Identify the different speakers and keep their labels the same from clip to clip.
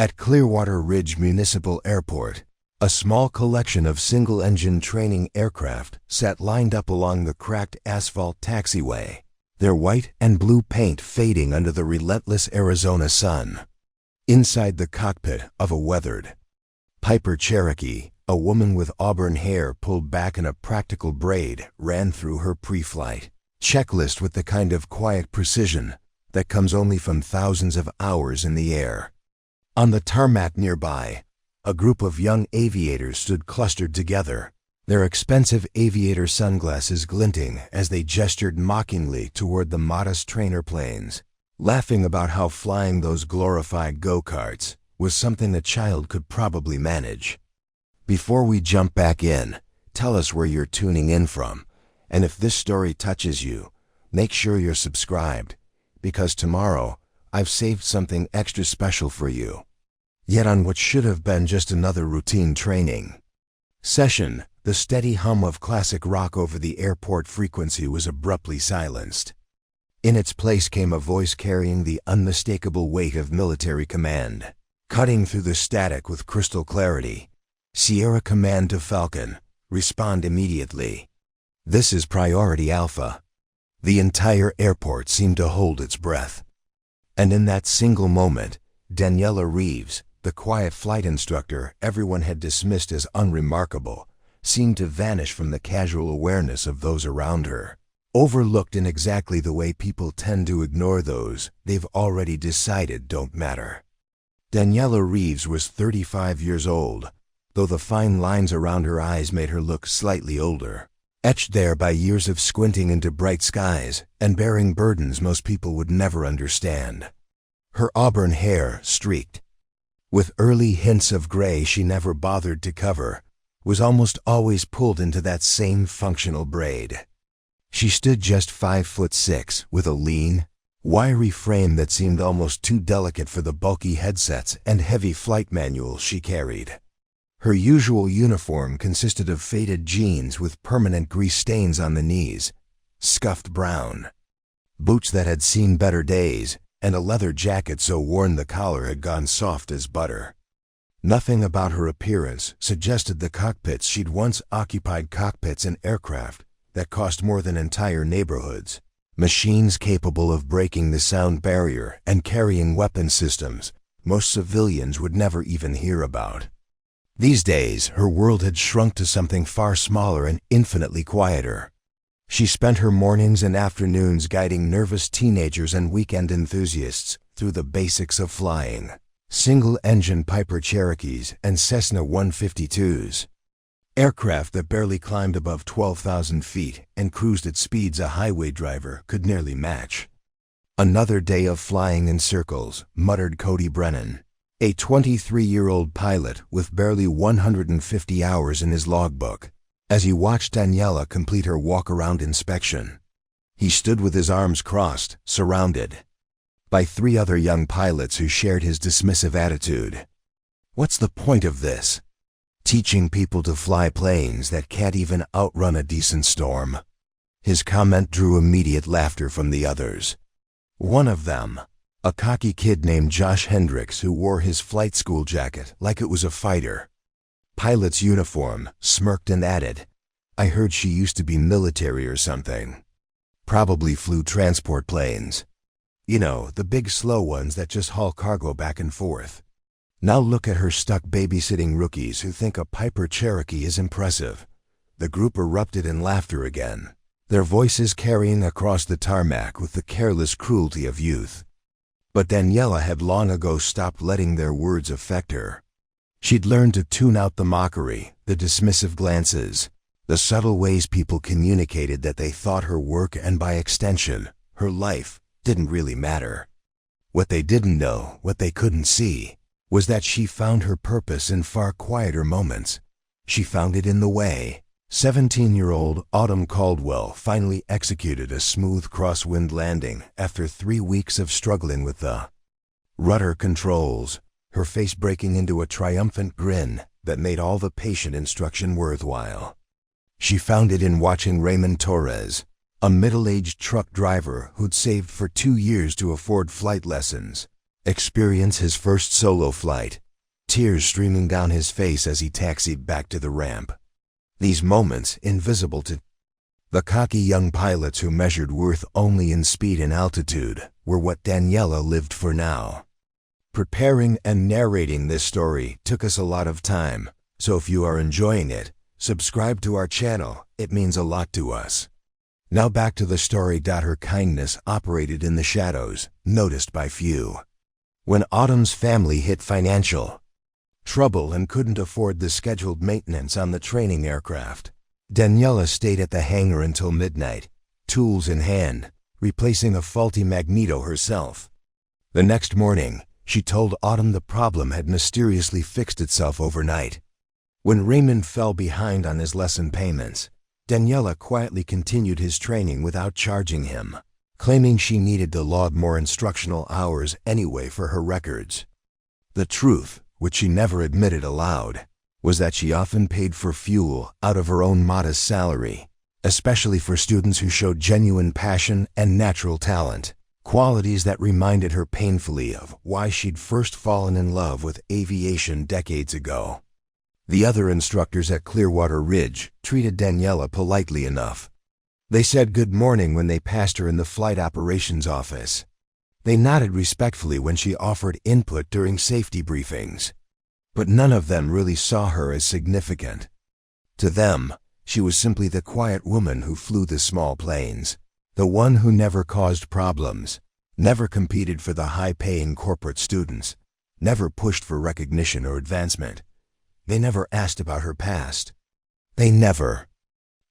Speaker 1: At Clearwater Ridge Municipal Airport, a small collection of single-engine training aircraft sat lined up along the cracked asphalt taxiway, their white and blue paint fading under the relentless Arizona sun. Inside the cockpit of a weathered Piper Cherokee, a woman with auburn hair pulled back in a practical braid ran through her pre-flight checklist with the kind of quiet precision that comes only from thousands of hours in the air. On the tarmac nearby, a group of young aviators stood clustered together, their expensive aviator sunglasses glinting as they gestured mockingly toward the modest trainer planes, laughing about how flying those glorified go-karts was something a child could probably manage. Before we jump back in, tell us where you're tuning in from, and if this story touches you, make sure you're subscribed, because tomorrow I've saved something extra special for you. Yet on what should have been just another routine training session, the steady hum of classic rock over the airport frequency was abruptly silenced. In its place came a voice carrying the unmistakable weight of military command, cutting through the static with crystal clarity. Sierra Command to Falcon, respond immediately. This is Priority Alpha. The entire airport seemed to hold its breath. And in that single moment, Daniela Reeves, the quiet flight instructor everyone had dismissed as unremarkable, seemed to vanish from the casual awareness of those around her, overlooked in exactly the way people tend to ignore those they've already decided don't matter. Daniela Reeves was 35 years old, though the fine lines around her eyes made her look slightly older, etched there by years of squinting into bright skies and bearing burdens most people would never understand. Her auburn hair, streaked with early hints of gray she never bothered to cover, was almost always pulled into that same functional braid. She stood just 5'6", with a lean, wiry frame that seemed almost too delicate for the bulky headsets and heavy flight manuals she carried. Her usual uniform consisted of faded jeans with permanent grease stains on the knees, scuffed brown boots that had seen better days, and a leather jacket so worn the collar had gone soft as butter. Nothing about her appearance suggested the cockpits she'd once occupied, cockpits in aircraft that cost more than entire neighborhoods, machines capable of breaking the sound barrier and carrying weapon systems most civilians would never even hear about. These days, her world had shrunk to something far smaller and infinitely quieter. She spent her mornings and afternoons guiding nervous teenagers and weekend enthusiasts through the basics of flying, single-engine Piper Cherokees and Cessna 152s, aircraft that barely climbed above 12,000 feet and cruised at speeds a highway driver could nearly match. Another day of flying in circles, muttered Cody Brennan, a 23-year-old pilot with barely 150 hours in his logbook, as he watched Daniela complete her walk-around inspection. He stood with his arms crossed, surrounded by 3 other young pilots who shared his dismissive attitude. What's the point of this? Teaching people to fly planes that can't even outrun a decent storm? His comment drew immediate laughter from the others. One of them, a cocky kid named Josh Hendricks who wore his flight school jacket like it was a fighter pilot's uniform, smirked and added, "I heard she used to be military or something. Probably flew transport planes. You know, the big slow ones that just haul cargo back and forth. Now look at her stuck babysitting rookies who think a Piper Cherokee is impressive." The group erupted in laughter again, their voices carrying across the tarmac with the careless cruelty of youth. But Daniela had long ago stopped letting their words affect her. She'd learned to tune out the mockery, the dismissive glances, the subtle ways people communicated that they thought her work and by extension, her life, didn't really matter. What they didn't know, what they couldn't see, was that she found her purpose in far quieter moments. She found it in the way 17-year-old Autumn Caldwell finally executed a smooth crosswind landing after 3 weeks of struggling with the rudder controls, her face breaking into a triumphant grin that made all the patient instruction worthwhile. She found it in watching Raymond Torres, a middle-aged truck driver who'd saved for 2 years to afford flight lessons, experience his first solo flight, tears streaming down his face as he taxied back to the ramp. These moments, invisible to the cocky young pilots who measured worth only in speed and altitude, were what Daniela lived for now. Preparing and narrating this story took us a lot of time, so if you are enjoying it, subscribe to our channel. It means a lot to us. Now back to the story. Her kindness operated in the shadows, noticed by few. When Autumn's family hit financial trouble and couldn't afford the scheduled maintenance on the training aircraft, Daniela stayed at the hangar until midnight, tools in hand, replacing a faulty magneto herself. The next morning, she told Autumn the problem had mysteriously fixed itself overnight. When Raymond fell behind on his lesson payments, Daniela quietly continued his training without charging him, claiming she needed to log more instructional hours anyway for her records. The truth, which she never admitted aloud, was that she often paid for fuel out of her own modest salary, especially for students who showed genuine passion and natural talent, qualities that reminded her painfully of why she'd first fallen in love with aviation decades ago. The other instructors at Clearwater Ridge treated Daniela politely enough. They said good morning when they passed her in the flight operations office. They nodded respectfully when she offered input during safety briefings. But none of them really saw her as significant. To them, she was simply the quiet woman who flew the small planes, the one who never caused problems, never competed for the high-paying corporate students, never pushed for recognition or advancement. They never asked about her past. They never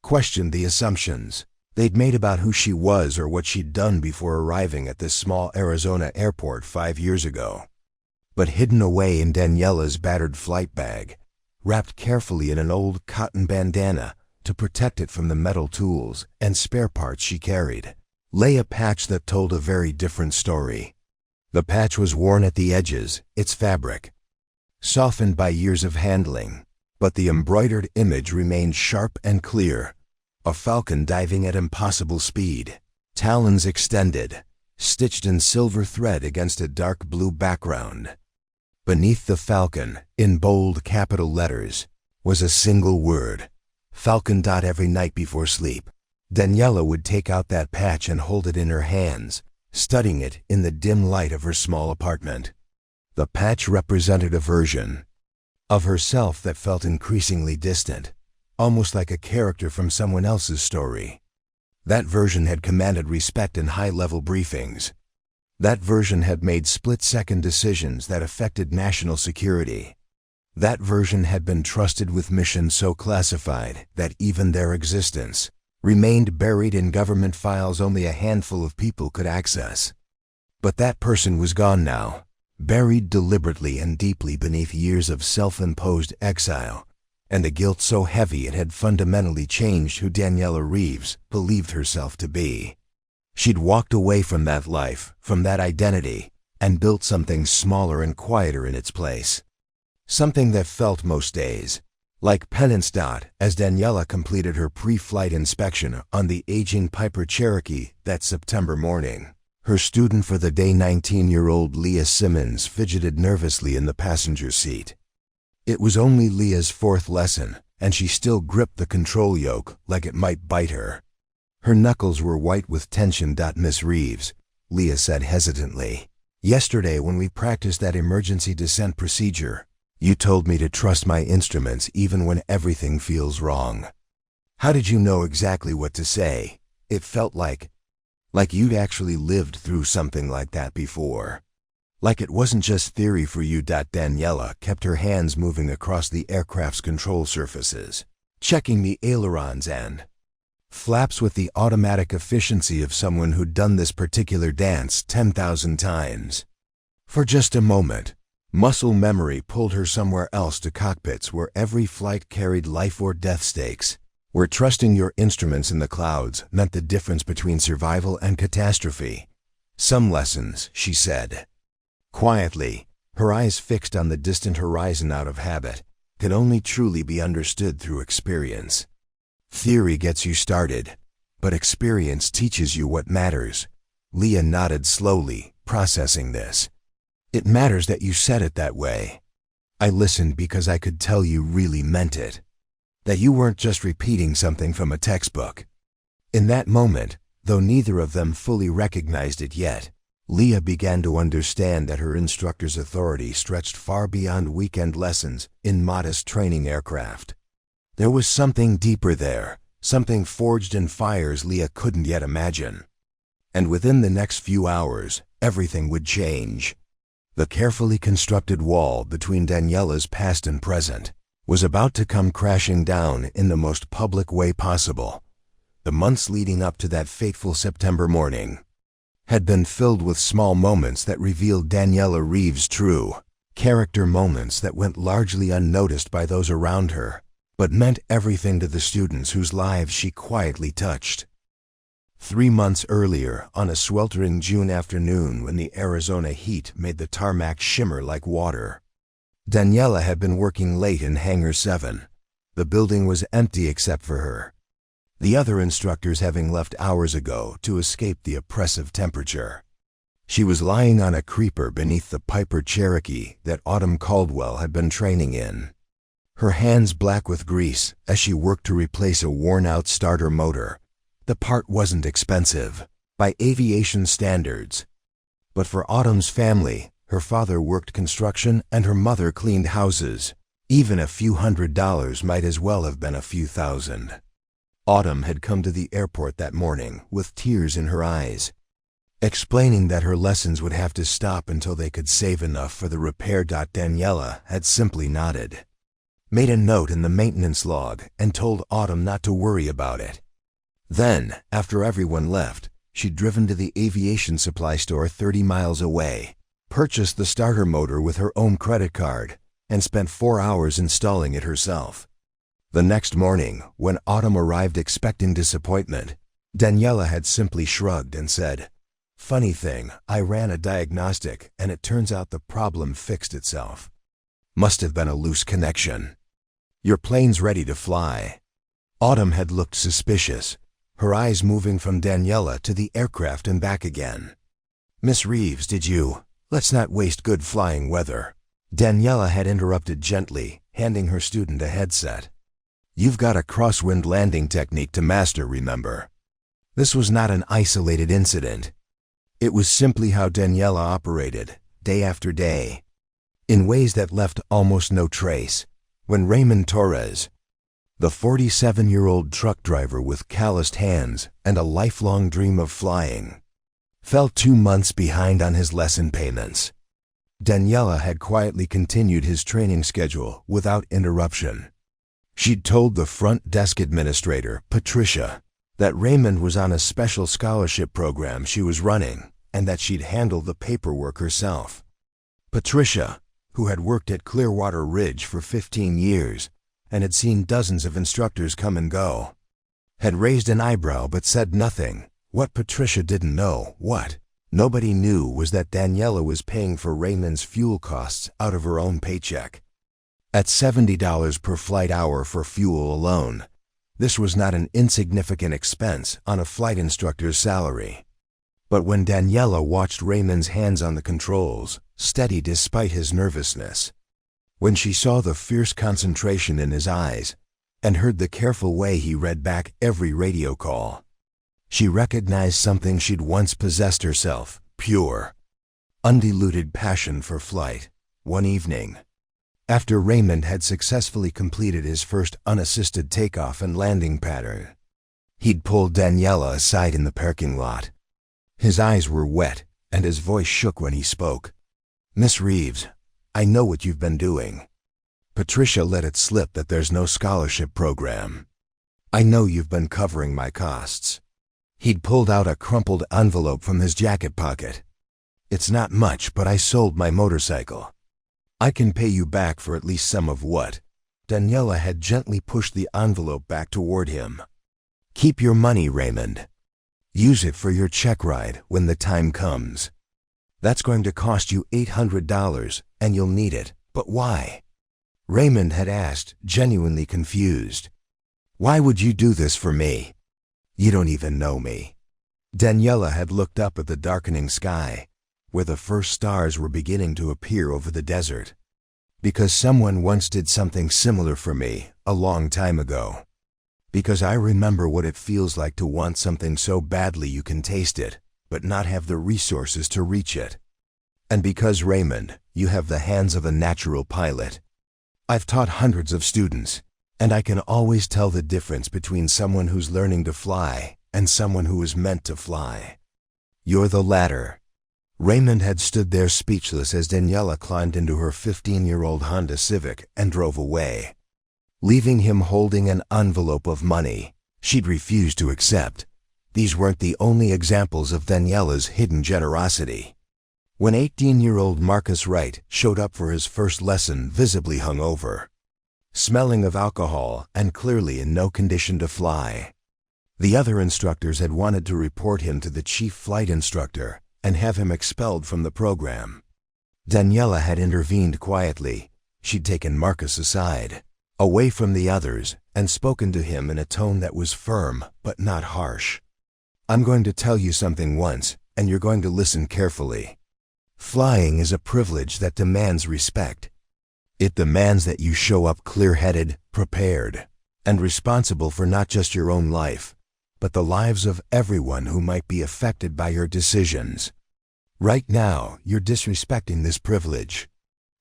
Speaker 1: questioned the assumptions they'd made about who she was or what she'd done before arriving at this small Arizona airport 5 years ago. But hidden away in Daniela's battered flight bag, wrapped carefully in an old cotton bandana to protect it from the metal tools and spare parts she carried, lay a patch that told a very different story. The patch was worn at the edges, its fabric softened by years of handling, but the embroidered image remained sharp and clear. A falcon diving at impossible speed, talons extended, stitched in silver thread against a dark blue background. Beneath the falcon, in bold capital letters, was a single word, Falcon. Every night before sleep, Daniela would take out that patch and hold it in her hands, studying it in the dim light of her small apartment. The patch represented a version of herself that felt increasingly distant, almost like a character from someone else's story. That version had commanded respect in high-level briefings. That version had made split-second decisions that affected national security. That version had been trusted with missions so classified that even their existence remained buried in government files only a handful of people could access. But that person was gone now, buried deliberately and deeply beneath years of self-imposed exile, and a guilt so heavy it had fundamentally changed who Daniela Reeves believed herself to be. She'd walked away from that life, from that identity, and built something smaller and quieter in its place. Something that felt most days like penance. As Daniela completed her pre-flight inspection on the aging Piper Cherokee that September morning, her student for the day, 19-year-old Leah Simmons, fidgeted nervously in the passenger seat. It was only Leah's 4th lesson, and she still gripped the control yoke like it might bite her. Her knuckles were white with tension. Miss Reeves, Leah said hesitantly, yesterday when we practiced that emergency descent procedure, you told me to trust my instruments even when everything feels wrong. How did you know exactly what to say? It felt like you'd actually lived through something like that before. Like it wasn't just theory for you. Daniela kept her hands moving across the aircraft's control surfaces, checking the ailerons and flaps with the automatic efficiency of someone who'd done this particular dance 10,000 times. For just a moment, muscle memory pulled her somewhere else, to cockpits where every flight carried life or death stakes, where trusting your instruments in the clouds meant the difference between survival and catastrophe. Some lessons, she said quietly, her eyes fixed on the distant horizon out of habit, can only truly be understood through experience. Theory gets you started, but experience teaches you what matters. Leah nodded slowly, processing this. It matters that you said it that way. I listened because I could tell you really meant it. That you weren't just repeating something from a textbook. In that moment, though neither of them fully recognized it yet, Leah began to understand that her instructor's authority stretched far beyond weekend lessons in modest training aircraft. There was something deeper there, something forged in fires Leah couldn't yet imagine. And within the next few hours, everything would change. The carefully constructed wall between Daniela's past and present was about to come crashing down in the most public way possible. The months leading up to that fateful September morning had been filled with small moments that revealed Daniela Reeves' true character, moments that went largely unnoticed by those around her, but meant everything to the students whose lives she quietly touched. 3 months earlier, on a sweltering June afternoon when the Arizona heat made the tarmac shimmer like water, Daniela had been working late in Hangar 7. The building was empty except for her, the other instructors having left hours ago to escape the oppressive temperature. She was lying on a creeper beneath the Piper Cherokee that Autumn Caldwell had been training in, her hands black with grease as she worked to replace a worn-out starter motor. The part wasn't expensive by aviation standards, but for Autumn's family, her father worked construction and her mother cleaned houses. Even a few $100s might as well have been a few thousand. Autumn had come to the airport that morning with tears in her eyes, explaining that her lessons would have to stop until they could save enough for the repair. Daniela had simply nodded, made a note in the maintenance log, and told Autumn not to worry about it. Then, after everyone left, she'd driven to the aviation supply store 30 miles away, purchased the starter motor with her own credit card, and spent 4 hours installing it herself. The next morning, when Autumn arrived expecting disappointment, Daniela had simply shrugged and said, "Funny thing, I ran a diagnostic and it turns out the problem fixed itself. Must have been a loose connection. Your plane's ready to fly." Autumn had looked suspicious, her eyes moving from Daniela to the aircraft and back again. "Miss Reeves, did you? Let's not waste good flying weather." Daniela had interrupted gently, handing her student a headset. "You've got a crosswind landing technique to master, remember?" This was not an isolated incident. It was simply how Daniela operated, day after day, in ways that left almost no trace. When Raymond Torres, the 47-year-old truck driver with calloused hands and a lifelong dream of flying, fell 2 months behind on his lesson payments, Daniela had quietly continued his training schedule without interruption. She'd told the front desk administrator, Patricia, that Raymond was on a special scholarship program she was running and that she'd handle the paperwork herself. Patricia, who had worked at Clearwater Ridge for 15 years and had seen dozens of instructors come and go, had raised an eyebrow but said nothing. What Patricia didn't know, what nobody knew, was that Daniela was paying for Raymond's fuel costs out of her own paycheck. At $70 per flight hour for fuel alone, this was not an insignificant expense on a flight instructor's salary. But when Daniela watched Raymond's hands on the controls, steady despite his nervousness, when she saw the fierce concentration in his eyes and heard the careful way he read back every radio call, she recognized something she'd once possessed herself: pure, undiluted passion for flight. One evening, after Raymond had successfully completed his first unassisted takeoff and landing pattern, he'd pulled Daniela aside in the parking lot. His eyes were wet and his voice shook when he spoke. "Miss Reeves, I know what you've been doing. Patricia let it slip that there's no scholarship program. I know you've been covering my costs." He'd pulled out a crumpled envelope from his jacket pocket. "It's not much, but I sold my motorcycle. I can pay you back for at least some of what." Daniela had gently pushed the envelope back toward him. "Keep your money, Raymond. Use it for your check ride when the time comes. That's going to cost you $800, and you'll need it." "But why?" Raymond had asked, genuinely confused. "Why would you do this for me? You don't even know me." Daniela had looked up at the darkening sky. where the first stars were beginning to appear over the desert. Because someone once did something similar for me a long time ago. Because I remember what it feels like to want something so badly you can taste it, but not have the resources to reach it. And because, Raymond, you have the hands of a natural pilot. I've taught hundreds of students, and I can always tell the difference between someone who's learning to fly and someone who is meant to fly. You're the latter. Raymond had stood there speechless as Daniela climbed into her 15-year-old Honda Civic and drove away, leaving him holding an envelope of money she'd refused to accept. These weren't the only examples of Daniela's hidden generosity. When 18-year-old Marcus Wright showed up for his first lesson visibly hungover, smelling of alcohol and clearly in no condition to fly, the other instructors had wanted to report him to the chief flight instructor and have him expelled from the program. Daniela had intervened quietly. She'd taken Marcus aside, away from the others, and spoken to him in a tone that was firm but not harsh. I'm going to tell you something once, and you're going to listen carefully. Flying is a privilege that demands respect. It demands that you show up clear-headed, prepared, and responsible for not just your own life, but the lives of everyone who might be affected by your decisions. Right now, you're disrespecting this privilege.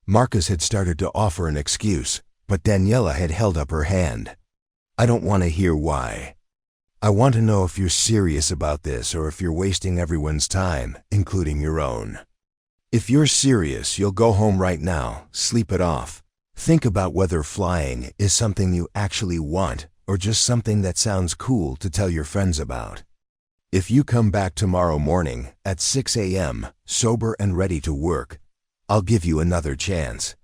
Speaker 1: Marcus had started to offer an excuse, but Daniela had held up her hand. I don't want to hear why. I want to know if you're serious about this or if you're wasting everyone's time, including your own. If you're serious, you'll go home right now, sleep it off. Think about whether flying is something you actually want or just something that sounds cool to tell your friends about. If you come back tomorrow morning at 6 a.m., sober and ready to work, I'll give you another chance.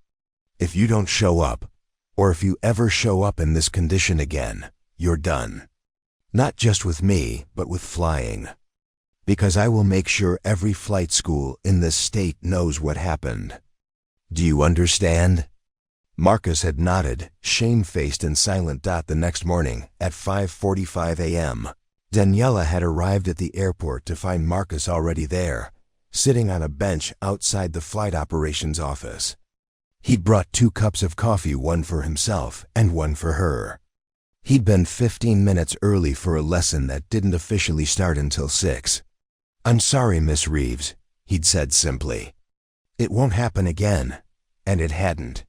Speaker 1: If you don't show up, or if you ever show up in this condition again, you're done. Not just with me, but with flying. Because I will make sure every flight school in this state knows what happened. Do you understand? Marcus had nodded, shamefaced and silent. The next morning, at 5:45 a.m., Daniela had arrived at the airport to find Marcus already there, sitting on a bench outside the flight operations office. He'd brought 2 cups of coffee, one for himself and one for her. He'd been 15 minutes early for a lesson that didn't officially start until 6. I'm sorry, Miss Reeves, he'd said simply. It won't happen again. And it hadn't.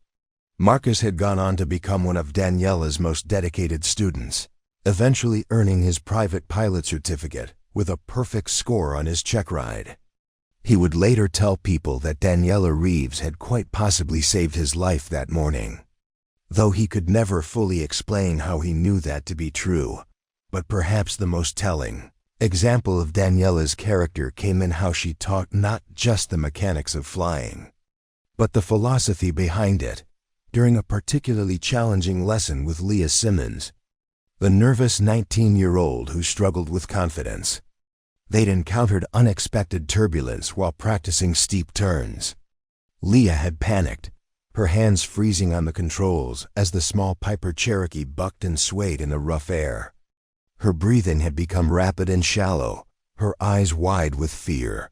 Speaker 1: Marcus had gone on to become one of Daniela's most dedicated students, eventually earning his private pilot certificate with a perfect score on his check ride. He would later tell people that Daniela Reeves had quite possibly saved his life that morning, though he could never fully explain how he knew that to be true. But perhaps the most telling example of Daniela's character came in how she taught not just the mechanics of flying, but the philosophy behind it, during a particularly challenging lesson with Leah Simmons, the nervous 19-year-old who struggled with confidence. They'd encountered unexpected turbulence while practicing steep turns. Leah had panicked, her hands freezing on the controls as the small Piper Cherokee bucked and swayed in the rough air. Her breathing had become rapid and shallow, her eyes wide with fear.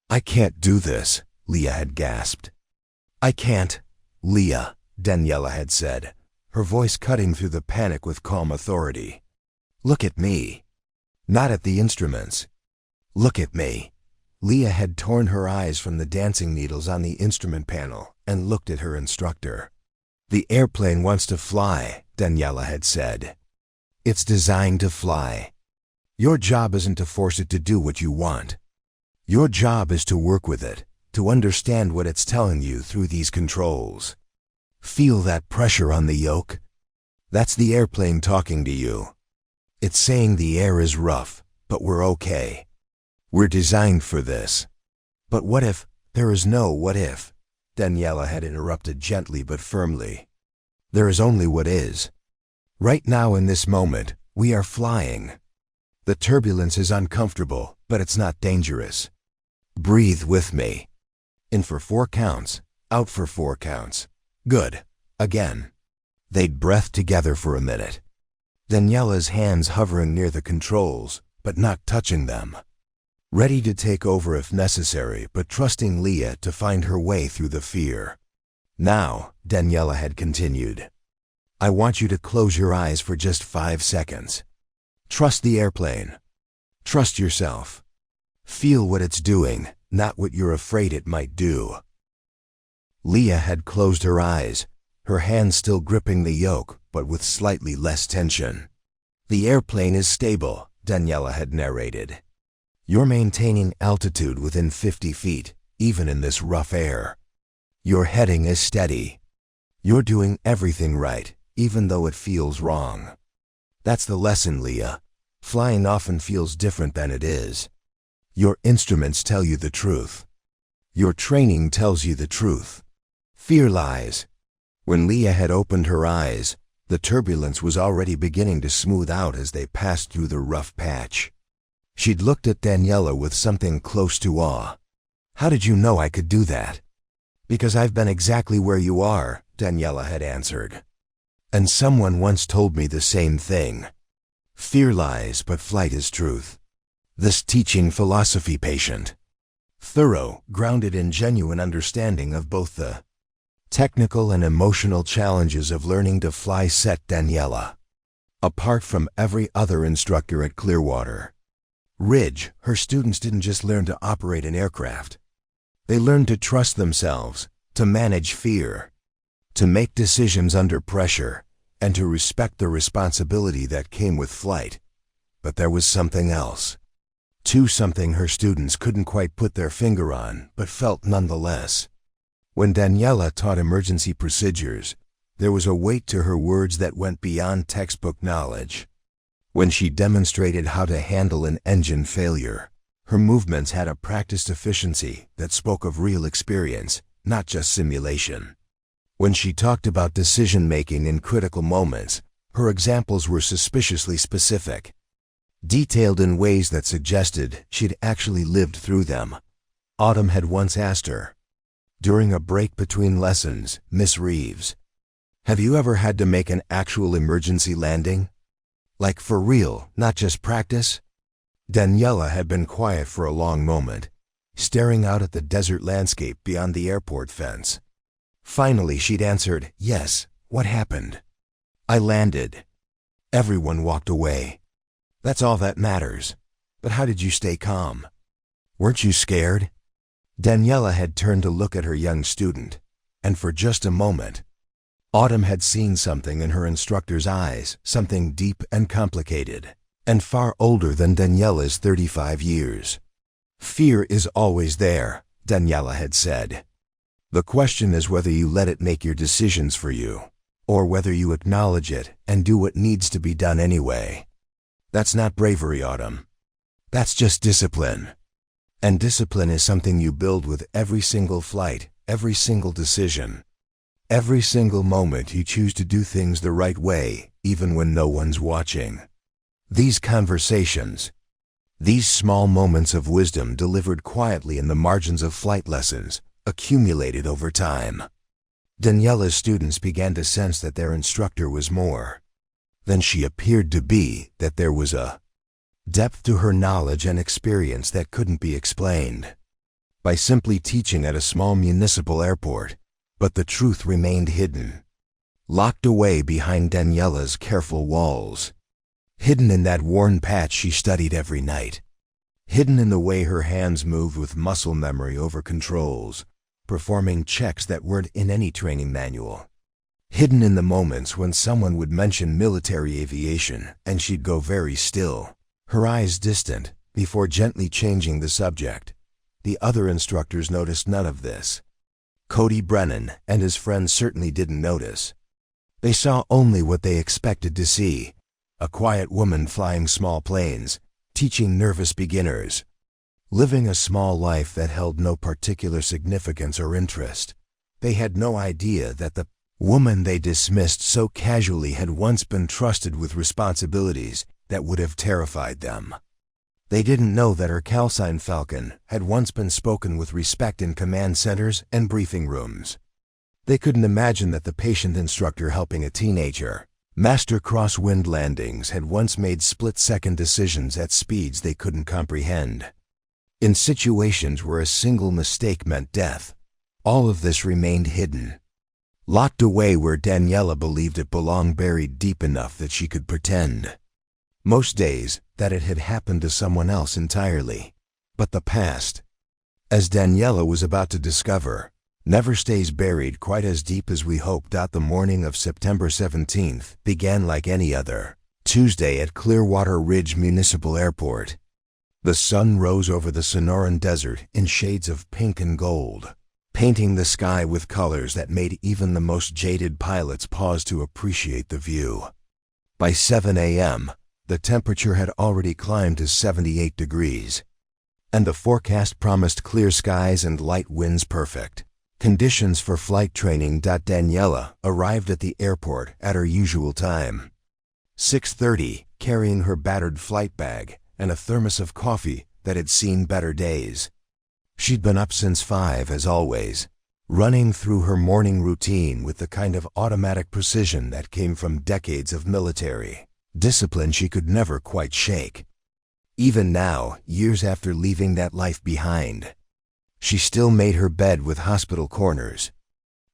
Speaker 1: I can't do this, Leah had gasped. I can't, Leah, Daniela had said, her voice cutting through the panic with calm authority. Look at me. Not at the instruments. Look at me. Leah had torn her eyes from the dancing needles on the instrument panel and looked at her instructor. The airplane wants to fly, Daniela had said. It's designed to fly. Your job isn't to force it to do what you want. Your job is to work with it, to understand what it's telling you through these controls. Feel that pressure on the yoke? That's the airplane talking to you. It's saying the air is rough, but we're okay. We're designed for this. But what if? There is no what if, Daniela had interrupted gently but firmly. There is only what is. Right now in this moment, we are flying. The turbulence is uncomfortable, but it's not dangerous. Breathe with me. In for 4 counts, out for 4 counts. Good. Again. They'd breathed together for a minute. Daniela's hands hovering near the controls, but not touching them. ready to take over if necessary, but trusting Leah to find her way through the fear. Now, Daniela had continued, I want you to close your eyes for just 5 seconds. Trust the airplane. Trust yourself. Feel what it's doing, not what you're afraid it might do. Leah had closed her eyes, her hands still gripping the yoke, but with slightly less tension. The airplane is stable, Daniela had narrated. You're maintaining altitude within 50 feet, even in this rough air. Your heading is steady. You're doing everything right, even though it feels wrong. That's the lesson, Leah. Flying often feels different than it is. Your instruments tell you the truth. Your training tells you the truth. Fear lies. When Leah had opened her eyes, the turbulence was already beginning to smooth out as they passed through the rough patch. She'd looked at Daniela with something close to awe. How did you know I could do that? Because I've been exactly where you are, Daniela had answered. And someone once told me the same thing. Fear lies, but flight is truth. This teaching philosophy patient. Thorough, grounded in genuine understanding of both the technical and emotional challenges of learning to fly set Daniela apart from every other instructor at Clearwater Ridge. Her students didn't just learn to operate an aircraft. They learned to trust themselves, to manage fear, to make decisions under pressure, and to respect the responsibility that came with flight. But there was something else. Something her students couldn't quite put their finger on, but felt nonetheless. When Daniela taught emergency procedures, there was a weight to her words that went beyond textbook knowledge. When she demonstrated how to handle an engine failure, her movements had a practiced efficiency that spoke of real experience, not just simulation. When she talked about decision-making in critical moments, her examples were suspiciously specific, detailed in ways that suggested she'd actually lived through them. Autumn had once asked her, during a break between lessons, Miss Reeves, have you ever had to make an actual emergency landing? Like for real, not just practice? Daniela had been quiet for a long moment, staring out at the desert landscape beyond the airport fence. Finally, she'd answered, yes. What happened? I landed. Everyone walked away. That's all that matters. But how did you stay calm? Weren't you scared? Daniela had turned to look at her young student, and for just a moment, Autumn had seen something in her instructor's eyes, something deep and complicated, and far older than Daniela's 35 years. Fear is always there, Daniela had said. The question is whether you let it make your decisions for you, or whether you acknowledge it and do what needs to be done anyway. That's not bravery, Autumn. That's just discipline. And discipline is something you build with every single flight, every single decision. Every single moment you choose to do things the right way, even when no one's watching. These conversations, these small moments of wisdom delivered quietly in the margins of flight lessons, accumulated over time. Daniela's students began to sense that their instructor was more than she appeared to be, that there was a depth to her knowledge and experience that couldn't be explained by simply teaching at a small municipal airport. But the truth remained hidden, locked away behind Daniela's careful walls, hidden in that worn patch she studied every night, hidden in the way her hands moved with muscle memory over controls, performing checks that weren't in any training manual, hidden in the moments when someone would mention military aviation and she'd go very still, her eyes distant, before gently changing the subject. The other instructors noticed none of this. Cody Brennan and his friends certainly didn't notice. They saw only what they expected to see, a quiet woman flying small planes, teaching nervous beginners, living a small life that held no particular significance or interest. They had no idea that the woman they dismissed so casually had once been trusted with responsibilities that would have terrified them. They didn't know that her calcine Falcon had once been spoken with respect in command centers and briefing rooms. They couldn't imagine that the patient instructor helping a teenager master crosswind landings had once made split-second decisions at speeds they couldn't comprehend. In situations where a single mistake meant death, all of this remained hidden, locked away where Daniela believed it belonged, buried deep enough that she could pretend most days that it had happened to someone else entirely. But the past, as Daniela was about to discover, never stays buried quite as deep as we hoped. The morning of September 17th began like any other Tuesday at Clearwater Ridge Municipal Airport. The sun rose over the Sonoran Desert in shades of pink and gold, painting the sky with colors that made even the most jaded pilots pause to appreciate the view. By 7 a.m., the temperature had already climbed to 78 degrees, and the forecast promised clear skies and light winds. Perfect conditions for flight training. Daniela arrived at the airport at her usual time, 6:30, carrying her battered flight bag and a thermos of coffee that had seen better days. She'd been up since 5 as always, running through her morning routine with the kind of automatic precision that came from decades of military discipline she could never quite shake. Even now, years after leaving that life behind, she still made her bed with hospital corners,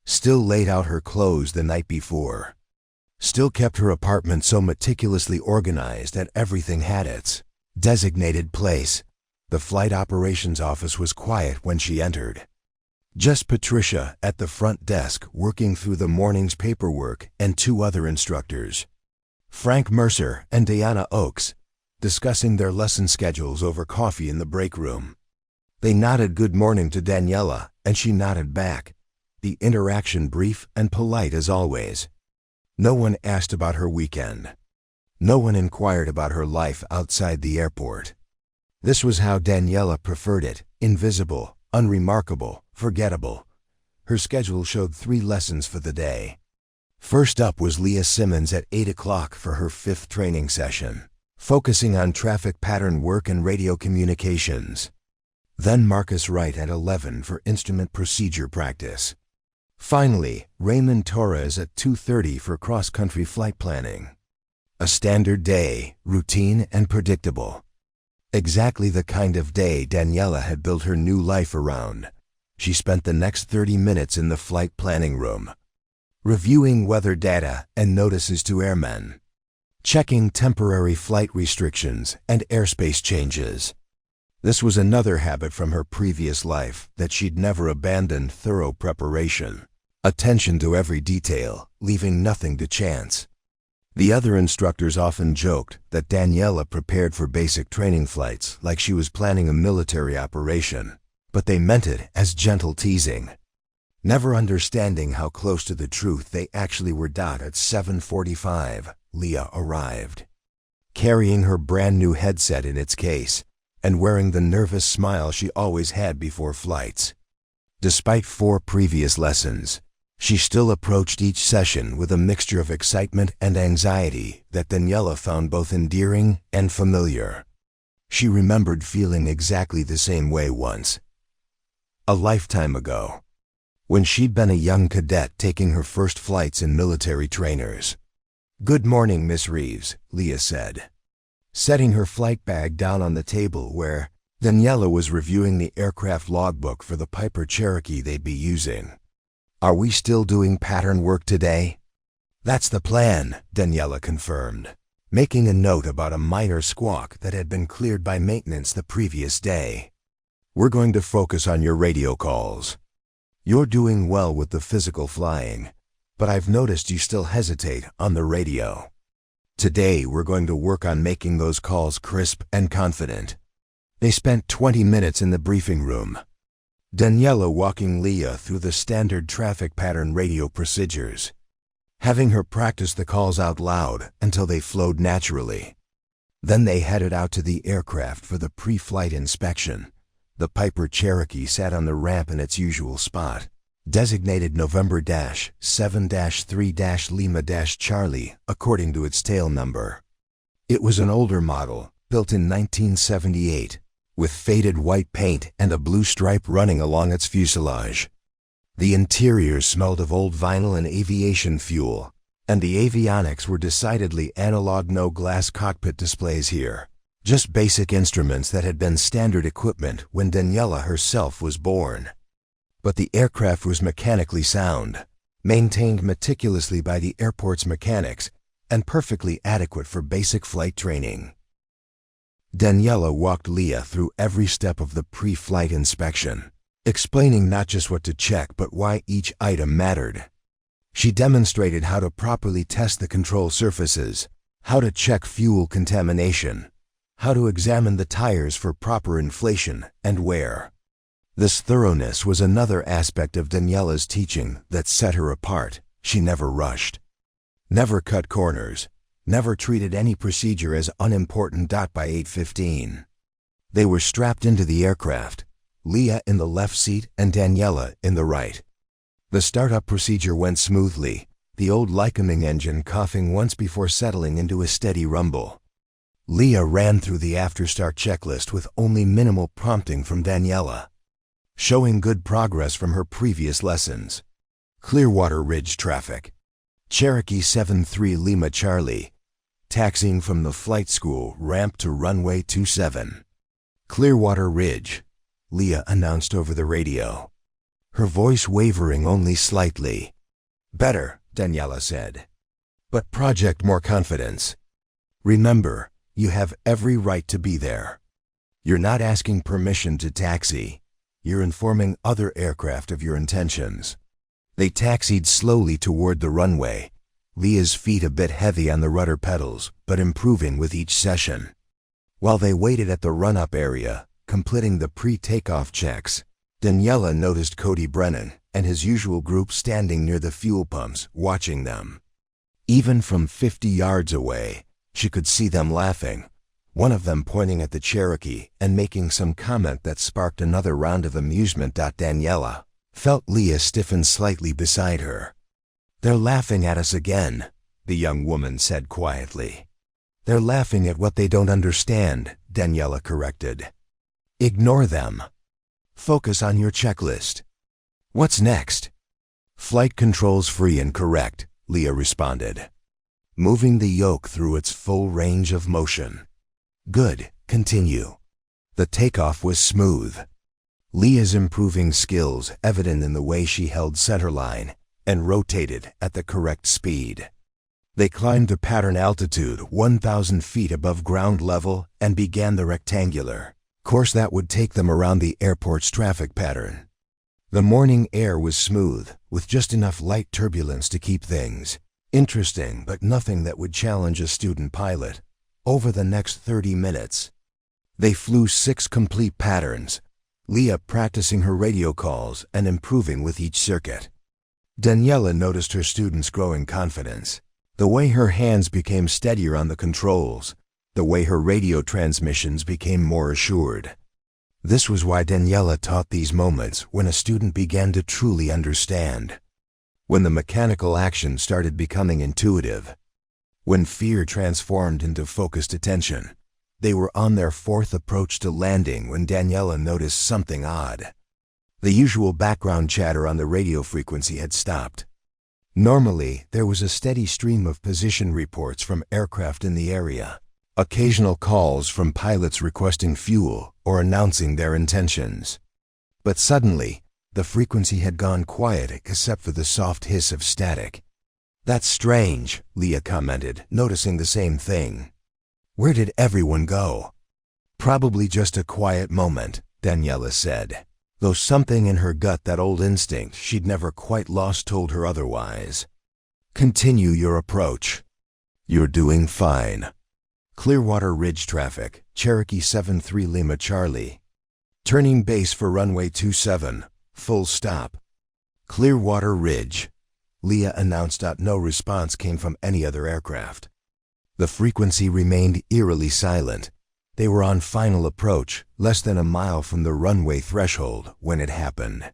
Speaker 1: still laid out her clothes the night before, still kept her apartment so meticulously organized that everything had its designated place. The flight operations office was quiet when she entered. Just Patricia at the front desk working through the morning's paperwork and 2 other instructors, Frank Mercer and Diana Oakes, discussing their lesson schedules over coffee in the break room. They nodded good morning to Daniela, and she nodded back, the interaction brief and polite as always. No one asked about her weekend. No one inquired about her life outside the airport. This was how Daniela preferred it: invisible, unremarkable, forgettable. Her schedule showed 3 lessons for the day. First up was Leah Simmons at 8 o'clock for her 5th training session, focusing on traffic pattern work and radio communications. Then Marcus Wright at 11 for instrument procedure practice. Finally, Raymond Torres at 2:30 for cross-country flight planning. A standard day, routine and predictable. Exactly the kind of day Daniela had built her new life around. She spent the next 30 minutes in the flight planning room, reviewing weather data and notices to airmen, checking temporary flight restrictions and airspace changes. This was another habit from her previous life that she'd never abandoned: thorough preparation, attention to every detail, leaving nothing to chance. The other instructors often joked that Daniela prepared for basic training flights like she was planning a military operation, but they meant it as gentle teasing, never understanding how close to the truth they actually were. At 7:45, Leah arrived, carrying her brand new headset in its case and wearing the nervous smile she always had before flights. Despite 4 previous lessons, she still approached each session with a mixture of excitement and anxiety that Daniela found both endearing and familiar. She remembered feeling exactly the same way once, a lifetime ago, when she'd been a young cadet taking her first flights in military trainers. "Good morning, Miss Reeves," Leah said, setting her flight bag down on the table where Daniela was reviewing the aircraft logbook for the Piper Cherokee they'd be using. "Are we still doing pattern work today?" "That's the plan," Daniela confirmed, making a note about a minor squawk that had been cleared by maintenance the previous day. "We're going to focus on your radio calls. You're doing well with the physical flying, but I've noticed you still hesitate on the radio. Today we're going to work on making those calls crisp and confident." They spent 20 minutes in the briefing room, Daniela walking Leah through the standard traffic pattern radio procedures, having her practice the calls out loud until they flowed naturally. Then they headed out to the aircraft for the pre-flight inspection. The Piper Cherokee sat on the ramp in its usual spot, designated November-7-3-Lima-Charlie according to its tail number. It was an older model, built in 1978, with faded white paint and a blue stripe running along its fuselage. The interior smelled of old vinyl and aviation fuel, and the avionics were decidedly analog. No glass cockpit displays here, Just basic instruments that had been standard equipment when Daniela herself was born. But the aircraft was mechanically sound, maintained meticulously by the airport's mechanics, and perfectly adequate for basic flight training. Daniela walked Leah through every step of the pre-flight inspection, explaining not just what to check but why each item mattered. She demonstrated how to properly test the control surfaces, how to check fuel contamination, how to examine the tires for proper inflation and wear. This thoroughness was another aspect of Daniela's teaching that set her apart. She never rushed, never cut corners, never treated any procedure as unimportant. By 8:15, they were strapped into the aircraft, Leah in the left seat and Daniela in the right. The startup procedure went smoothly, the old Lycoming engine coughing once before settling into a steady rumble. Leah ran through the after-start checklist with only minimal prompting from Daniela, showing good progress from her previous lessons. Clearwater Ridge traffic. Cherokee 73 Lima Charlie, taxiing from the flight school ramp to runway 27. Clearwater Ridge, Leah announced over the radio, her voice wavering only slightly. Better, Daniela said. But project more confidence. Remember, you have every right to be there. You're not asking permission to taxi. You're informing other aircraft of your intentions. They taxied slowly toward the runway, Leah's feet a bit heavy on the rudder pedals, but improving with each session. While they waited at the run-up area, completing the pre-takeoff checks, Daniela noticed Cody Brennan and his usual group standing near the fuel pumps, watching them. Even from 50 yards away, she could see them laughing, one of them pointing at the Cherokee and making some comment that sparked another round of amusement. Daniela felt Leah stiffen slightly beside her. They're laughing at us again, the young woman said quietly. They're laughing at what they don't understand, Daniela corrected. Ignore them. Focus on your checklist. What's next? Flight controls free and correct, Leah responded, moving the yoke through its full range of motion. Good, continue. The takeoff was smooth. Leah's improving skills evident in the way she held centerline and rotated at the correct speed. They climbed to pattern altitude 1,000 feet above ground level and began the rectangular course that would take them around the airport's traffic pattern. The morning air was smooth, with just enough light turbulence to keep things interesting, but nothing that would challenge a student pilot. Over the next 30 minutes, they flew 6 complete patterns, Leah practicing her radio calls and improving with each circuit. Daniela noticed her students' growing confidence, the way her hands became steadier on the controls, the way her radio transmissions became more assured. This was why Daniela taught these moments when a student began to truly understand. When the mechanical action started becoming intuitive. When fear transformed into focused attention. They were on their 4th approach to landing when Daniela noticed something odd. The usual background chatter on the radio frequency had stopped. Normally, there was a steady stream of position reports from aircraft in the area. Occasional calls from pilots requesting fuel or announcing their intentions. But suddenly, the frequency had gone quiet except for the soft hiss of static. That's strange, Leah commented, noticing the same thing. Where did everyone go? Probably just a quiet moment, Daniela said, though something in her gut, that old instinct she'd never quite lost, told her otherwise. Continue your approach. You're doing fine. Clearwater Ridge traffic, Cherokee 73 Lima Charlie. Turning base for runway 27, full stop. Clearwater Ridge, Leah announced. No response came from any other aircraft. The frequency remained eerily silent. They were on final approach, less than a mile from the runway threshold when it happened.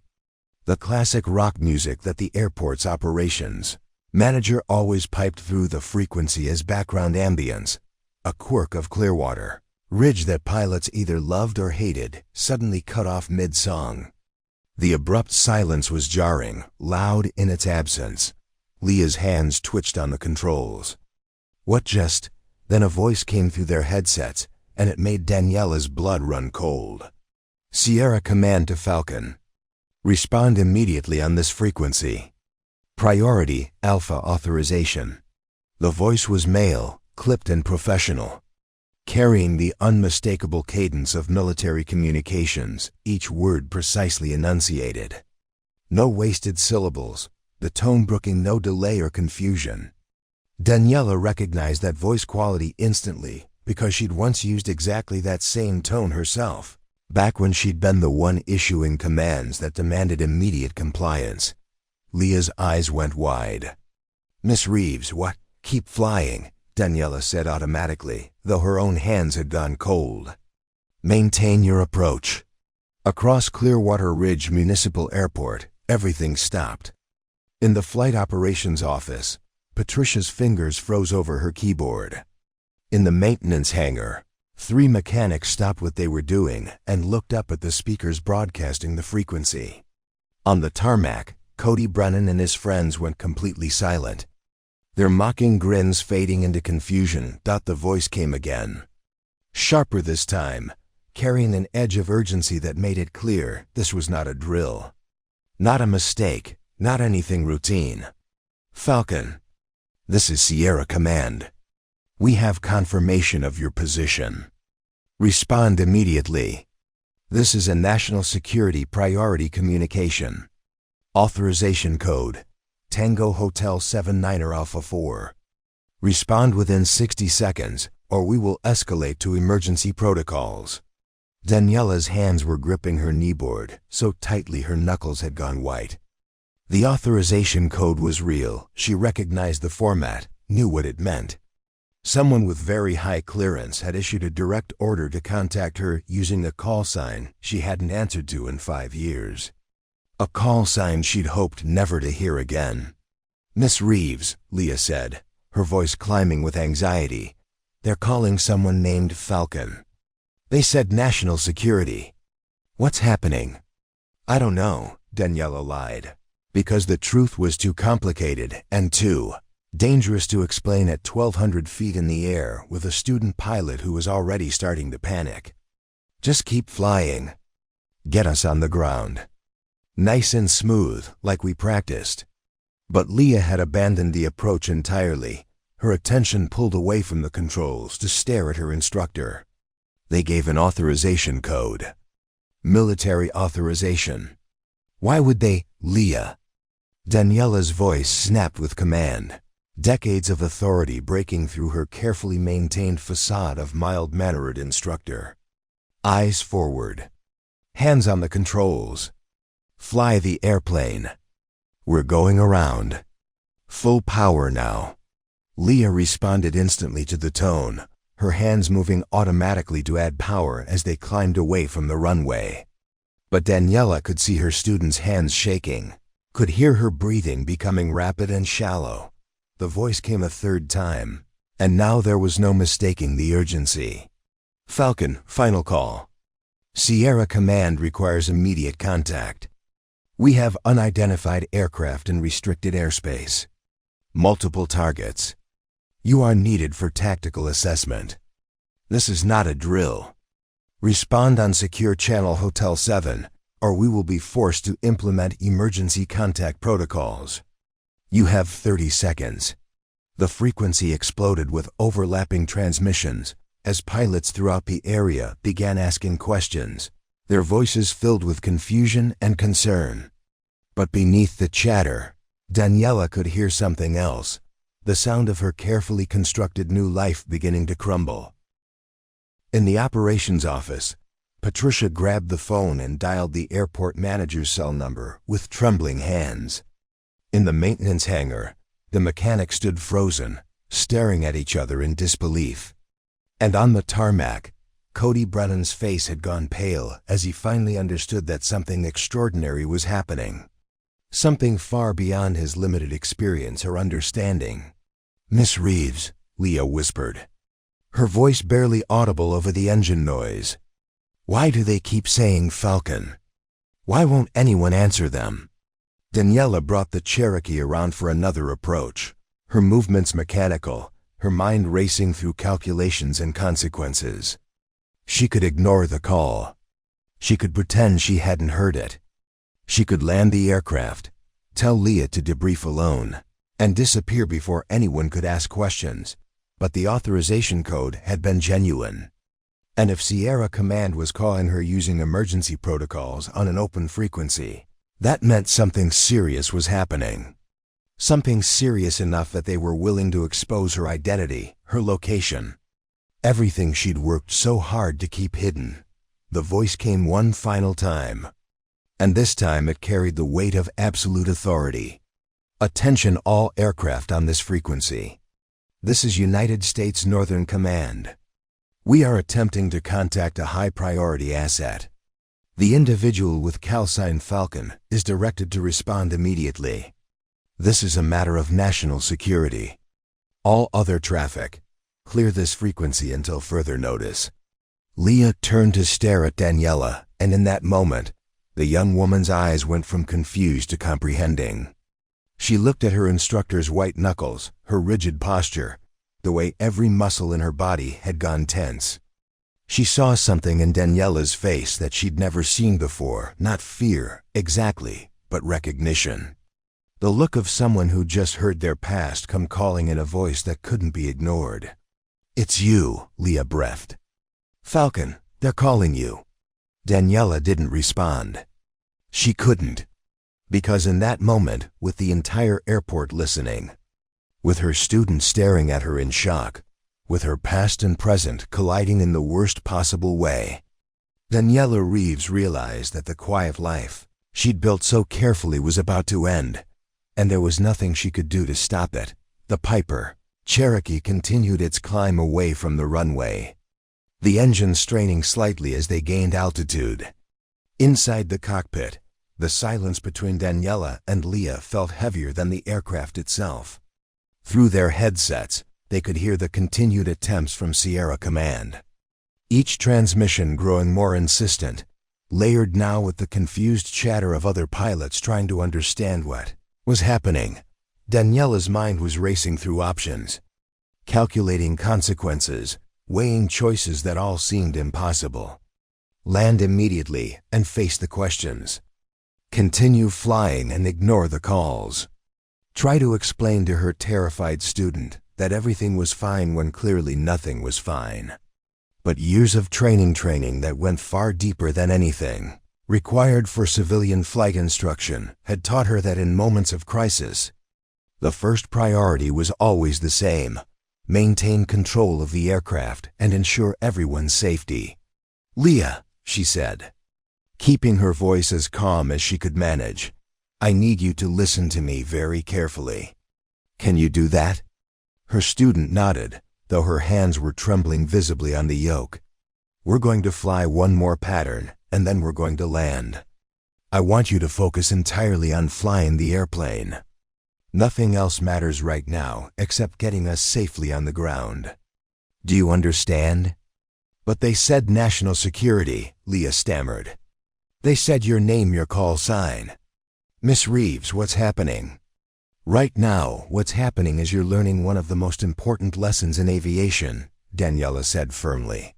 Speaker 1: The classic rock music that the airport's operations manager always piped through the frequency as background ambience. A quirk of Clearwater Ridge that pilots either loved or hated, suddenly cut off mid-song. The abrupt silence was jarring, loud in its absence. Leah's hands twitched on the controls. What just? Then a voice came through their headsets, and it made Daniela's blood run cold. Sierra command to Falcon. Respond immediately on this frequency. Priority Alpha authorization. The voice was male, clipped and professional, carrying the unmistakable cadence of military communications, each word precisely enunciated. No wasted syllables, the tone brooking no delay or confusion. Daniela recognized that voice quality instantly because she'd once used exactly that same tone herself, back when she'd been the one issuing commands that demanded immediate compliance. Leah's eyes went wide. "Miss Reeves, what? Keep flying," Daniela said automatically, though her own hands had gone cold. "Maintain your approach." Across Clearwater Ridge Municipal Airport, everything stopped. In the flight operations office, Patricia's fingers froze over her keyboard. In the maintenance hangar, 3 mechanics stopped what they were doing and looked up at the speakers broadcasting the frequency. On the tarmac, Cody Brennan and his friends went completely silent. Their mocking grins fading into confusion. The voice came again. Sharper this time, carrying an edge of urgency that made it clear this was not a drill. Not a mistake, not anything routine. "Falcon, this is Sierra Command. We have confirmation of your position. Respond immediately. This is a national security priority communication. Authorization code, Tango Hotel 79er Alpha 4. Respond within 60 seconds, or we will escalate to emergency protocols." Daniela's hands were gripping her kneeboard so tightly her knuckles had gone white. The authorization code was real. She recognized the format, knew what it meant. Someone with very high clearance had issued a direct order to contact her using a call sign she hadn't answered to in 5 years. A call sign she'd hoped never to hear again. "Miss Reeves," Leah said, her voice climbing with anxiety, "they're calling someone named Falcon. They said national security." "What's happening?" "I don't know," Daniela lied, because the truth was too complicated and too dangerous to explain at 1,200 feet in the air with a student pilot who was already starting to panic. "Just keep flying. Get us on the ground." Nice and smooth, like we practiced. But Leah had abandoned the approach entirely, her attention pulled away from the controls to stare at her instructor. They gave an authorization code. Military authorization. Why would they, Leah? Daniela's voice snapped with command, decades of authority breaking through her carefully maintained facade of mild-mannered instructor. Eyes forward. Hands on the controls. Fly the airplane. We're going around. Full power now. Leah responded instantly to the tone, her hands moving automatically to add power as they climbed away from the runway. But Daniela could see her student's hands shaking, could hear her breathing becoming rapid and shallow. The voice came a third time, and now there was no mistaking the urgency. "Falcon, final call. Sierra Command requires immediate contact. We have unidentified aircraft in restricted airspace. Multiple targets. You are needed for tactical assessment. This is not a drill. Respond on Secure Channel Hotel 7, or we will be forced to implement emergency contact protocols. You have 30 seconds. The frequency exploded with overlapping transmissions as pilots throughout the area began asking questions, their voices filled with confusion and concern. But beneath the chatter, Daniela could hear something else, the sound of her carefully constructed new life beginning to crumble. In the operations office, Patricia grabbed the phone and dialed the airport manager's cell number with trembling hands. In the maintenance hangar, the mechanics stood frozen, staring at each other in disbelief. And on the tarmac, Cody Brennan's face had gone pale as he finally understood that something extraordinary was happening. Something far beyond his limited experience or understanding. "Miss Reeves," Leah whispered, her voice barely audible over the engine noise. "Why do they keep saying Falcon? Why won't anyone answer them?" Daniela brought the Cherokee around for another approach, her movements mechanical, her mind racing through calculations and consequences. She could ignore the call. She could pretend she hadn't heard it. She could land the aircraft, tell Leah to debrief alone, and disappear before anyone could ask questions. But the authorization code had been genuine. And if Sierra Command was calling her using emergency protocols on an open frequency, that meant something serious was happening. Something serious enough that they were willing to expose her identity, her location. Everything she'd worked so hard to keep hidden. The voice came one final time. And this time it carried the weight of absolute authority. Attention all aircraft on this frequency. This is United States Northern Command. We are attempting to contact a high-priority asset. The individual with callsign Falcon is directed to respond immediately. This is a matter of national security. All other traffic, clear this frequency until further notice. Leah turned to stare at Daniela, and in that moment, the young woman's eyes went from confused to comprehending. She looked at her instructor's white knuckles, her rigid posture, the way every muscle in her body had gone tense. She saw something in Daniela's face that she'd never seen before, not fear, exactly, but recognition. The look of someone who just heard their past come calling in a voice that couldn't be ignored. "It's you," Leah breathed. "Falcon, they're calling you." Daniela didn't respond. She couldn't. Because in that moment, with the entire airport listening, with her students staring at her in shock, with her past and present colliding in the worst possible way, Daniela Reeves realized that the quiet life she'd built so carefully was about to end, and there was nothing she could do to stop it. The Piper Cherokee continued its climb away from the runway, the engine straining slightly as they gained altitude. Inside the cockpit, the silence between Daniela and Leah felt heavier than the aircraft itself. Through their headsets, they could hear the continued attempts from Sierra Command. Each transmission growing more insistent, layered now with the confused chatter of other pilots trying to understand what was happening. Daniela's mind was racing through options, calculating consequences, weighing choices that all seemed impossible. Land immediately and face the questions. Continue flying and ignore the calls. Try to explain to her terrified student that everything was fine when clearly nothing was fine. But years of training that went far deeper than anything required for civilian flight instruction had taught her that in moments of crisis, the first priority was always the same: maintain control of the aircraft and ensure everyone's safety. "Leah," she said, keeping her voice as calm as she could manage, "I need you to listen to me very carefully. Can you do that?" Her student nodded, though her hands were trembling visibly on the yoke. "We're going to fly one more pattern, and then we're going to land. I want you to focus entirely on flying the airplane. Nothing else matters right now except getting us safely on the ground. Do you understand?" "But they said national security," Leah stammered. "They said your name, your call sign." "Miss Reeves, what's happening?" "Right now, what's happening is you're learning one of the most important lessons in aviation," Daniela said firmly.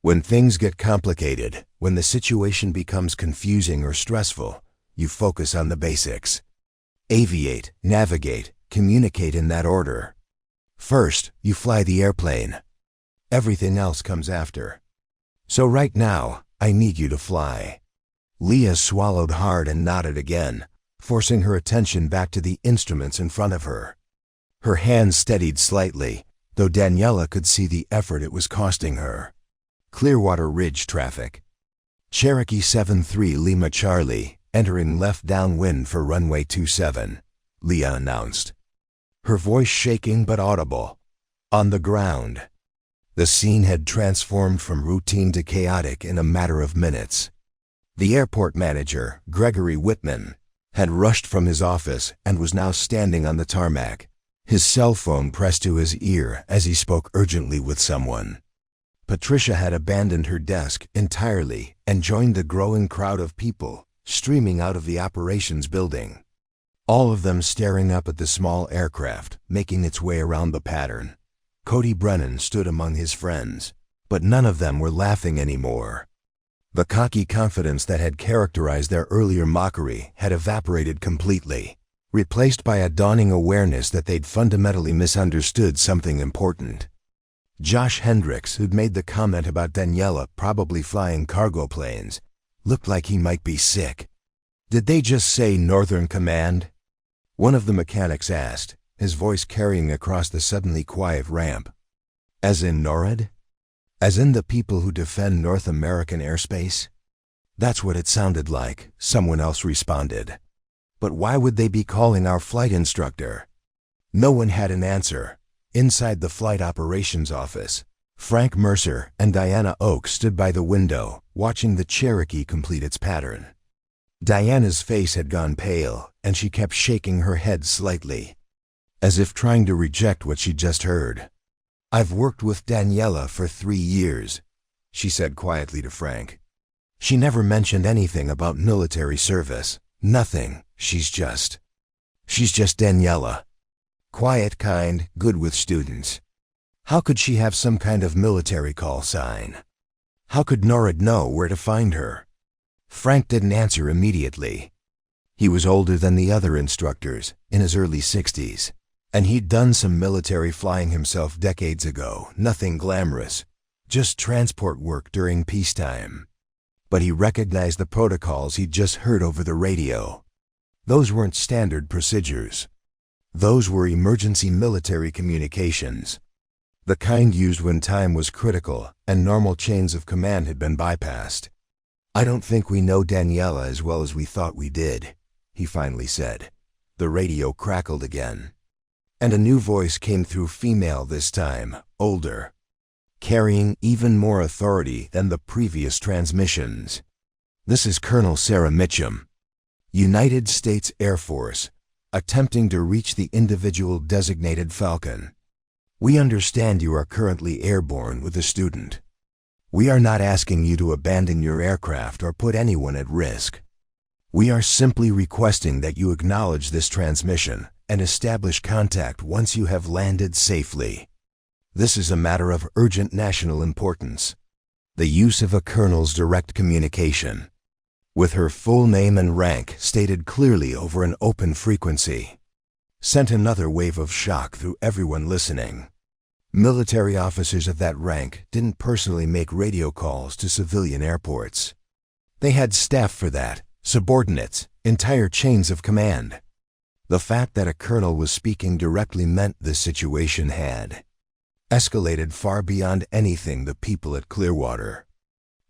Speaker 1: "When things get complicated, when the situation becomes confusing or stressful, you focus on the basics. Aviate, navigate, communicate in that order. First, you fly the airplane. Everything else comes after. So right now, I need you to fly." Leah swallowed hard and nodded again, forcing her attention back to the instruments in front of her. Her hands steadied slightly, though Daniela could see the effort it was costing her. Clearwater Ridge traffic. Cherokee 73 Lima Charlie, entering left downwind for runway 27, Leah announced, her voice shaking but audible. On the ground. The scene had transformed from routine to chaotic in a matter of minutes. The airport manager, Gregory Whitman, had rushed from his office and was now standing on the tarmac, his cell phone pressed to his ear as he spoke urgently with someone. Patricia had abandoned her desk entirely and joined the growing crowd of people streaming out of the operations building, all of them staring up at the small aircraft making its way around the pattern. Cody Brennan stood among his friends, But none of them were laughing anymore. The cocky confidence that had characterized their earlier mockery had evaporated completely, replaced by a dawning awareness that they'd fundamentally misunderstood something important. Josh Hendricks, who'd made the comment about Daniela probably flying cargo planes, looked like he might be sick. "Did they just say Northern Command?" one of the mechanics asked, his voice carrying across the suddenly quiet ramp. "As in NORAD? As in the people who defend North American airspace?" "That's what it sounded like," someone else responded. "But why would they be calling our flight instructor?" No one had an answer. Inside the flight operations office, Frank Mercer and Diana Oak stood by the window, watching the Cherokee complete its pattern. Diana's face had gone pale, and she kept shaking her head slightly, as if trying to reject what she'd just heard. "I've worked with Daniela for 3 years," she said quietly to Frank. "She never mentioned anything about military service. Nothing. She's just Daniela. Quiet, kind, good with students. How could she have some kind of military call sign? How could NORAD know where to find her?" Frank didn't answer immediately. He was older than the other instructors, in his early 60s, and he'd done some military flying himself decades ago, nothing glamorous, just transport work during peacetime. But he recognized the protocols he'd just heard over the radio. Those weren't standard procedures. Those were emergency military communications, the kind used when time was critical and normal chains of command had been bypassed. "I don't think we know Daniela as well as we thought we did," he finally said. The radio crackled again, and a new voice came through, female this time, older, carrying even more authority than the previous transmissions. "This is Colonel Sarah Mitchum, United States Air Force, attempting to reach the individual designated Falcon. We understand you are currently airborne with a student. We are not asking you to abandon your aircraft or put anyone at risk. We are simply requesting that you acknowledge this transmission and establish contact once you have landed safely. This is a matter of urgent national importance." The use of a colonel's direct communication, with her full name and rank stated clearly over an open frequency, sent another wave of shock through everyone listening. Military officers of that rank didn't personally make radio calls to civilian airports. They had staff for that, subordinates, entire chains of command. The fact that a colonel was speaking directly meant this situation had escalated far beyond anything the people at Clearwater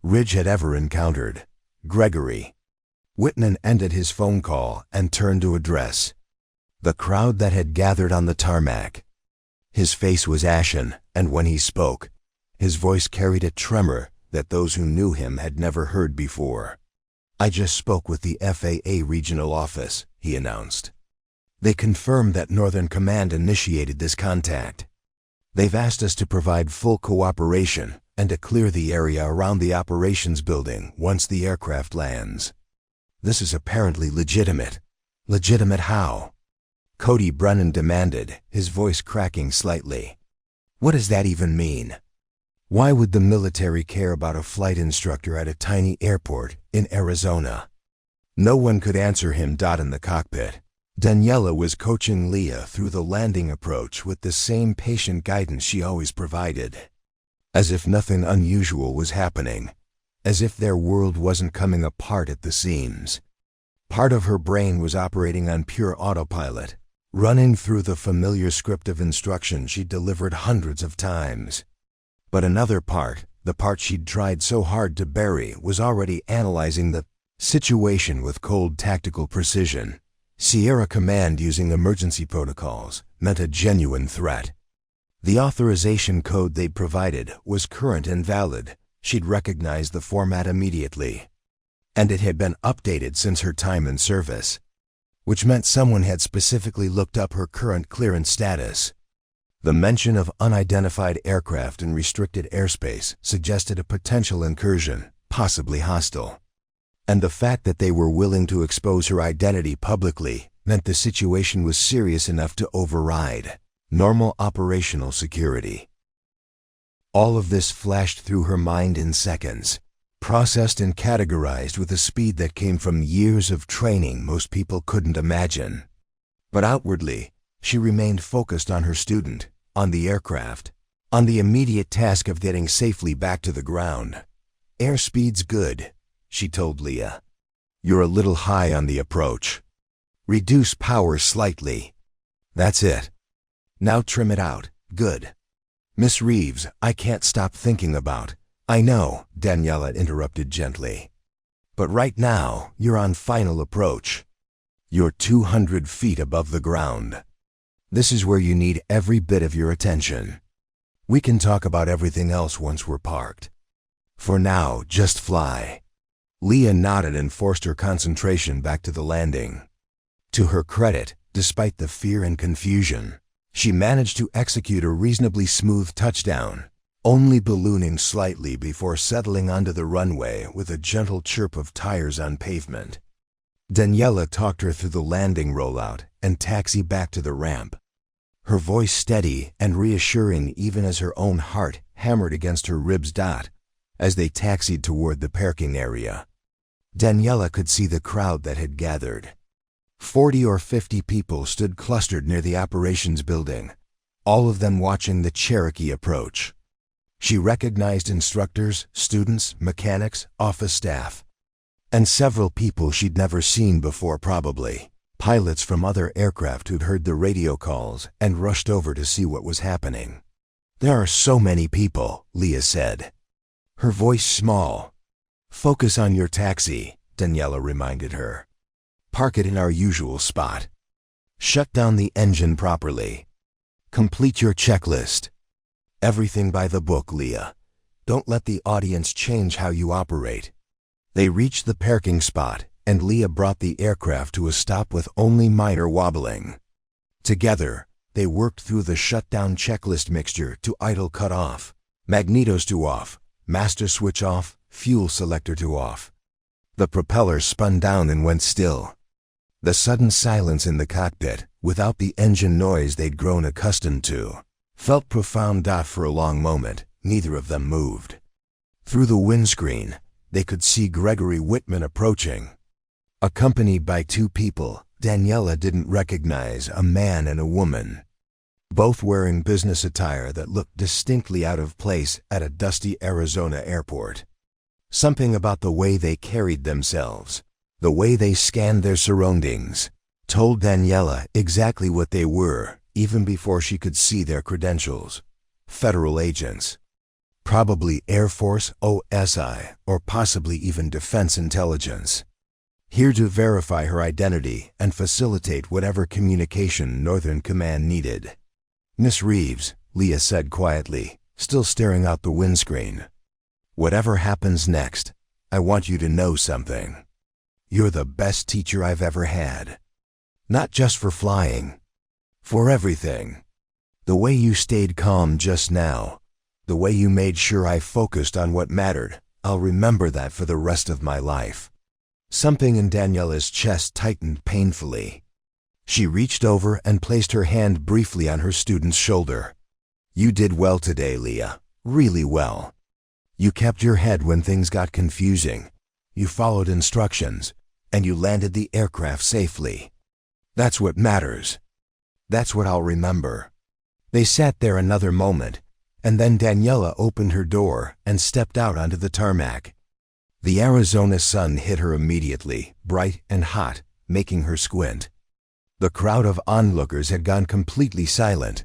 Speaker 1: Ridge had ever encountered. "Gregory." Whitman ended his phone call and turned to address the crowd that had gathered on the tarmac. His face was ashen, and when he spoke, his voice carried a tremor that those who knew him had never heard before. "I just spoke with the FAA regional office," he announced. "They confirmed that Northern Command initiated this contact. They've asked us to provide full cooperation and to clear the area around the operations building once the aircraft lands. This is apparently legitimate." "Legitimate how?" Cody Brennan demanded, his voice cracking slightly. "What does that even mean? Why would the military care about a flight instructor at a tiny airport in Arizona?" No one could answer him. In the cockpit, Daniela was coaching Leah through the landing approach with the same patient guidance she always provided, as if nothing unusual was happening, as if their world wasn't coming apart at the seams. Part of her brain was operating on pure autopilot, running through the familiar script of instruction she'd delivered hundreds of times. But another part, the part she'd tried so hard to bury, was already analyzing the situation with cold tactical precision. Sierra Command using emergency protocols meant a genuine threat. The authorization code they'd provided was current and valid. She'd recognized the format immediately, and it had been updated since her time in service, which meant someone had specifically looked up her current clearance status. The mention of unidentified aircraft in restricted airspace suggested a potential incursion, possibly hostile. And the fact that they were willing to expose her identity publicly meant the situation was serious enough to override normal operational security. All of this flashed through her mind in seconds, processed and categorized with a speed that came from years of training most people couldn't imagine. But outwardly, she remained focused on her student, on the aircraft, on the immediate task of getting safely back to the ground. "Airspeed's good," she told Leah. "You're a little high on the approach. Reduce power slightly. That's it. Now trim it out. Good." "Miss Reeves, I can't stop thinking about—" "I know," Daniela interrupted gently. "But right now, you're on final approach. You're 200 feet above the ground. This is where you need every bit of your attention. We can talk about everything else once we're parked. For now, just fly." Leah nodded and forced her concentration back to the landing. To her credit, despite the fear and confusion, she managed to execute a reasonably smooth touchdown, only ballooning slightly before settling onto the runway with a gentle chirp of tires on pavement. Daniela talked her through the landing rollout and taxi back to the ramp, her voice steady and reassuring even as her own heart hammered against her ribs. As they taxied toward the parking area, Daniela could see the crowd that had gathered. 40 or 50 people stood clustered near the operations building, all of them watching the Cherokee approach. She recognized instructors, students, mechanics, office staff, and several people she'd never seen before, probably pilots from other aircraft who'd heard the radio calls and rushed over to see what was happening. "There are so many people," Leah said, her voice small. "Focus on your taxi," Daniela reminded her. "Park it in our usual spot. Shut down the engine properly. Complete your checklist. Everything by the book, Leah. Don't let the audience change how you operate." They reached the parking spot, and Leah brought the aircraft to a stop with only minor wobbling. Together, they worked through the shutdown checklist mixture to idle cut off, magnetos to off, master switch off, fuel selector to off. The propeller spun down and went still. The sudden silence in the cockpit, without the engine noise they'd grown accustomed to, felt profound. For a long moment, neither of them moved. Through the windscreen, they could see Gregory Whitman approaching, accompanied by two people Daniela didn't recognize, a man and a woman, both wearing business attire that looked distinctly out of place at a dusty Arizona airport. Something about the way they carried themselves, the way they scanned their surroundings, told Daniela exactly what they were, even before she could see their credentials. Federal agents. Probably Air Force, OSI, or possibly even Defense Intelligence. Here to verify her identity and facilitate whatever communication Northern Command needed. "Miss Reeves," Leah said quietly, still staring out the windscreen. "Whatever happens next, I want you to know something. You're the best teacher I've ever had. Not just for flying, for everything. The way you stayed calm just now, the way you made sure I focused on what mattered, I'll remember that for the rest of my life." Something in Daniela's chest tightened painfully. She reached over and placed her hand briefly on her student's shoulder. "You did well today, Leah. Really well. You kept your head when things got confusing. You followed instructions, and you landed the aircraft safely. That's what matters. That's what I'll remember." They sat there another moment, and then Daniela opened her door and stepped out onto the tarmac. The Arizona sun hit her immediately, bright and hot, making her squint. The crowd of onlookers had gone completely silent,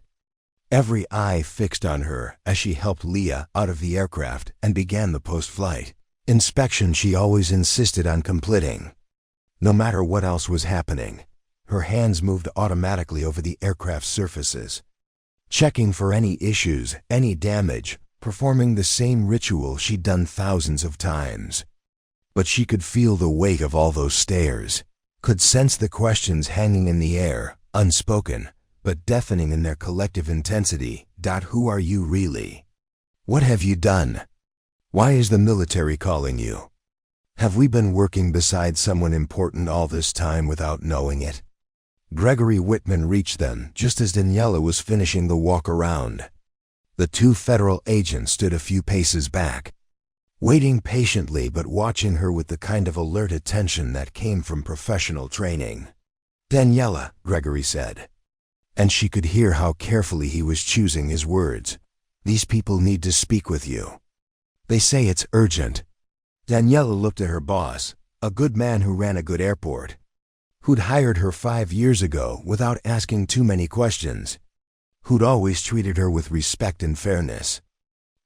Speaker 1: every eye fixed on her as she helped Leah out of the aircraft and began the post-flight inspection she always insisted on completing. No matter what else was happening, her hands moved automatically over the aircraft's surfaces, checking for any issues, any damage, performing the same ritual she'd done thousands of times. But she could feel the weight of all those stares, could sense the questions hanging in the air, unspoken, but deafening in their collective intensity. Who are you really? What have you done? Why is the military calling you? Have we been working beside someone important all this time without knowing it? Gregory Whitman reached them just as Daniela was finishing the walk around. The two federal agents stood a few paces back, waiting patiently but watching her with the kind of alert attention that came from professional training. "Daniela," Gregory said, and she could hear how carefully he was choosing his words. "These people need to speak with you. They say it's urgent." Daniela looked at her boss, a good man who ran a good airport, who'd hired her 5 years ago without asking too many questions, who'd always treated her with respect and fairness.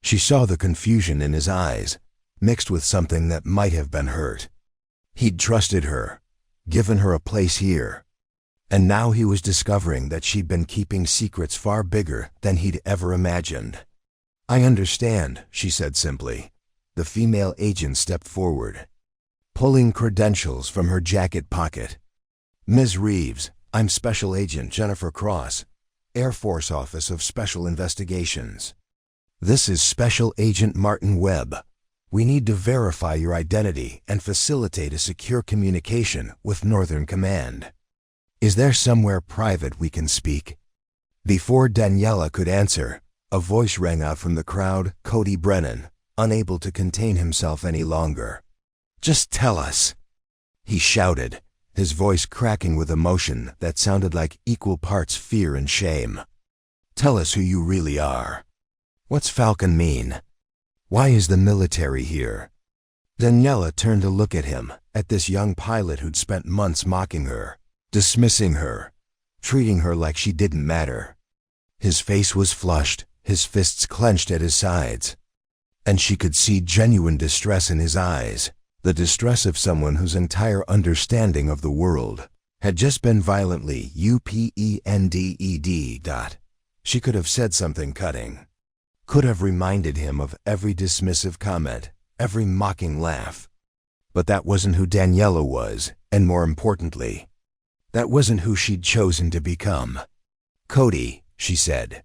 Speaker 1: She saw the confusion in his eyes, mixed with something that might have been hurt. He'd trusted her, given her a place here, and now he was discovering that she'd been keeping secrets far bigger than he'd ever imagined. "I understand," she said simply. The female agent stepped forward, pulling credentials from her jacket pocket. "Ms. Reeves, I'm Special Agent Jennifer Cross, Air Force Office of Special Investigations. This is Special Agent Martin Webb. We need to verify your identity and facilitate a secure communication with Northern Command. Is there somewhere private we can speak?" Before Daniela could answer, a voice rang out from the crowd, Cody Brennan, unable to contain himself any longer. "Just tell us," he shouted, his voice cracking with emotion that sounded like equal parts fear and shame. "Tell us who you really are. What's Falcon mean? Why is the military here?" Daniela turned to look at him, at this young pilot who'd spent months mocking her, dismissing her, treating her like she didn't matter. His face was flushed, his fists clenched at his sides, and she could see genuine distress in his eyes, the distress of someone whose entire understanding of the world had just been violently upended. She could have said something cutting, could have reminded him of every dismissive comment, every mocking laugh. But that wasn't who Daniela was, and more importantly, that wasn't who she'd chosen to become. "Cody," she said,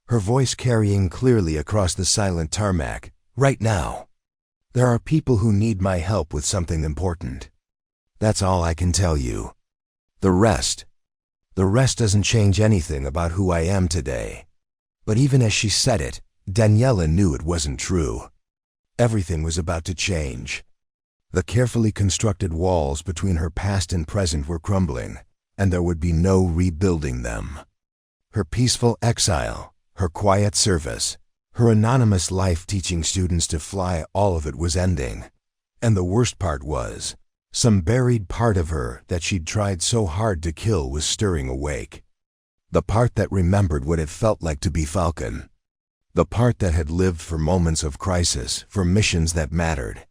Speaker 1: her voice carrying clearly across the silent tarmac, "right now, there are people who need my help with something important. That's all I can tell you. The rest doesn't change anything about who I am today." But even as she said it, Daniela knew it wasn't true. Everything was about to change. The carefully constructed walls between her past and present were crumbling, and there would be no rebuilding them. Her peaceful exile, her quiet service, her anonymous life teaching students to fly, all of it was ending. And the worst part was, some buried part of her that she'd tried so hard to kill was stirring awake. The part that remembered what it felt like to be Falcon. The part that had lived for moments of crisis, for missions that mattered,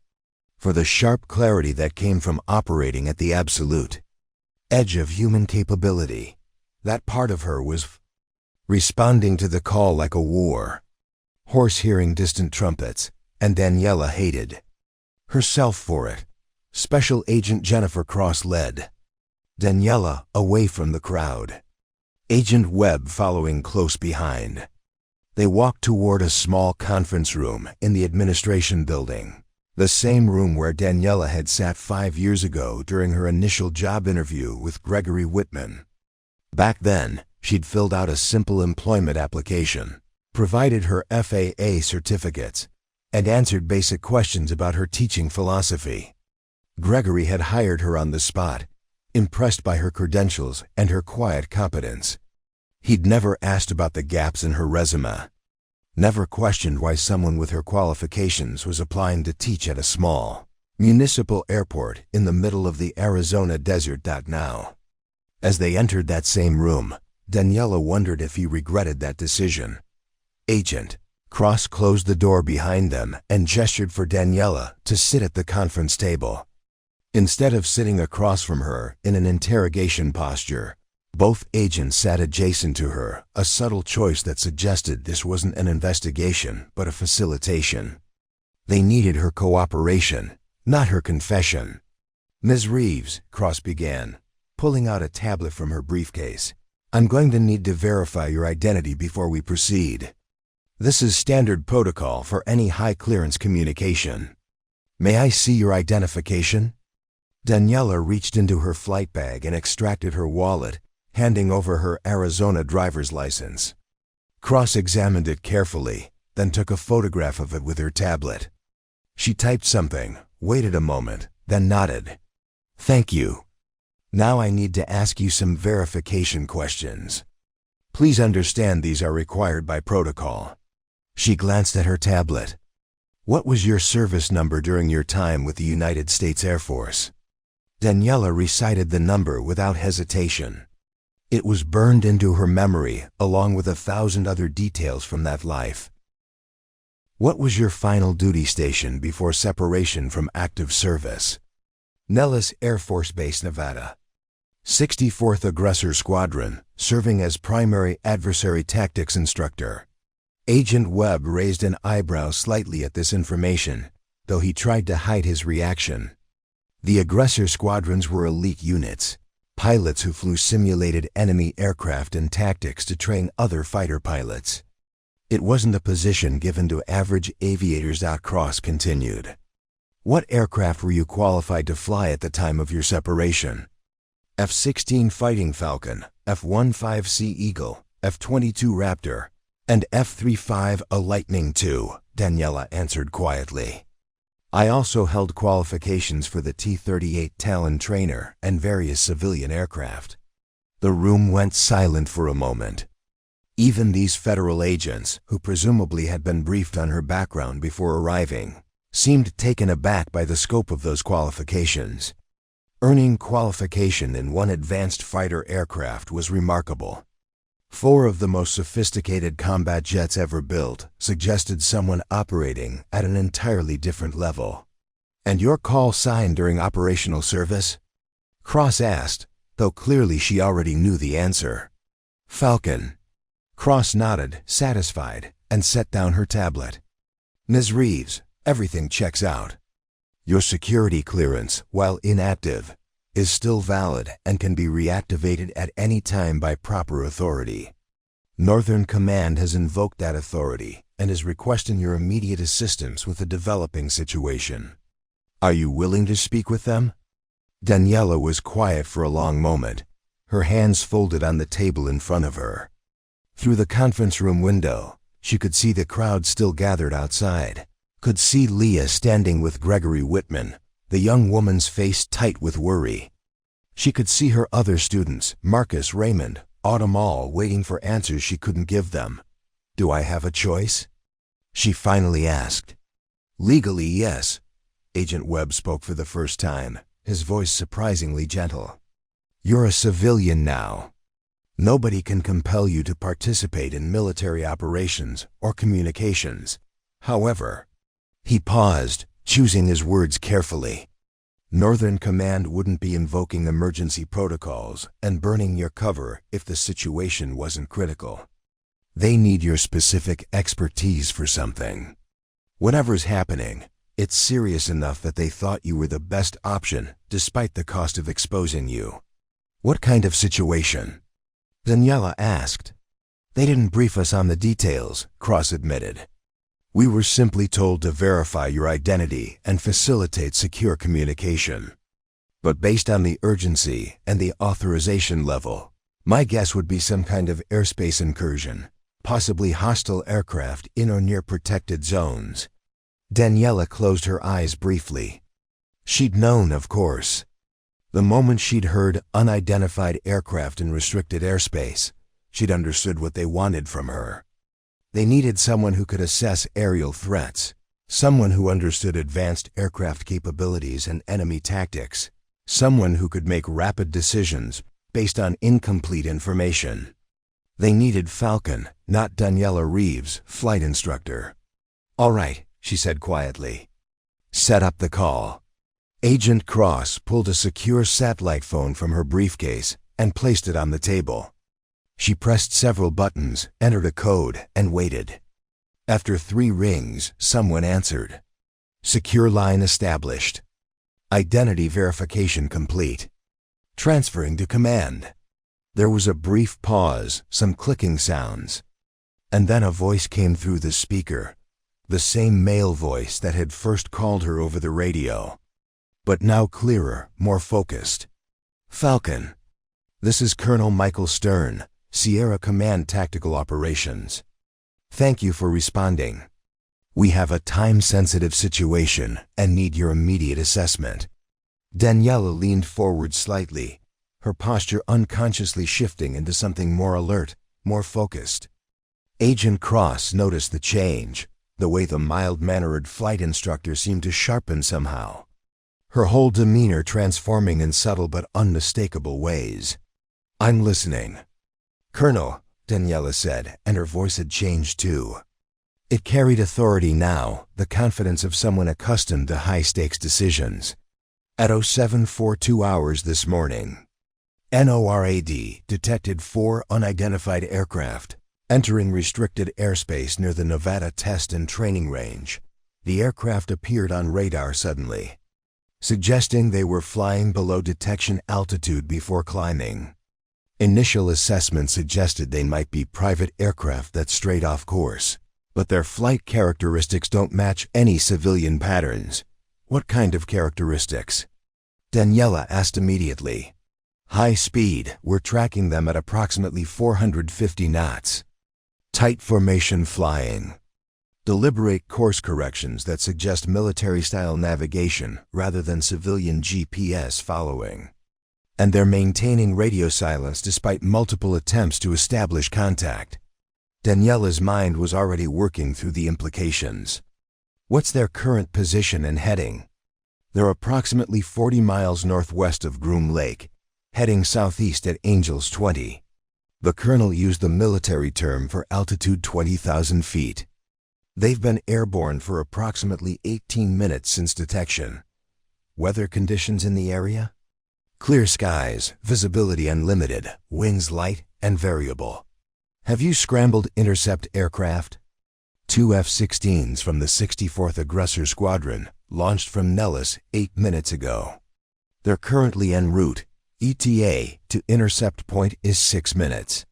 Speaker 1: for the sharp clarity that came from operating at the absolute edge of human capability. That part of her was responding to the call like a war, hoarse hearing distant trumpets, and Daniela hated herself for it. Special Agent Jennifer Cross led Daniela away from the crowd, Agent Webb following close behind. They walked toward a small conference room in the administration building, the same room where Daniela had sat 5 years ago during her initial job interview with Gregory Whitman. Back then, she'd filled out a simple employment application, provided her FAA certificates, and answered basic questions about her teaching philosophy. Gregory had hired her on the spot, impressed by her credentials and her quiet competence. He'd never asked about the gaps in her resume, never questioned why someone with her qualifications was applying to teach at a small municipal airport in the middle of the Arizona desert. Now, as they entered that same room, Daniela wondered if he regretted that decision. Agent Cross closed the door behind them and gestured for Daniela to sit at the conference table. Instead of sitting across from her in an interrogation posture, both agents sat adjacent to her, a subtle choice that suggested this wasn't an investigation but a facilitation. They needed her cooperation, not her confession. "Ms. Reeves," Cross began, pulling out a tablet from her briefcase, "I'm going to need to verify your identity before we proceed. This is standard protocol for any high-clearance communication. May I see your identification?" Daniela reached into her flight bag and extracted her wallet, handing over her Arizona driver's license. Cross examined it carefully, then took a photograph of it with her tablet. She typed something, waited a moment, then nodded. "Thank you. Now I need to ask you some verification questions. Please understand these are required by protocol." She glanced at her tablet. "What was your service number during your time with the United States Air Force?" Daniela recited the number without hesitation. It was burned into her memory along with 1,000 other details from that life. "What was your final duty station before separation from active service?" Nellis Air Force Base, Nevada. 64th Aggressor Squadron, serving as primary adversary tactics instructor. Agent Webb raised an eyebrow slightly at this information, though he tried to hide his reaction. The aggressor squadrons were elite units, pilots who flew simulated enemy aircraft and tactics to train other fighter pilots. It wasn't a position given to average aviators. Cross continued. "What aircraft were you qualified to fly at the time of your separation?" F-16 Fighting Falcon, F-15C Eagle, F-22 Raptor, and F-35 a Lightning II, Daniela answered quietly. "I also held qualifications for the T-38 Talon trainer and various civilian aircraft." The room went silent for a moment. Even these federal agents, who presumably had been briefed on her background before arriving, seemed taken aback by the scope of those qualifications. Earning qualification in one advanced fighter aircraft was remarkable. 4 of the most sophisticated combat jets ever built suggested someone operating at an entirely different level. "And your call sign during operational service?" Cross asked, though clearly she already knew the answer. "Falcon." Cross nodded, satisfied, and set down her tablet. "Ms. Reeves, everything checks out. Your security clearance, while inactive, is still valid and can be reactivated at any time by proper authority. Northern Command has invoked that authority and is requesting your immediate assistance with a developing situation. Are you willing to speak with them?" Daniela was quiet for a long moment, her hands folded on the table in front of her. Through the conference room window, she could see the crowd still gathered outside, could see Leah standing with Gregory Whitman, the young woman's face tight with worry. She could see her other students, Marcus, Raymond, Autumn, all waiting for answers she couldn't give them. "Do I have a choice?" she finally asked. "Legally, yes." Agent Webb spoke for the first time, his voice surprisingly gentle. "You're a civilian now. Nobody can compel you to participate in military operations or communications. However," he paused, choosing his words carefully, "Northern Command wouldn't be invoking emergency protocols and burning your cover if the situation wasn't critical. They need your specific expertise for something. Whatever's happening, it's serious enough that they thought you were the best option despite the cost of exposing you." "What kind of situation?" Daniela asked. "They didn't brief us on the details," Cross admitted. "We were simply told to verify your identity and facilitate secure communication. But based on the urgency and the authorization level, my guess would be some kind of airspace incursion, possibly hostile aircraft in or near protected zones." Daniela closed her eyes briefly. She'd known, of course. The moment she'd heard unidentified aircraft in restricted airspace, she'd understood what they wanted from her. They needed someone who could assess aerial threats, someone who understood advanced aircraft capabilities and enemy tactics, someone who could make rapid decisions based on incomplete information. They needed Falcon, not Daniela Reeves, flight instructor. "All right," she said quietly. "Set up the call." Agent Cross pulled a secure satellite phone from her briefcase and placed it on the table. She pressed several buttons, entered a code, and waited. After 3 rings, someone answered. "Secure line established. Identity verification complete. Transferring to command." There was a brief pause, some clicking sounds. And then a voice came through the speaker, the same male voice that had first called her over the radio, but now clearer, more focused. "Falcon, this is Colonel Michael Stern, Sierra Command Tactical Operations. Thank you for responding. We have a time-sensitive situation and need your immediate assessment. Daniela leaned forward slightly, her posture unconsciously shifting into something more alert, more focused. Agent Cross noticed the change, the way the mild-mannered flight instructor seemed to sharpen somehow, her whole demeanor transforming in subtle but unmistakable ways. "I'm listening." "Colonel," Daniela said, and her voice had changed too. It carried authority now, the confidence of someone accustomed to high-stakes decisions. At 0742 hours this morning, NORAD detected 4 unidentified aircraft entering restricted airspace near the Nevada Test and Training Range. The aircraft appeared on radar suddenly, suggesting they were flying below detection altitude before climbing. Initial assessment suggested they might be private aircraft that strayed off course, but their flight characteristics don't match any civilian patterns. "What kind of characteristics?" Daniela asked immediately. "High speed, we're tracking them at approximately 450 knots. Tight formation flying. Deliberate course corrections that suggest military-style navigation rather than civilian GPS following. And they're maintaining radio silence despite multiple attempts to establish contact." Daniela's mind was already working through the implications. "What's their current position and heading?" "They're approximately 40 miles northwest of Groom Lake, heading southeast at Angels 20. The colonel used the military term for altitude 20,000 feet. They've been airborne for approximately 18 minutes since detection. Weather conditions in the area? Clear skies, visibility unlimited, winds light and variable. Have you scrambled intercept aircraft?" 2 F-16s from the 64th Aggressor Squadron launched from Nellis 8 minutes ago. They're currently en route. ETA to intercept point is 6 minutes.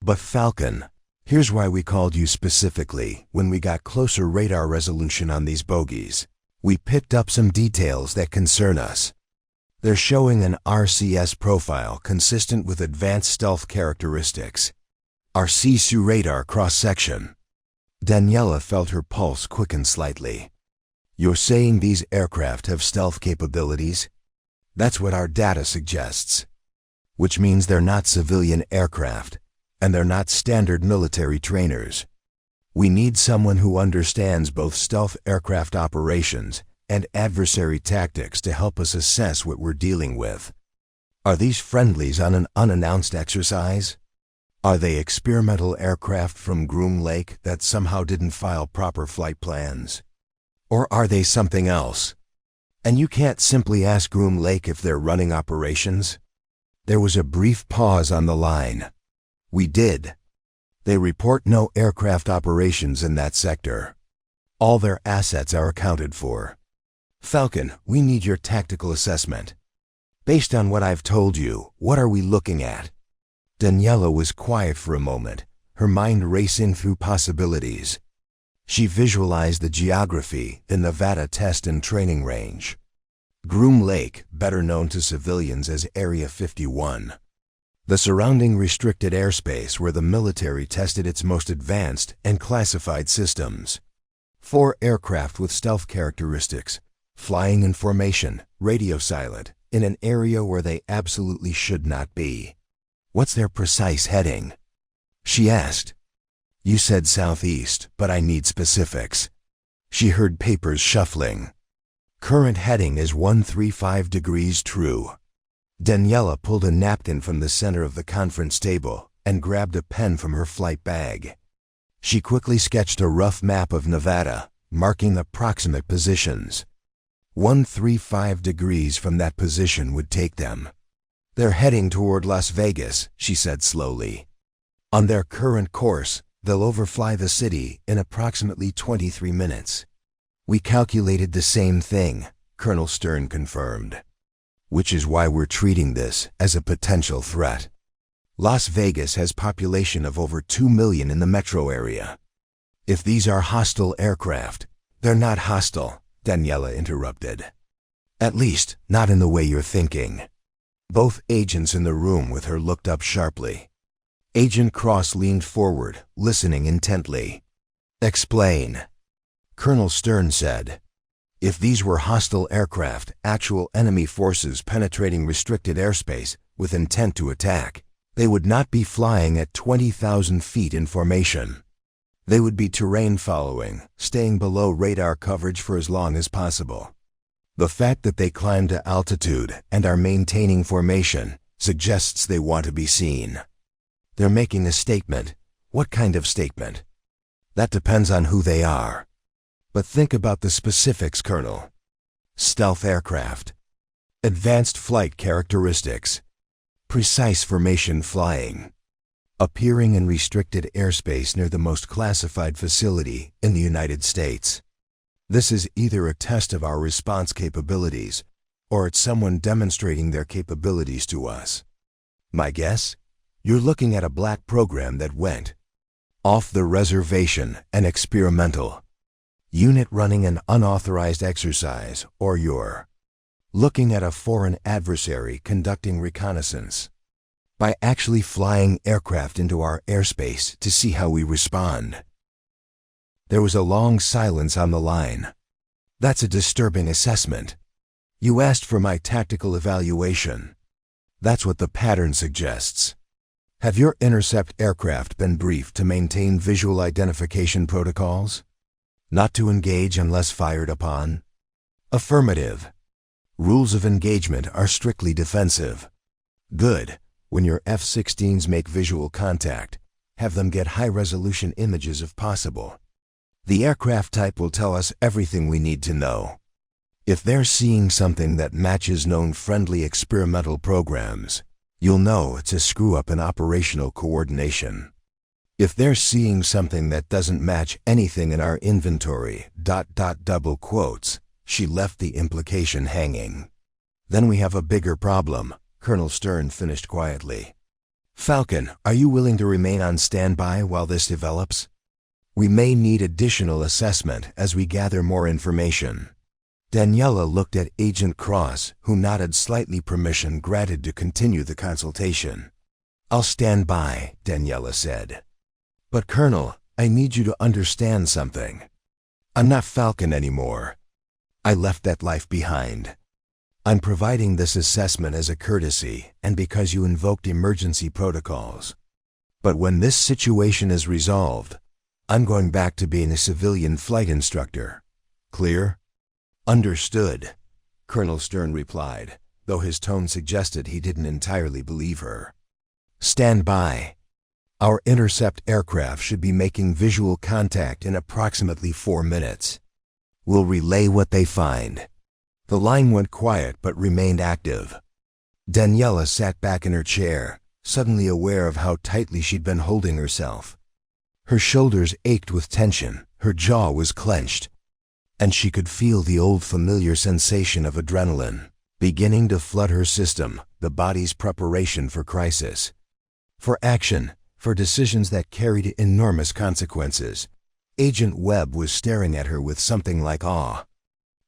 Speaker 1: "But Falcon, here's why we called you specifically. When we got closer radar resolution on these bogies, we picked up some details that concern us. They're showing an RCS profile consistent with advanced stealth characteristics. Our Sisu radar cross-section." Daniela felt her pulse quicken slightly. "You're saying these aircraft have stealth capabilities?" "That's what our data suggests. Which means they're not civilian aircraft, and they're not standard military trainers. We need someone who understands both stealth aircraft operations and adversary tactics to help us assess what we're dealing with. Are these friendlies on an unannounced exercise? Are they experimental aircraft from Groom Lake that somehow didn't file proper flight plans? Or are they something else? And you can't simply ask Groom Lake if they're running operations?" There was a brief pause on the line. "We did. They report no aircraft operations in that sector. All their assets are accounted for. Falcon, we need your tactical assessment. Based on what I've told you, what are we looking at?" Daniela was quiet for a moment, her mind racing through possibilities. She visualized the geography, the Nevada Test and Training Range. Groom Lake, better known to civilians as Area 51. The surrounding restricted airspace where the military tested its most advanced and classified systems. 4 aircraft with stealth characteristics, flying in formation, radio silent, in an area where they absolutely should not be. "What's their precise heading?" she asked. "You said southeast, but I need specifics." She heard papers shuffling. "Current heading is 135 degrees true." Daniela pulled a napkin from the center of the conference table and grabbed a pen from her flight bag. She quickly sketched a rough map of Nevada, marking the proximate positions. 135 degrees from that position would take them. "They're heading toward Las Vegas," she said slowly. "On their current course, they'll overfly the city in approximately 23 minutes. "We calculated the same thing," Colonel Stern confirmed. "Which is why we're treating this as a potential threat. Las Vegas has population of over 2 million in the metro area. If these are hostile aircraft—" "They're not hostile," Daniela interrupted. "At least, not in the way you're thinking." Both agents in the room with her looked up sharply. Agent Cross leaned forward, listening intently. Explain. Colonel Stern said. If these were hostile aircraft, actual enemy forces penetrating restricted airspace with intent to attack, they would not be flying at 20,000 feet in formation. They would be terrain following, staying below radar coverage for as long as possible. The fact that they climb to altitude and are maintaining formation suggests they want to be seen. They're making a statement. What kind of statement? That depends on who they are. But think about the specifics, Colonel. Stealth aircraft. Advanced flight characteristics. Precise formation flying. Appearing in restricted airspace near the most classified facility in the United States. This is either a test of our response capabilities, or it's someone demonstrating their capabilities to us. My guess? You're looking at a black program that went off the reservation and experimental. Unit running an unauthorized exercise, or you're looking at a foreign adversary conducting reconnaissance. By actually flying aircraft into our airspace to see how we respond. There was a long silence on the line. That's a disturbing assessment. You asked for my tactical evaluation. That's what the pattern suggests. Have your intercept aircraft been briefed to maintain visual identification protocols? Not to engage unless fired upon? Affirmative. Rules of engagement are strictly defensive. Good. When your F-16s make visual contact, have them get high-resolution images if possible. The aircraft type will tell us everything we need to know. If they're seeing something that matches known friendly experimental programs, you'll know it's a screw-up in operational coordination. If they're seeing something that doesn't match anything in our inventory, ... double quotes, she left the implication hanging. Then we have a bigger problem, Colonel Stern finished quietly. Falcon, are you willing to remain on standby while this develops? We may need additional assessment as we gather more information. Daniela looked at Agent Cross, who nodded slightly, permission granted to continue the consultation. I'll stand by, Daniela said. But Colonel, I need you to understand something. I'm not Falcon anymore. I left that life behind. I'm providing this assessment as a courtesy and because you invoked emergency protocols. But when this situation is resolved, I'm going back to being a civilian flight instructor. Clear? Understood, Colonel Stern replied, though his tone suggested he didn't entirely believe her. Stand by. Our intercept aircraft should be making visual contact in approximately 4 minutes. We'll relay what they find. The line went quiet but remained active. Daniela sat back in her chair, suddenly aware of how tightly she'd been holding herself. Her shoulders ached with tension, her jaw was clenched, and she could feel the old familiar sensation of adrenaline beginning to flood her system, the body's preparation for crisis. For action, for decisions that carried enormous consequences. Agent Webb was staring at her with something like awe.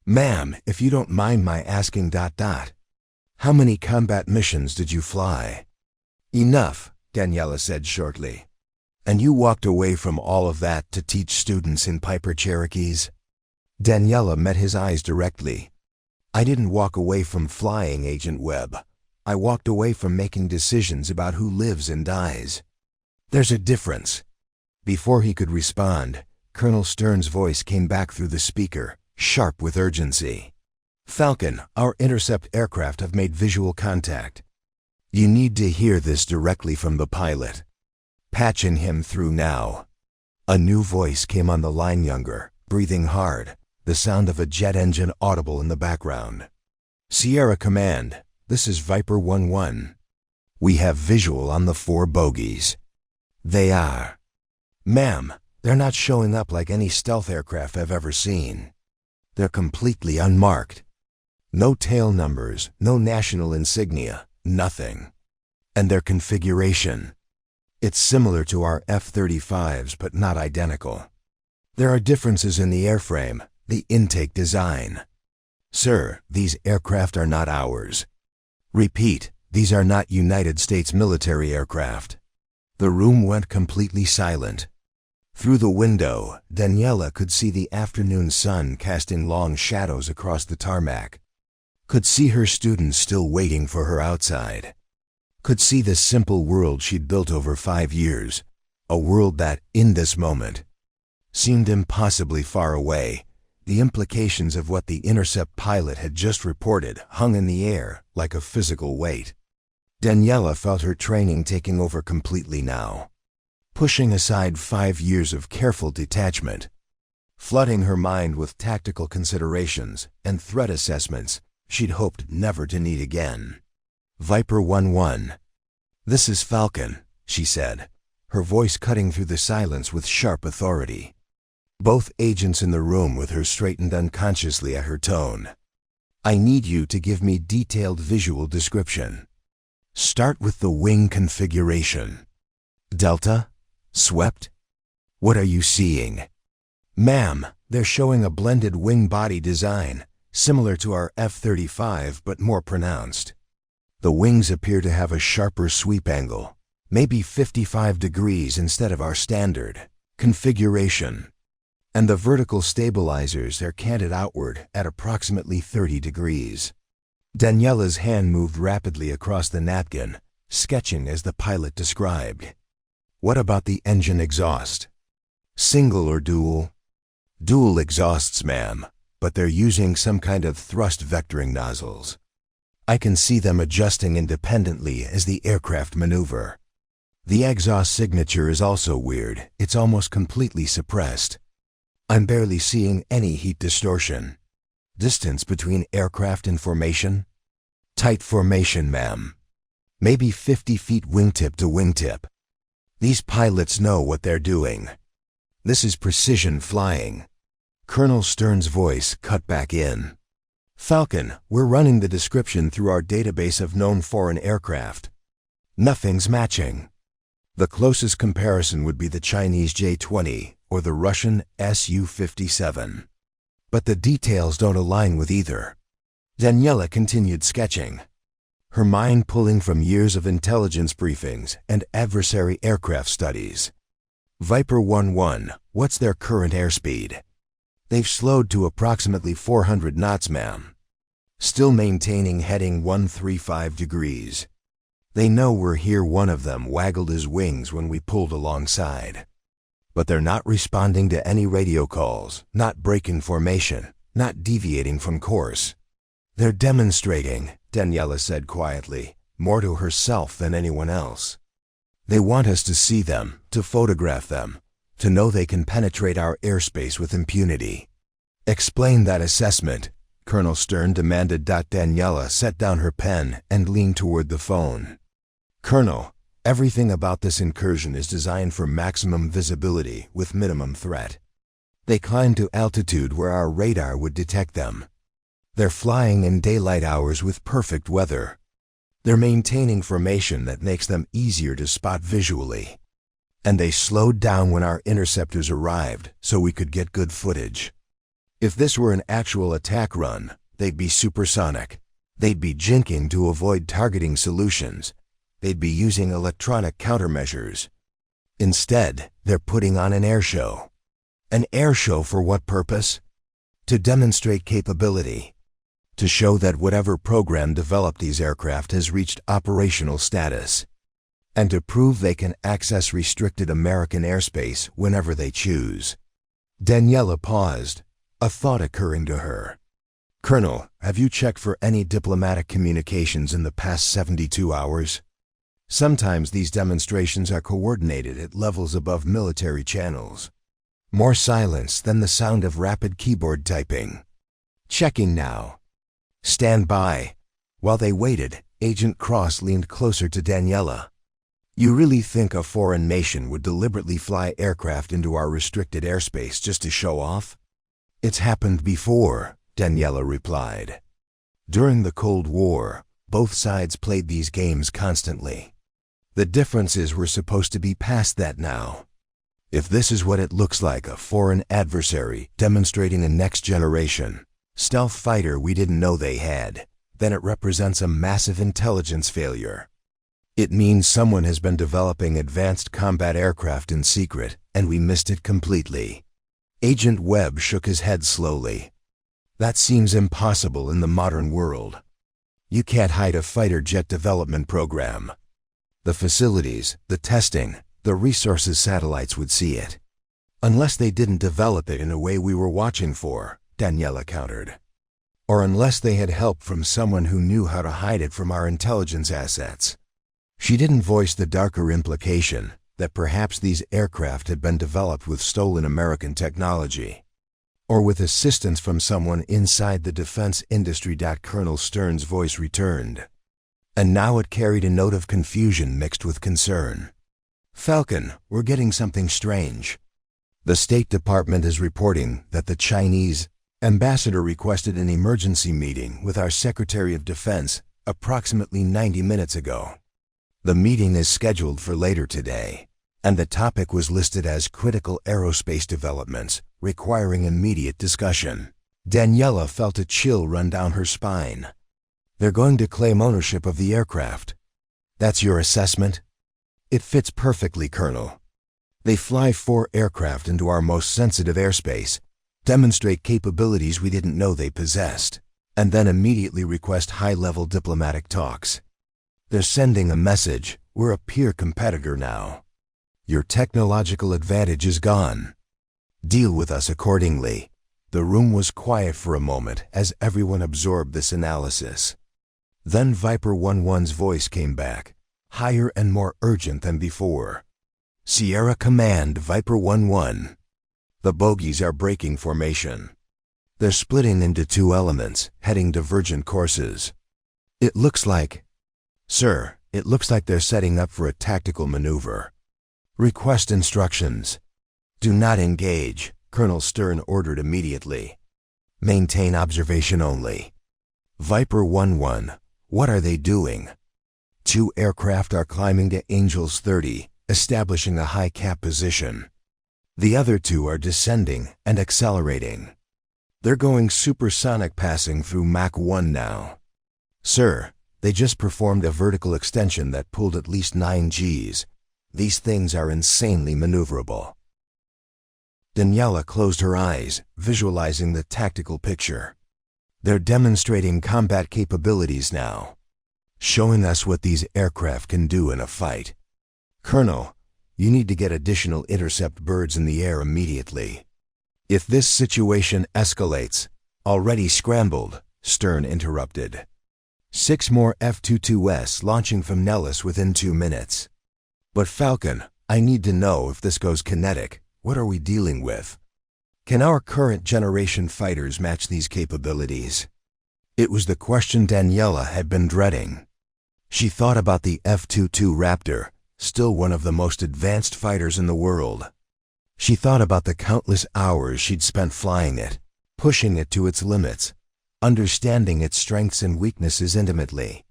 Speaker 1: Ma'am, if you don't mind my asking ... How many combat missions did you fly? Enough, Daniela said shortly. And you walked away from all of that to teach students in Piper Cherokees? Daniela met his eyes directly. I didn't walk away from flying, Agent Webb. I walked away from making decisions about who lives and dies. There's a difference. Before he could respond, Colonel Stern's voice came back through the speaker, sharp with urgency. Falcon, our intercept aircraft have made visual contact. You need to hear this directly from the pilot. Patching him through now. A new voice came on the line, younger, breathing hard, the sound of a jet engine audible in the background. Sierra Command, this is Viper 1-1. We have visual on the 4 bogies. They are. Ma'am, they're not showing up like any stealth aircraft I've ever seen. They're completely unmarked. No tail numbers, no national insignia, nothing. And their configuration. It's similar to our F-35s, but not identical. There are differences in the airframe, the intake design. Sir, these aircraft are not ours. Repeat, these are not United States military aircraft. The room went completely silent. Through the window, Daniela could see the afternoon sun casting long shadows across the tarmac. Could see her students still waiting for her outside. Could see the simple world she'd built over 5 years. A world that, in this moment, seemed impossibly far away. The implications of what the intercept pilot had just reported hung in the air like a physical weight. Daniela felt her training taking over completely now, pushing aside 5 years of careful detachment, flooding her mind with tactical considerations and threat assessments she'd hoped never to need again. Viper 1-1. "This is Falcon," she said, her voice cutting through the silence with sharp authority. Both agents in the room with her straightened unconsciously at her tone. "I need you to give me detailed visual description. Start with the wing configuration. Delta? Swept? What are you seeing?" "Ma'am, they're showing a blended wing body design, similar to our F-35 but more pronounced. The wings appear to have a sharper sweep angle, maybe 55 degrees instead of our standard configuration. And the vertical stabilizers are canted outward at approximately 30 degrees. Daniela's hand moved rapidly across the napkin, sketching as the pilot described. "What about the engine exhaust? Single or dual?" "Dual exhausts, ma'am, but they're using some kind of thrust vectoring nozzles. I can see them adjusting independently as the aircraft maneuver. The exhaust signature is also weird. It's almost completely suppressed. I'm barely seeing any heat distortion. Distance between aircraft in formation? Tight formation, ma'am. Maybe 50 feet wingtip to wingtip. These pilots know what they're doing. This is precision flying." Colonel Stern's voice cut back in. "Falcon, we're running the description through our database of known foreign aircraft. Nothing's matching. The closest comparison would be the Chinese J-20 or the Russian Su-57. But the details don't align with either." Daniela continued sketching, her mind pulling from years of intelligence briefings and adversary aircraft studies. "Viper 1-1, what's their current airspeed?" "They've slowed to approximately 400 knots, ma'am. Still maintaining heading 135 degrees. They know we're here." One of them waggled his wings when we pulled alongside. "But they're not responding to any radio calls, not breaking formation, not deviating from course. They're demonstrating," Daniela said quietly, more to herself than anyone else. "They want us to see them, to photograph them, to know they can penetrate our airspace with impunity." "Explain that assessment," Colonel Stern demanded. Daniela set down her pen and leaned toward the phone. "Colonel, everything about this incursion is designed for maximum visibility with minimum threat. They climb to altitude where our radar would detect them. They're flying in daylight hours with perfect weather. They're maintaining formation that makes them easier to spot visually. And they slowed down when our interceptors arrived so we could get good footage. If this were an actual attack run, they'd be supersonic. They'd be jinking to avoid targeting solutions. They'd be using electronic countermeasures. Instead, they're putting on an air show. An air show for what purpose? To demonstrate capability. To show that whatever program developed these aircraft has reached operational status. And to prove they can access restricted American airspace whenever they choose." Daniela paused, a thought occurring to her. "Colonel, have you checked for any diplomatic communications in the past 72 hours? Sometimes these demonstrations are coordinated at levels above military channels. More silence than the sound of rapid keyboard typing." "Checking now." "Stand by." While they waited, Agent Cross leaned closer to Daniela. "You really think a foreign nation would deliberately fly aircraft into our restricted airspace just to show off?" "It's happened before," Daniela replied. "During the Cold War, both sides played these games constantly. The difference is we're supposed to be past that now. If this is what it looks like, a foreign adversary demonstrating a next-generation stealth fighter we didn't know they had, then it represents a massive intelligence failure. It means someone has been developing advanced combat aircraft in secret, and we missed it completely. Agent Webb shook his head slowly. That seems impossible in the modern world. You can't hide a fighter jet development program. The facilities, the testing, the resources, satellites would see it. Unless they didn't develop it in a way we were watching for, Daniela countered. Or unless they had help from someone who knew how to hide it from our intelligence assets. She didn't voice the darker implication that perhaps these aircraft had been developed with stolen American technology, or with assistance from someone inside the defense industry. Colonel Stern's voice returned, and now it carried a note of confusion mixed with concern. Falcon, we're getting something strange. The State Department is reporting that the Chinese ambassador requested an emergency meeting with our Secretary of Defense approximately 90 minutes ago. The meeting is scheduled for later today, and the topic was listed as critical aerospace developments requiring immediate discussion. Daniela felt a chill run down her spine. They're going to claim ownership of the aircraft. That's your assessment? It fits perfectly, Colonel. They fly 4 aircraft into our most sensitive airspace, demonstrate capabilities we didn't know they possessed, and then immediately request high-level diplomatic talks. They're sending a message: we're a peer competitor now. Your technological advantage is gone. Deal with us accordingly. The room was quiet for a moment as everyone absorbed this analysis. Then Viper 11's voice came back, higher and more urgent than before. Sierra Command, Viper 11. The bogies are breaking formation. They're splitting into 2 elements, heading divergent courses. It looks like they're setting up for a tactical maneuver. Request instructions. Do not engage, Colonel Stern ordered immediately. Maintain observation only. Viper 11, what are they doing? 2 aircraft are climbing to Angels 30, establishing a high cap position. The other 2 are descending and accelerating. They're going supersonic, passing through Mach 1 now. Sir, they just performed a vertical extension that pulled at least 9 Gs. These things are insanely maneuverable. Daniela closed her eyes, visualizing the tactical picture. They're demonstrating combat capabilities now, showing us what these aircraft can do in a fight. Colonel, you need to get additional intercept birds in the air immediately. If this situation escalates— Already scrambled, Stern interrupted. 6 more F-22s launching from Nellis within 2 minutes. But Falcon, I need to know if this goes kinetic. What are we dealing with? Can our current generation fighters match these capabilities? It was the question Daniela had been dreading. She thought about the F-22 Raptor, still one of the most advanced fighters in the world. She thought about the countless hours she'd spent flying it, pushing it to its limits, understanding its strengths and weaknesses intimately.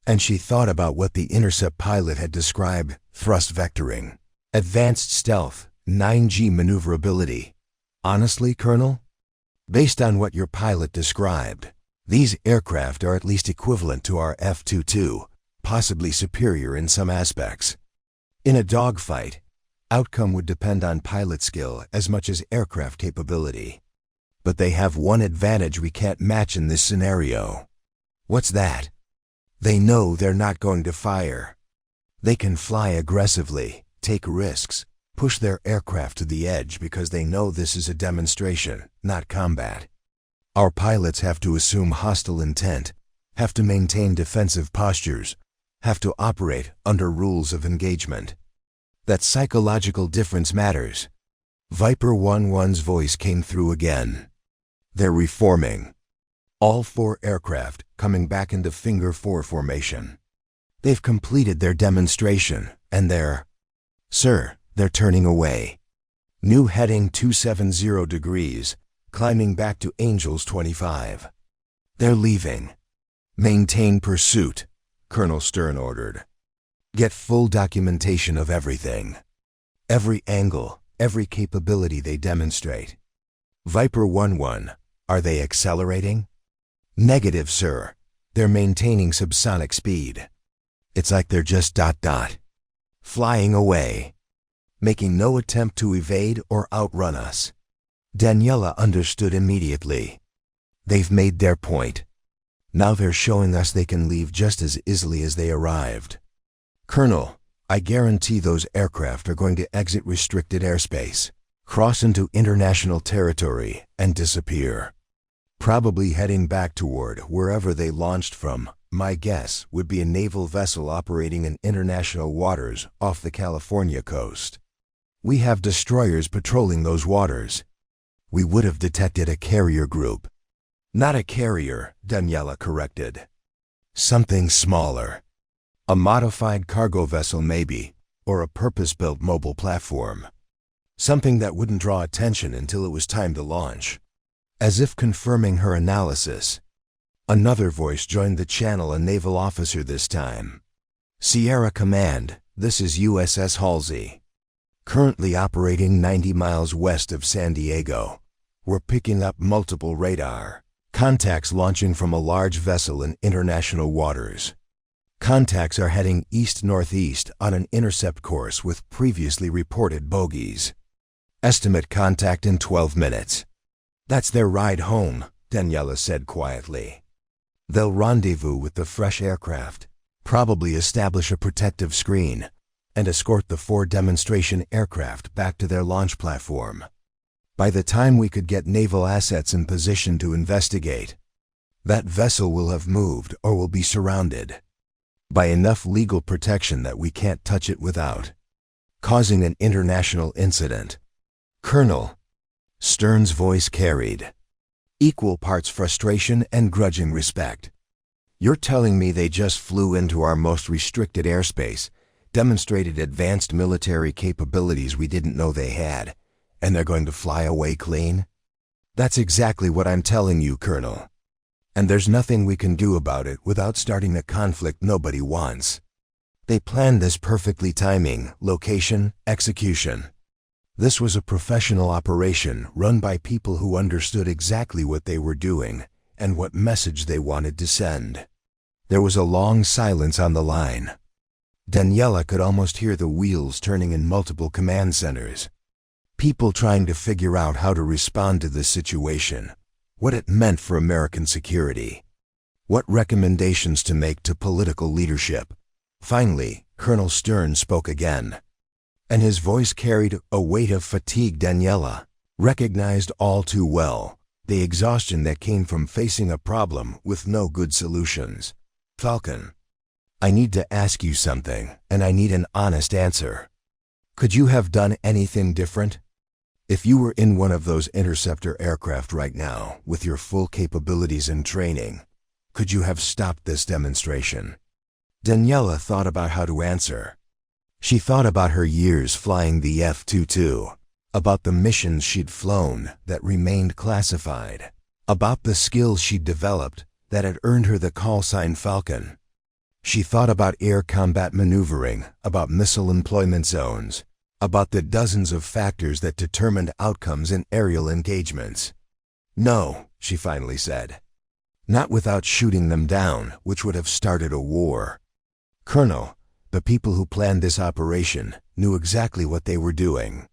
Speaker 1: And she thought about what the intercept pilot had described: thrust vectoring, advanced stealth, 9G maneuverability. Honestly, Colonel, based on what your pilot described, these aircraft are at least equivalent to our F-22, possibly superior in some aspects. In a dogfight, outcome would depend on pilot skill as much as aircraft capability. But they have one advantage we can't match in this scenario. What's that? They know they're not going to fire. They can fly aggressively, take risks, push their aircraft to the edge because they know this is a demonstration, not combat. Our pilots have to assume hostile intent, have to maintain defensive postures, have to operate under rules of engagement. That psychological difference matters. Viper 11's voice came through again. They're reforming. All 4 aircraft coming back into Finger 4 formation. They've completed their demonstration, and they're turning away. New heading 270 degrees, climbing back to Angels 25. They're leaving. Maintain pursuit, Colonel Stern ordered. Get full documentation of everything. Every angle, every capability they demonstrate. Viper 11, are they accelerating? Negative, sir. They're maintaining subsonic speed. It's like they're just flying away, making no attempt to evade or outrun us. Daniela understood immediately. They've made their point. Now they're showing us they can leave just as easily as they arrived. Colonel, I guarantee those aircraft are going to exit restricted airspace, cross into international territory, and disappear. Probably heading back toward wherever they launched from. My guess would be a naval vessel operating in international waters off the California coast. We have destroyers patrolling those waters. We would have detected a carrier group. Not a carrier, Daniela corrected. Something smaller. A modified cargo vessel maybe, or a purpose-built mobile platform. Something that wouldn't draw attention until it was time to launch. As if confirming her analysis, another voice joined the channel, a naval officer this time. Sierra Command, this is USS Halsey. Currently operating 90 miles west of San Diego. We're picking up multiple radar contacts launching from a large vessel in international waters. Contacts are heading east-northeast on an intercept course with previously reported bogeys. Estimate contact in 12 minutes. That's their ride home, Daniela said quietly. They'll rendezvous with the fresh aircraft, probably establish a protective screen, and escort the 4 demonstration aircraft back to their launch platform. By the time we could get naval assets in position to investigate, that vessel will have moved or will be surrounded by enough legal protection that we can't touch it without causing an international incident. Colonel, Stern's voice carried equal parts frustration and grudging respect. You're telling me they just flew into our most restricted airspace, demonstrated advanced military capabilities we didn't know they had, and they're going to fly away clean? That's exactly what I'm telling you, Colonel. And there's nothing we can do about it without starting a conflict nobody wants. They planned this perfectly, timing, location, execution. This was a professional operation run by people who understood exactly what they were doing and what message they wanted to send. There was a long silence on the line. Daniela could almost hear the wheels turning in multiple command centers. People trying to figure out how to respond to this situation, what it meant for American security, what recommendations to make to political leadership. Finally, Colonel Stern spoke again, and his voice carried a weight of fatigue Daniela recognized all too well, the exhaustion that came from facing a problem with no good solutions. Falcon, I need to ask you something, and I need an honest answer. Could you have done anything different? If you were in one of those interceptor aircraft right now, with your full capabilities and training, could you have stopped this demonstration? Daniela thought about how to answer. She thought about her years flying the F-22, about the missions she'd flown that remained classified, about the skills she'd developed that had earned her the call sign Falcon. She thought about air combat maneuvering, about missile employment zones, about the dozens of factors that determined outcomes in aerial engagements. No, she finally said. Not without shooting them down, which would have started a war. Colonel, the people who planned this operation knew exactly what they were doing.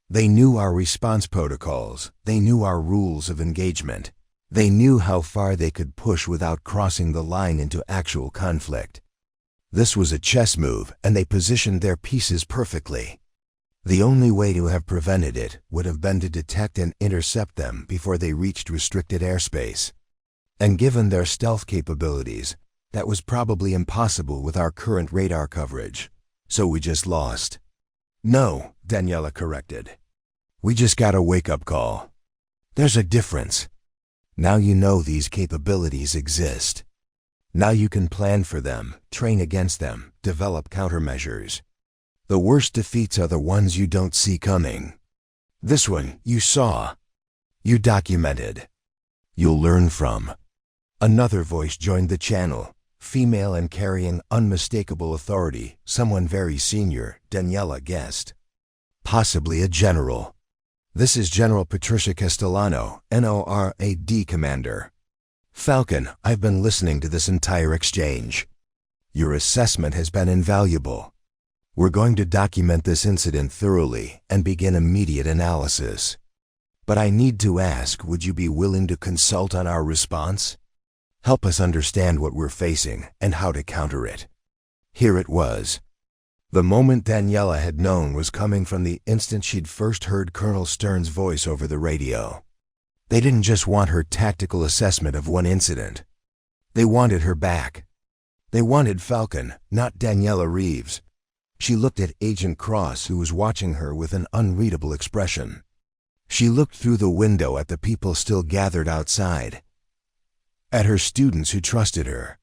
Speaker 1: They knew our response protocols. They knew our rules of engagement. They knew how far they could push without crossing the line into actual conflict. This was a chess move, and they positioned their pieces perfectly. The only way to have prevented it would have been to detect and intercept them before they reached restricted airspace. And given their stealth capabilities, that was probably impossible with our current radar coverage. So we just lost. No, Daniela corrected. We just got a wake-up call. There's a difference. Now you know these capabilities exist. Now you can plan for them, train against them, develop countermeasures. The worst defeats are the ones you don't see coming. This one, you saw. You documented. You'll learn from. Another voice joined the channel, female and carrying unmistakable authority, someone very senior, Daniela guessed. Possibly a general. This is General Patricia Castellano, NORAD Commander. Falcon, I've been listening to this entire exchange. Your assessment has been invaluable. We're going to document this incident thoroughly and begin immediate analysis. But I need to ask, would you be willing to consult on our response? Help us understand what we're facing and how to counter it. Here it was. The moment Daniela had known was coming from the instant she'd first heard Colonel Stern's voice over the radio. They didn't just want her tactical assessment of one incident. They wanted her back. They wanted Falcon, not Daniela Reeves. She looked at Agent Cross, who was watching her with an unreadable expression. She looked through the window at the people still gathered outside, at her students who trusted her,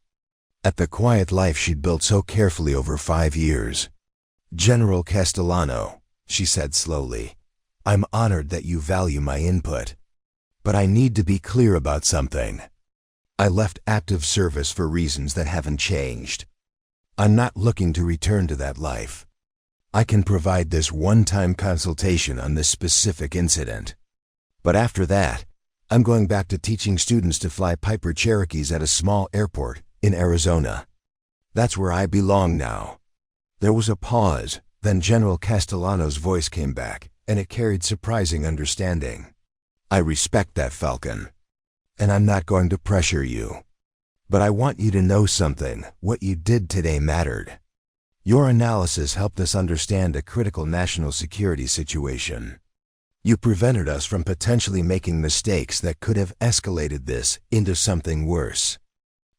Speaker 1: at the quiet life she'd built so carefully over 5 years. "General Castellano," she said slowly, "I'm honored that you value my input. But I need to be clear about something. I left active service for reasons that haven't changed. I'm not looking to return to that life. I can provide this one-time consultation on this specific incident. But after that, I'm going back to teaching students to fly Piper Cherokees at a small airport in Arizona. That's where I belong now." There was a pause, then General Castellano's voice came back, and it carried surprising understanding. "I respect that, Falcon. And I'm not going to pressure you. But I want you to know something. What you did today mattered. Your analysis helped us understand a critical national security situation. You prevented us from potentially making mistakes that could have escalated this into something worse.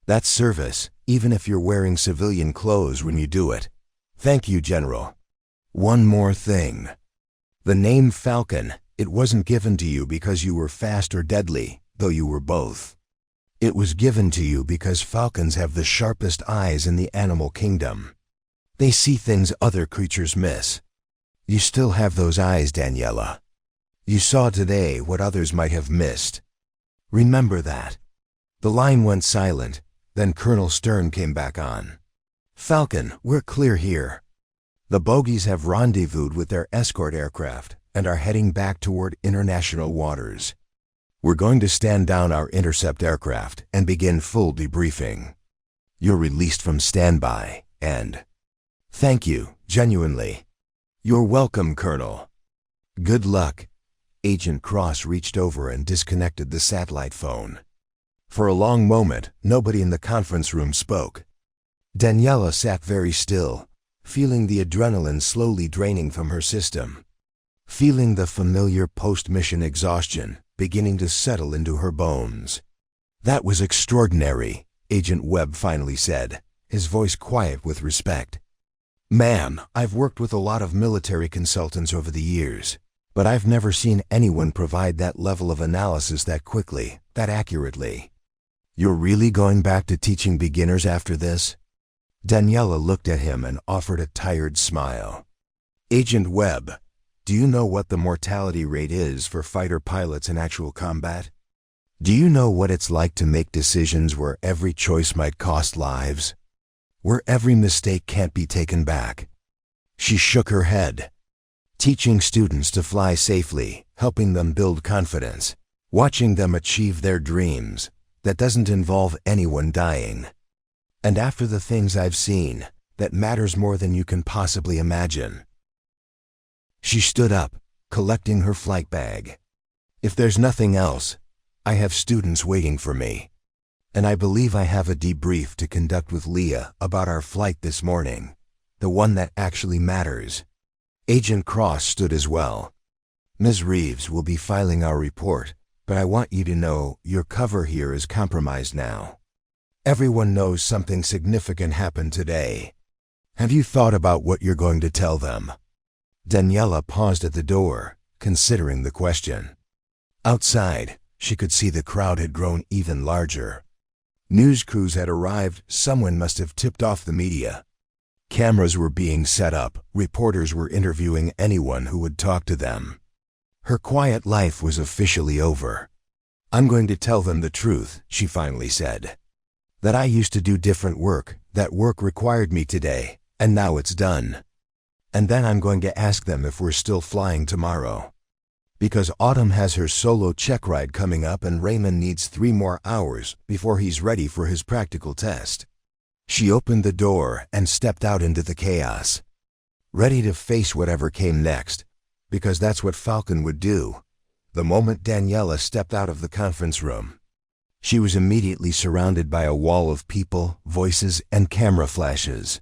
Speaker 1: That's service, even if you're wearing civilian clothes when you do it. Thank you, General. One more thing. The name Falcon, it wasn't given to you because you were fast or deadly, though you were both. It was given to you because falcons have the sharpest eyes in the animal kingdom. They see things other creatures miss. You still have those eyes, Daniela. You saw today what others might have missed. Remember that." The line went silent, then Colonel Stern came back on. "Falcon, we're clear here. The bogies have rendezvoused with their escort aircraft and are heading back toward international waters. We're going to stand down our intercept aircraft and begin full debriefing. You're released from standby, and thank you, genuinely. You're welcome, Colonel. Good luck." Agent Cross reached over and disconnected the satellite phone. For a long moment, nobody in the conference room spoke. Daniela sat very still, feeling the adrenaline slowly draining from her system, feeling the familiar post-mission exhaustion beginning to settle into her bones. "That was extraordinary," Agent Webb finally said, his voice quiet with respect. "Ma'am, I've worked with a lot of military consultants over the years, but I've never seen anyone provide that level of analysis that quickly, that accurately. You're really going back to teaching beginners after this?" Daniela looked at him and offered a tired smile. "Agent Webb, do you know what the mortality rate is for fighter pilots in actual combat? Do you know what it's like to make decisions where every choice might cost lives? Where every mistake can't be taken back?" She shook her head. "Teaching students to fly safely, helping them build confidence, watching them achieve their dreams, that doesn't involve anyone dying. And after the things I've seen, that matters more than you can possibly imagine." She stood up, collecting her flight bag. "If there's nothing else, I have students waiting for me. And I believe I have a debrief to conduct with Leah about our flight this morning, the one that actually matters." Agent Cross stood as well. "Ms. Reeves will be filing our report, but I want you to know your cover here is compromised now. Everyone knows something significant happened today. Have you thought about what you're going to tell them?" Daniela paused at the door, considering the question. Outside, she could see the crowd had grown even larger. News crews had arrived. Someone must have tipped off the media. Cameras were being set up. Reporters were interviewing anyone who would talk to them. Her quiet life was officially over. "I'm going to tell them the truth," she finally said. "That I used to do different work. That work required me today, and now it's done. And then I'm going to ask them if we're still flying tomorrow. Because Autumn has her solo check ride coming up and Raymond needs 3 more hours before he's ready for his practical test. She opened the door and stepped out into the chaos, ready to face whatever came next, because that's what Falcon would do. The moment Daniela stepped out of the conference room, she was immediately surrounded by a wall of people, voices, and camera flashes.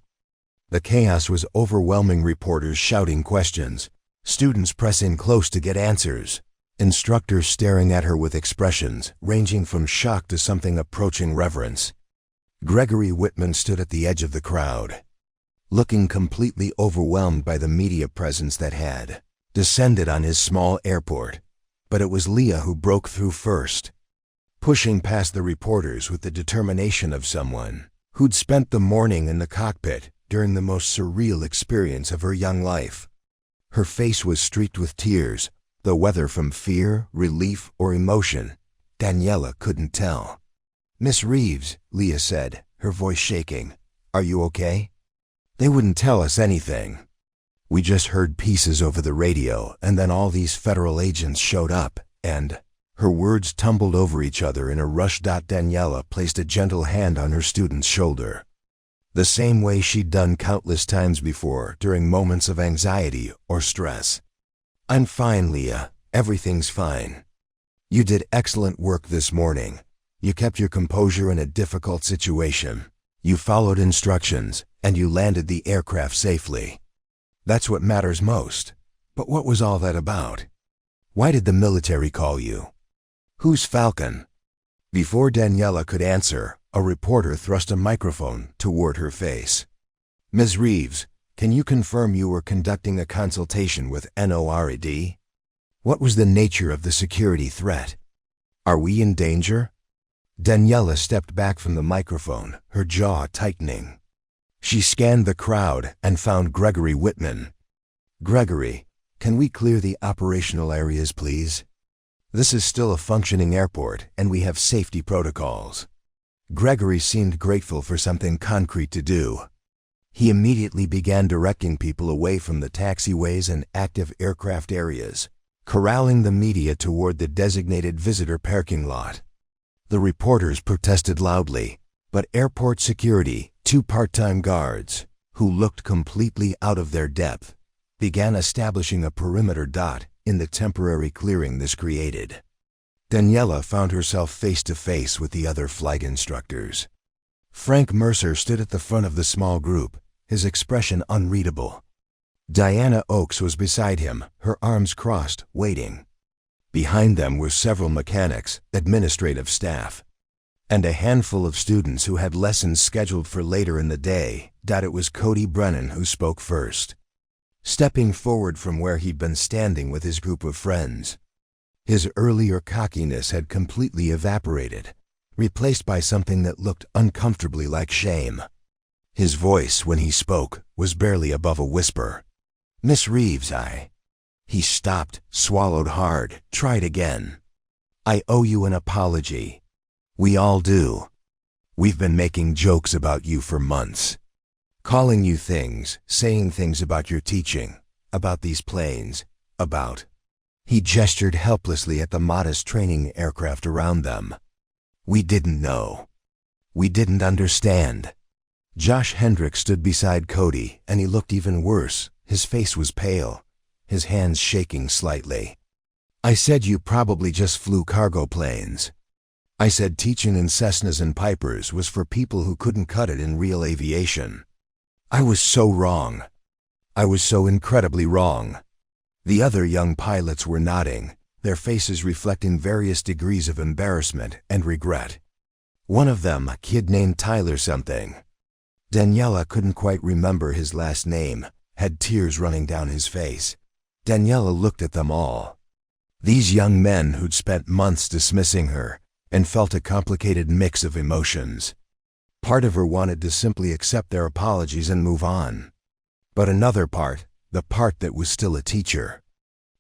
Speaker 1: The chaos was overwhelming: reporters shouting questions, students press in close to get answers, instructors staring at her with expressions ranging from shock to something approaching reverence. Gregory Whitman stood at the edge of the crowd, looking completely overwhelmed by the media presence that had descended on his small airport. But it was Leah who broke through first, pushing past the reporters with the determination of someone who'd spent the morning in the cockpit during the most surreal experience of her young life. Her face was streaked with tears, though whether from fear, relief, or emotion, Daniela couldn't tell. "Miss Reeves," Leah said, her voice shaking, "are you okay?" "They wouldn't tell us anything. We just heard pieces over the radio, and then all these federal agents showed up, and—" Her words tumbled over each other in a rush. Daniela placed a gentle hand on her student's shoulder, the same way she'd done countless times before during moments of anxiety or stress. "I'm fine, Leah. Everything's fine. You did excellent work this morning. You kept your composure in a difficult situation. You followed instructions, and you landed the aircraft safely. That's what matters most. But what was all that about? Why did the military call you? Who's Falcon?" Before Daniela could answer, a reporter thrust a microphone toward her face. "Ms. Reeves, can you confirm you were conducting a consultation with NORAD? What was the nature of the security threat? Are we in danger?" Daniela stepped back from the microphone, her jaw tightening. She scanned the crowd and found Gregory Whitman. "Gregory, can we clear the operational areas, please? This is still a functioning airport, and we have safety protocols." Gregory seemed grateful for something concrete to do. He immediately began directing people away from the taxiways and active aircraft areas, corralling the media toward the designated visitor parking lot. The reporters protested loudly, but airport security, 2 part-time guards, who looked completely out of their depth, began establishing a perimeter dot in the temporary clearing this created. Daniela found herself face to face with the other flight instructors. Frank Mercer stood at the front of the small group, his expression unreadable. Diana Oakes was beside him, her arms crossed, waiting. Behind them were several mechanics, administrative staff, and a handful of students who had lessons scheduled for later in the day. It was Cody Brennan who spoke first, stepping forward from where he'd been standing with his group of friends. His earlier cockiness had completely evaporated, replaced by something that looked uncomfortably like shame. His voice, when he spoke, was barely above a whisper. "Miss Reeves, He stopped, swallowed hard, tried again. "I owe you an apology. We all do. We've been making jokes about you for months. Calling you things, saying things about your teaching, about these planes, about—" He gestured helplessly at the modest training aircraft around them. "We didn't know. We didn't understand." Josh Hendrick stood beside Cody, and he looked even worse. His face was pale, his hands shaking slightly. "I said you probably just flew cargo planes. I said teaching in Cessnas and Pipers was for people who couldn't cut it in real aviation. I was so wrong. I was so incredibly wrong." The other young pilots were nodding, their faces reflecting various degrees of embarrassment and regret. One of them, a kid named Tyler something, Daniela couldn't quite remember his last name, had tears running down his face. Daniela looked at them all. These young men who'd spent months dismissing her, and felt a complicated mix of emotions. Part of her wanted to simply accept their apologies and move on. But another part, the part that was still a teacher,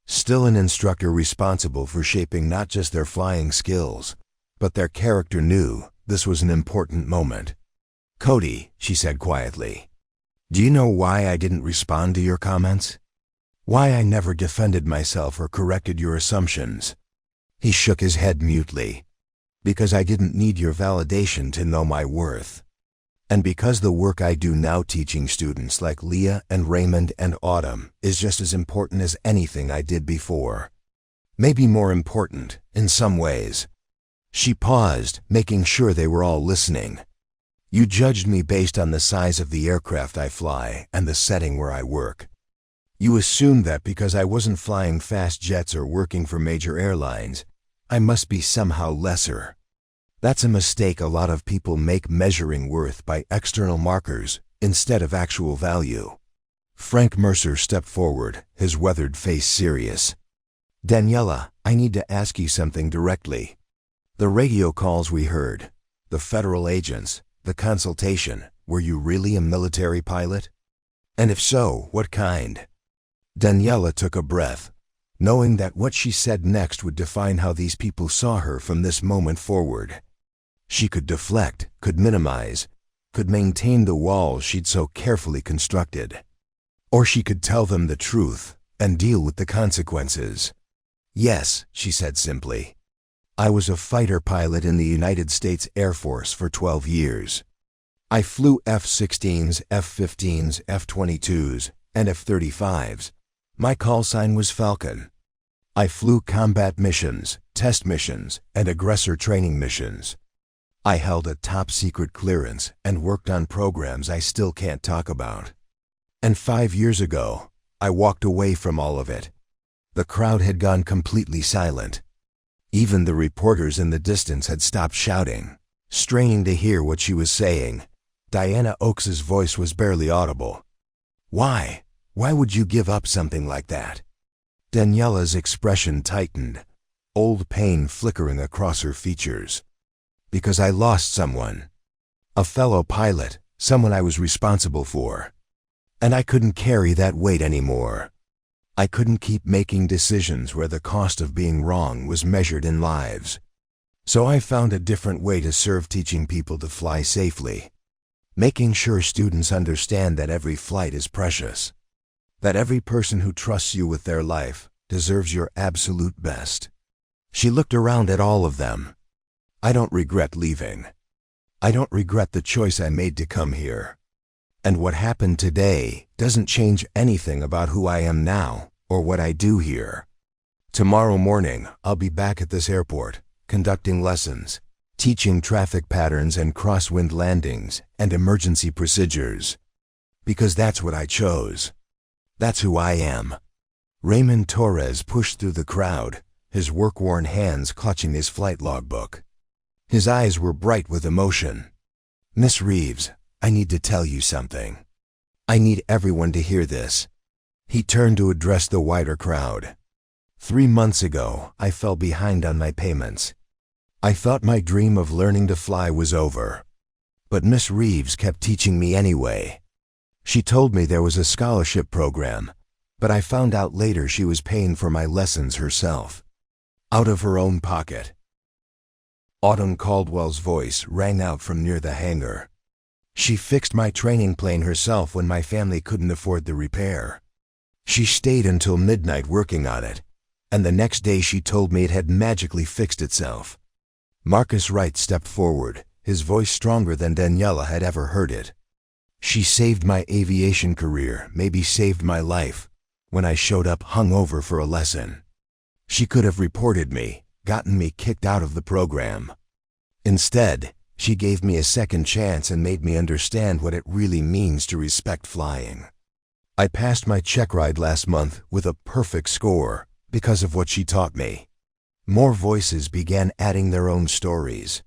Speaker 1: still an instructor responsible for shaping not just their flying skills, but their character, knew this was an important moment. "Cody," she said quietly, "do you know why I didn't respond to your comments? Why I never defended myself or corrected your assumptions?" He shook his head mutely. "Because I didn't need your validation to know my worth. And because the work I do now teaching students like Leah and Raymond and Autumn is just as important as anything I did before. Maybe more important, in some ways. She paused, making sure they were all listening. You judged me based on the size of the aircraft I fly and the setting where I work. You assumed that because I wasn't flying fast jets or working for major airlines, I must be somehow lesser. That's a mistake a lot of people make, measuring worth by external markers instead of actual value. Frank Mercer stepped forward, his weathered face serious. Daniela, I need to ask you something directly. The radio calls we heard, the federal agents, the consultation, were you really a military pilot? And if so, what kind? Daniela took a breath, knowing that what she said next would define how these people saw her from this moment forward. She could deflect, could minimize, could maintain the walls she'd so carefully constructed. Or she could tell them the truth and deal with the consequences. Yes, she said simply. I was a fighter pilot in the United States Air Force for 12 years. I flew F-16s, F-15s, F-22s, and F-35s. My call sign was Falcon. I flew combat missions, test missions, and aggressor training missions. I held a top-secret clearance and worked on programs I still can't talk about. And 5 years ago, I walked away from all of it. The crowd had gone completely silent. Even the reporters in the distance had stopped shouting, straining to hear what she was saying. Diana Oakes's voice was barely audible. Why? Why would you give up something like that? Daniela's expression tightened, old pain flickering across her features. Because I lost someone. A fellow pilot, someone I was responsible for. And I couldn't carry that weight anymore. I couldn't keep making decisions where the cost of being wrong was measured in lives. So I found a different way to serve, teaching people to fly safely. Making sure students understand that every flight is precious. That every person who trusts you with their life deserves your absolute best. She looked around at all of them. I don't regret leaving. I don't regret the choice I made to come here. And what happened today doesn't change anything about who I am now or what I do here. Tomorrow morning, I'll be back at this airport, conducting lessons, teaching traffic patterns and crosswind landings and emergency procedures. Because that's what I chose. That's who I am. Raymond Torres pushed through the crowd, his work-worn hands clutching his flight logbook. His eyes were bright with emotion. Miss Reeves, I need to tell you something. I need everyone to hear this. He turned to address the wider crowd. 3 months ago, I fell behind on my payments. I thought my dream of learning to fly was over. But Miss Reeves kept teaching me anyway. She told me there was a scholarship program, but I found out later she was paying for my lessons herself. Out of her own pocket. Autumn Caldwell's voice rang out from near the hangar. She fixed my training plane herself when my family couldn't afford the repair. She stayed until midnight working on it, and the next day she told me it had magically fixed itself. Marcus Wright stepped forward, his voice stronger than Daniela had ever heard it. She saved my aviation career, maybe saved my life, when I showed up hungover for a lesson. She could have reported me, gotten me kicked out of the program. Instead, she gave me a second chance and made me understand what it really means to respect flying. I passed my check ride last month with a perfect score because of what she taught me. More voices began adding their own stories.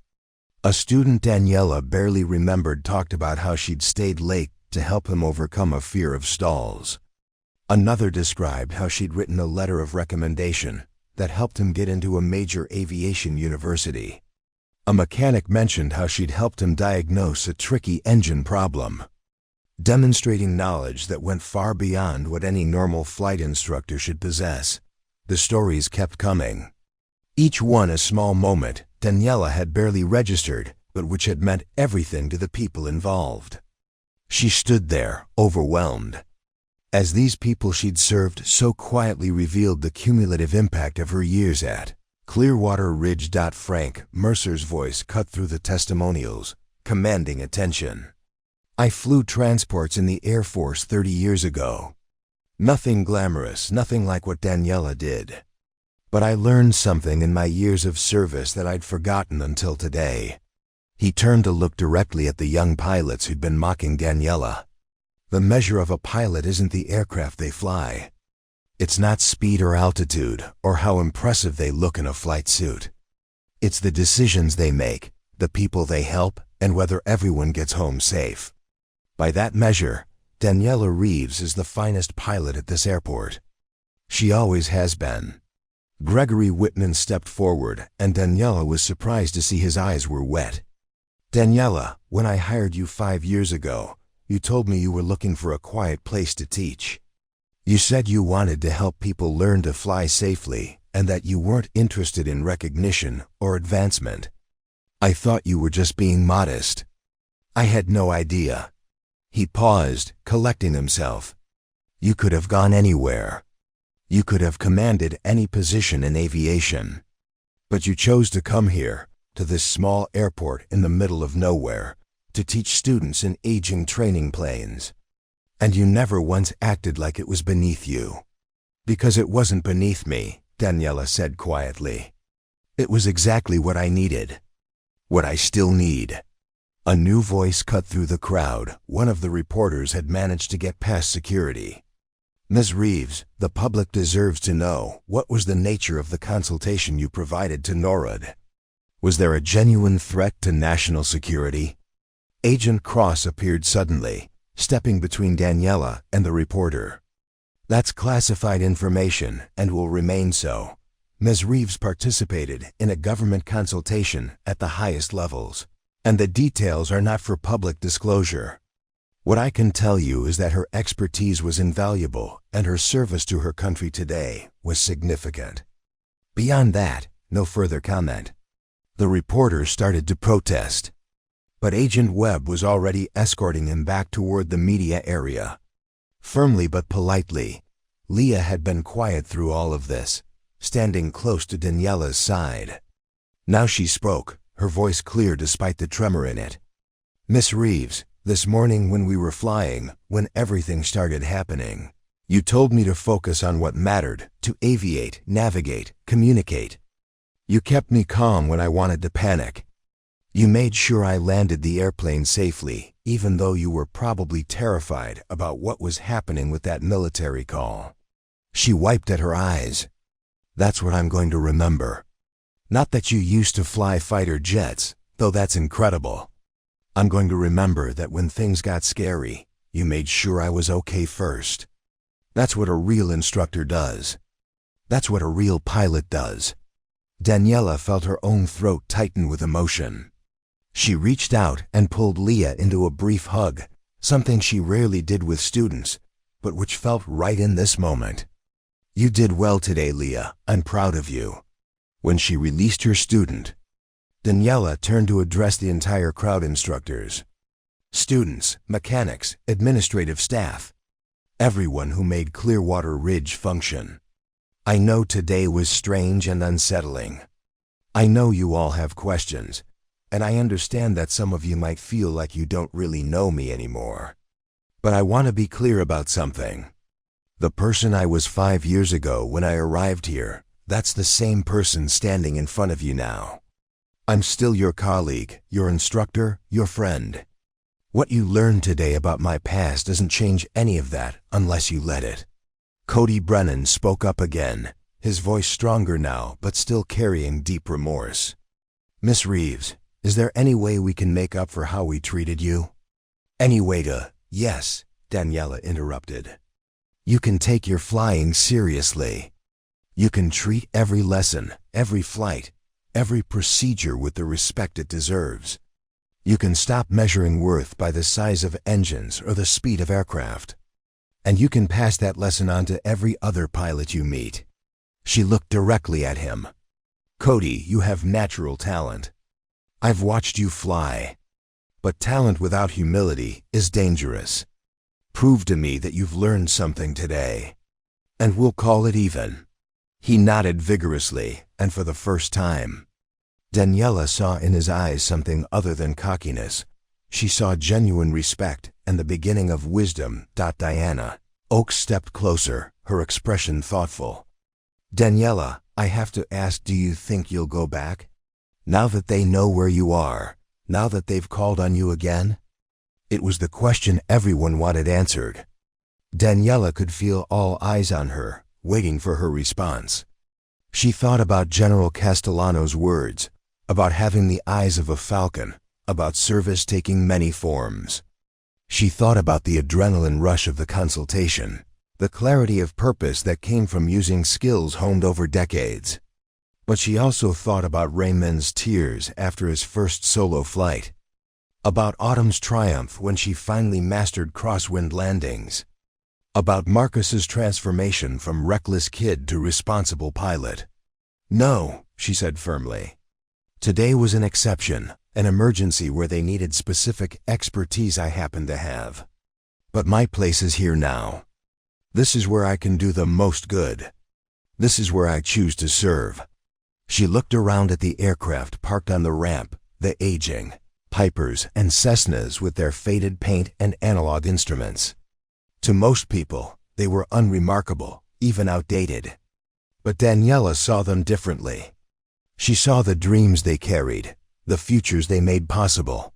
Speaker 1: A student Daniela barely remembered talked about how she'd stayed late to help him overcome a fear of stalls. Another described how she'd written a letter of recommendation that helped him get into a major aviation university. A mechanic mentioned how she'd helped him diagnose a tricky engine problem. Demonstrating knowledge that went far beyond what any normal flight instructor should possess, the stories kept coming. Each one a small moment Daniela had barely registered, but which had meant everything to the people involved. She stood there, overwhelmed. As these people she'd served so quietly revealed the cumulative impact of her years at Clearwater Ridge. Frank Mercer's voice cut through the testimonials, commanding attention. I flew transports in the Air Force 30 years ago. Nothing glamorous, nothing like what Daniela did. But I learned something in my years of service that I'd forgotten until today." He turned to look directly at the young pilots who'd been mocking Daniela. "The measure of a pilot isn't the aircraft they fly. It's not speed or altitude, or how impressive they look in a flight suit. It's the decisions they make, the people they help, and whether everyone gets home safe. By that measure, Daniela Reeves is the finest pilot at this airport. She always has been." Gregory Whitman stepped forward, and Daniela was surprised to see his eyes were wet. "Daniela, when I hired you 5 years ago, you told me you were looking for a quiet place to teach. You said you wanted to help people learn to fly safely, and that you weren't interested in recognition or advancement. I thought you were just being modest. I had no idea." He paused, collecting himself. "You could have gone anywhere. You could have commanded any position in aviation. But you chose to come here, to this small airport in the middle of nowhere, to teach students in aging training planes. And you never once acted like it was beneath you." "Because it wasn't beneath me," Daniela said quietly. "It was exactly what I needed. What I still need." A new voice cut through the crowd. One of the reporters had managed to get past security. "Ms. Reeves, the public deserves to know, what was the nature of the consultation you provided to NORAD? Was there a genuine threat to national security?" Agent Cross appeared suddenly, stepping between Daniela and the reporter. "That's classified information and will remain so. Ms. Reeves participated in a government consultation at the highest levels, and the details are not for public disclosure. What I can tell you is that her expertise was invaluable and her service to her country today was significant. Beyond that, no further comment." The reporter started to protest, but Agent Webb was already escorting him back toward the media area. Firmly but politely, Leah had been quiet through all of this, standing close to Daniela's side. Now she spoke, her voice clear despite the tremor in it. "Miss Reeves, this morning when we were flying, when everything started happening, you told me to focus on what mattered, to aviate, navigate, communicate. You kept me calm when I wanted to panic. You made sure I landed the airplane safely, even though you were probably terrified about what was happening with that military call." She wiped at her eyes. "That's what I'm going to remember. Not that you used to fly fighter jets, though that's incredible. I'm going to remember that when things got scary, you made sure I was okay first. That's what a real instructor does. That's what a real pilot does." Daniela felt her own throat tighten with emotion. She reached out and pulled Leah into a brief hug, something she rarely did with students, but which felt right in this moment. "You did well today, Leah. I'm proud of you." When she released her student, Daniela turned to address the entire crowd: instructors, students, mechanics, administrative staff, everyone who made Clearwater Ridge function. "I know today was strange and unsettling. I know you all have questions, and I understand that some of you might feel like you don't really know me anymore. But I want to be clear about something. The person I was 5 years ago when I arrived here, that's the same person standing in front of you now. I'm still your colleague, your instructor, your friend. What you learned today about my past doesn't change any of that unless you let it." Cody Brennan spoke up again, his voice stronger now but still carrying deep remorse. "Miss Reeves, is there any way we can make up for how we treated you?" "Any way to—" "Yes," Daniela interrupted. "You can take your flying seriously. You can treat every lesson, every flight, every procedure with the respect it deserves. You can stop measuring worth by the size of engines or the speed of aircraft. And you can pass that lesson on to every other pilot you meet." She looked directly at him. "Cody, you have natural talent. I've watched you fly. But talent without humility is dangerous. Prove to me that you've learned something today, and we'll call it even." He nodded vigorously, and for the first time, Daniela saw in his eyes something other than cockiness, She saw genuine respect and the beginning of wisdom. Diana. Oak stepped closer, her expression thoughtful. Daniela, I have to ask, do you think you'll go back? Now that they know where you are, now that they've called on you again? It was the question everyone wanted answered. Daniela could feel all eyes on her, waiting for her response. She thought about General Castellano's words, about having the eyes of a falcon, about service taking many forms. She thought about the adrenaline rush of the consultation, the clarity of purpose that came from using skills honed over decades. But she also thought about Raymond's tears after his first solo flight, about Autumn's triumph when she finally mastered crosswind landings, about Marcus's transformation from reckless kid to responsible pilot. No, she said firmly. Today was an exception, an emergency where they needed specific expertise I happen to have. But my place is here now. This is where I can do the most good. This is where I choose to serve. She looked around at the aircraft parked on the ramp, the aging Pipers and Cessnas with their faded paint and analog instruments. To most people, they were unremarkable, even outdated. But Daniela saw them differently. She saw the dreams they carried, the futures they made possible,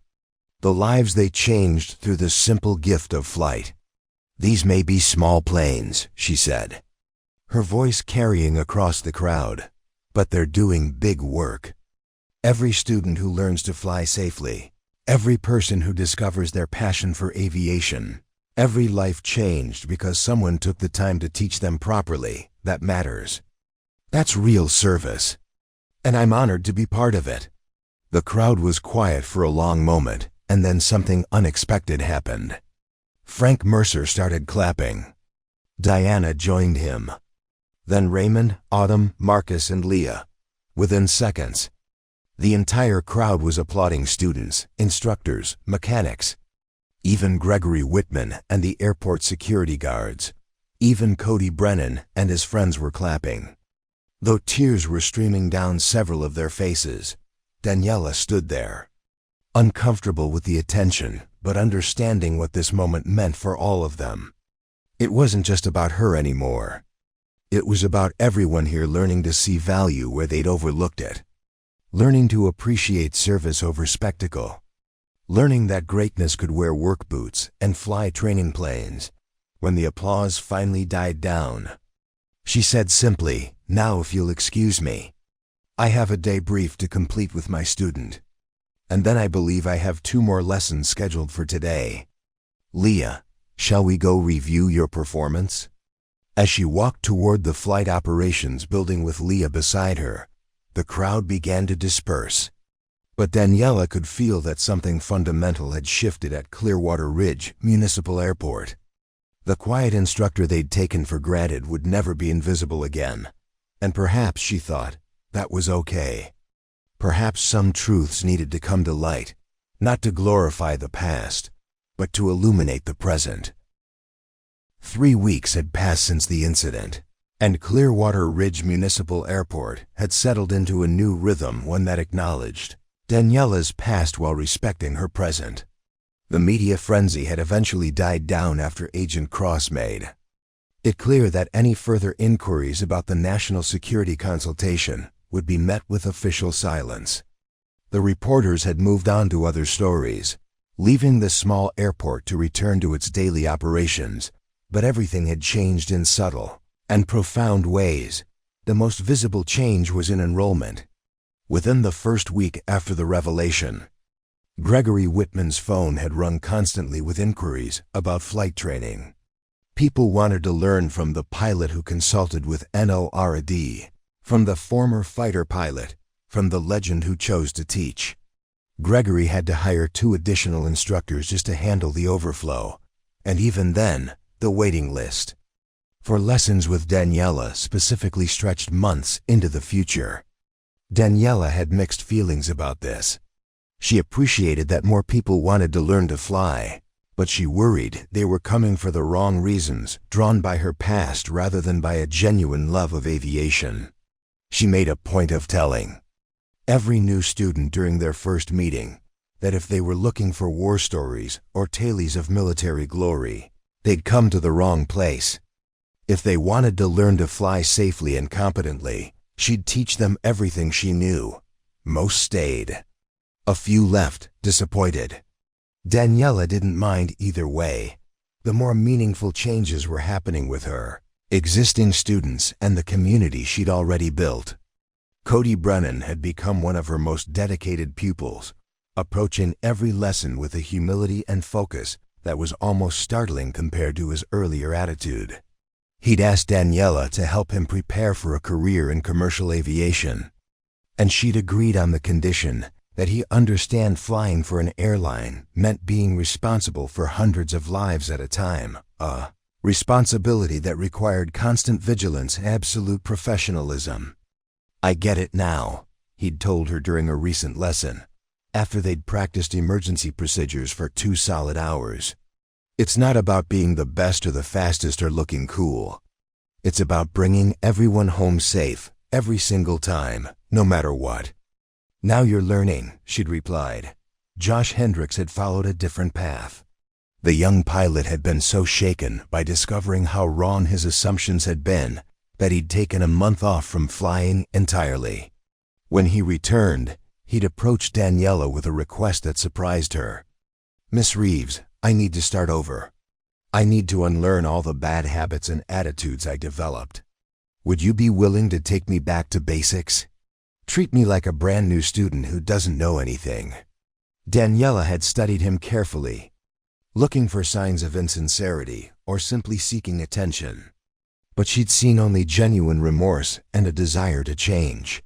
Speaker 1: the lives they changed through the simple gift of flight. These may be small planes, she said, her voice carrying across the crowd, but they're doing big work. Every student who learns to fly safely, every person who discovers their passion for aviation, every life changed because someone took the time to teach them properly, that matters. That's real service. And I'm honored to be part of it. The crowd was quiet for a long moment, and then something unexpected happened. Frank Mercer started clapping. Diana joined him. Then Raymond, Autumn, Marcus, and Leah. Within seconds, the entire crowd was applauding students, instructors, mechanics. Even Gregory Whitman and the airport security guards. Even Cody Brennan and his friends were clapping. Though tears were streaming down several of their faces, Daniela stood there, uncomfortable with the attention, but understanding what this moment meant for all of them. It wasn't just about her anymore. It was about everyone here learning to see value where they'd overlooked it, learning to appreciate service over spectacle, learning that greatness could wear work boots and fly training planes. When the applause finally died down, she said simply, "Now if you'll excuse me, I have a debrief to complete with my student. And then I believe I have 2 more lessons scheduled for today. Leah, shall we go review your performance?" As she walked toward the flight operations building with Leah beside her, the crowd began to disperse. But Daniela could feel that something fundamental had shifted at Clearwater Ridge Municipal Airport. The quiet instructor they'd taken for granted would never be invisible again. And perhaps, she thought, that was okay. Perhaps some truths needed to come to light, not to glorify the past, but to illuminate the present. 3 weeks had passed since the incident, and Clearwater Ridge Municipal Airport had settled into a new rhythm, one that acknowledged Daniela's past while respecting her present. The media frenzy had eventually died down after Agent Cross made it clear that any further inquiries about the national security consultation would be met with official silence. The reporters had moved on to other stories, leaving the small airport to return to its daily operations, but everything had changed in subtle and profound ways. The most visible change was in enrollment. Within the first week after the revelation, Gregory Whitman's phone had rung constantly with inquiries about flight training. People wanted to learn from the pilot who consulted with NORAD, from the former fighter pilot, from the legend who chose to teach. Gregory had to hire 2 additional instructors just to handle the overflow, and even then, the waiting list for lessons with Daniela specifically stretched months into the future. Daniela had mixed feelings about this. She appreciated that more people wanted to learn to fly, but she worried they were coming for the wrong reasons, drawn by her past rather than by a genuine love of aviation. She made a point of telling every new student during their first meeting that if they were looking for war stories or tales of military glory, they'd come to the wrong place. If they wanted to learn to fly safely and competently, she'd teach them everything she knew. Most stayed. A few left, disappointed. Daniela didn't mind either way. The more meaningful changes were happening with her, existing students, and the community she'd already built. Cody Brennan had become one of her most dedicated pupils, approaching every lesson with a humility and focus that was almost startling compared to his earlier attitude. He'd asked Daniela to help him prepare for a career in commercial aviation, and she'd agreed on the condition that he understand flying for an airline meant being responsible for hundreds of lives at a time, a responsibility that required constant vigilance and absolute professionalism. "I get it now," he'd told her during a recent lesson, after they'd practiced emergency procedures for 2 solid hours. "It's not about being the best or the fastest or looking cool. It's about bringing everyone home safe every single time, no matter what." "Now you're learning," she'd replied. Josh Hendricks had followed a different path. The young pilot had been so shaken by discovering how wrong his assumptions had been that he'd taken a month off from flying entirely. When he returned, he'd approached Daniela with a request that surprised her. "Miss Reeves, I need to start over. I need to unlearn all the bad habits and attitudes I developed. Would you be willing to take me back to basics? Treat me like a brand new student who doesn't know anything." Daniela had studied him carefully, looking for signs of insincerity or simply seeking attention. But she'd seen only genuine remorse and a desire to change.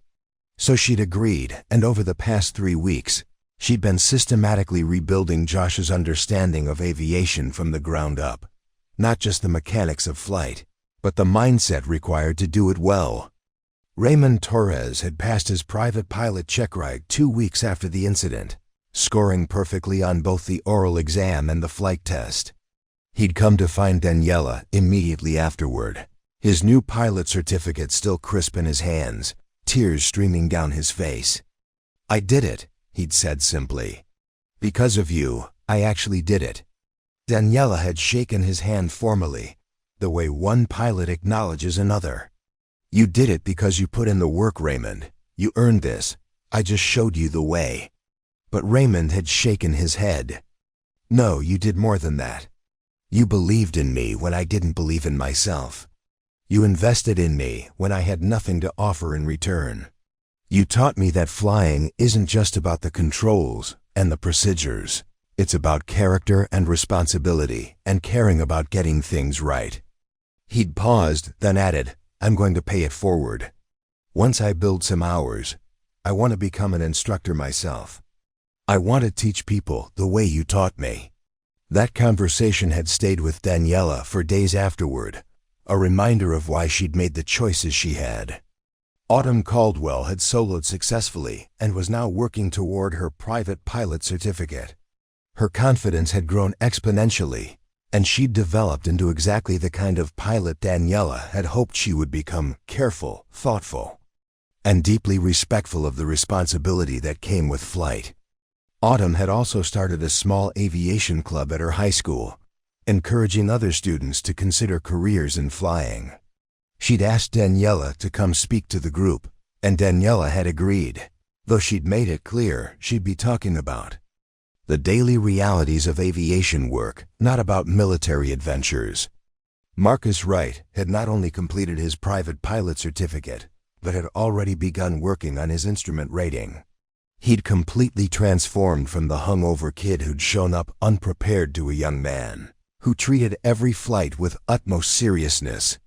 Speaker 1: So she'd agreed, and over the past 3 weeks, she'd been systematically rebuilding Josh's understanding of aviation from the ground up. Not just the mechanics of flight, but the mindset required to do it well. Raymond Torres had passed his private pilot check ride 2 weeks after the incident, scoring perfectly on both the oral exam and the flight test. He'd come to find Daniela immediately afterward, his new pilot certificate still crisp in his hands, tears streaming down his face. "I did it," he'd said simply. "Because of you, I actually did it." Daniela had shaken his hand formally, the way one pilot acknowledges another. "You did it because you put in the work, Raymond. You earned this. I just showed you the way." But Raymond had shaken his head. "No, you did more than that. You believed in me when I didn't believe in myself. You invested in me when I had nothing to offer in return. You taught me that flying isn't just about the controls and the procedures. It's about character and responsibility and caring about getting things right." He'd paused, then added, "I'm going to pay it forward. Once I build some hours, I want to become an instructor myself. I want to teach people the way you taught me." That conversation had stayed with Daniela for days afterward, a reminder of why she'd made the choices she had. Autumn Caldwell had soloed successfully and was now working toward her private pilot certificate. Her confidence had grown exponentially, and she'd developed into exactly the kind of pilot Daniela had hoped she would become: careful, thoughtful, and deeply respectful of the responsibility that came with flight. Autumn had also started a small aviation club at her high school, encouraging other students to consider careers in flying. She'd asked Daniela to come speak to the group, and Daniela had agreed, though she'd made it clear she'd be talking about the daily realities of aviation work, not about military adventures. Marcus Wright had not only completed his private pilot certificate, but had already begun working on his instrument rating. He'd completely transformed from the hungover kid who'd shown up unprepared to a young man who treated every flight with utmost seriousness.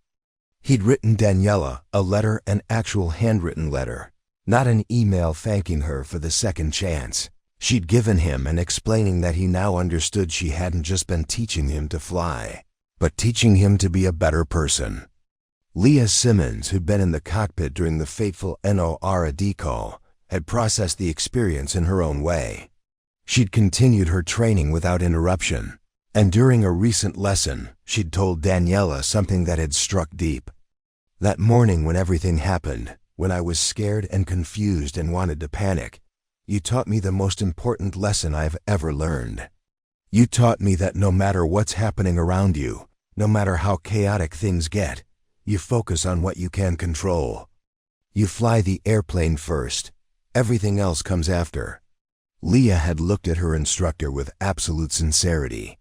Speaker 1: He'd written Daniela a letter, an actual handwritten letter, not an email thanking her for the second chance she'd given him and explaining that he now understood she hadn't just been teaching him to fly, but teaching him to be a better person. Leah Simmons, who'd been in the cockpit during the fateful NORAD call, had processed the experience in her own way. She'd continued her training without interruption, and during a recent lesson, she'd told Daniela something that had struck deep. "That morning when everything happened, when I was scared and confused and wanted to panic, You taught me the most important lesson I've ever learned. You taught me that no matter what's happening around you, no matter how chaotic things get, you focus on what you can control. You fly the airplane first. Everything else comes after. Leah had looked at her instructor with absolute sincerity.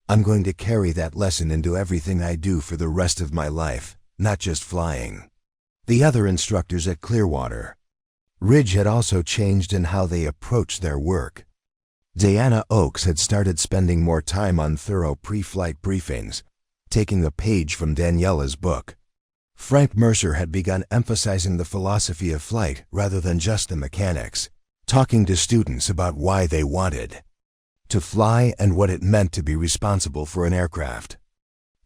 Speaker 1: I'm going to carry that lesson into everything I do for the rest of my life, not just flying. The other instructors at Clearwater Ridge had also changed in how they approached their work. Diana Oakes had started spending more time on thorough pre-flight briefings, taking a page from Daniela's book. Frank Mercer had begun emphasizing the philosophy of flight rather than just the mechanics, talking to students about why they wanted to fly and what it meant to be responsible for an aircraft.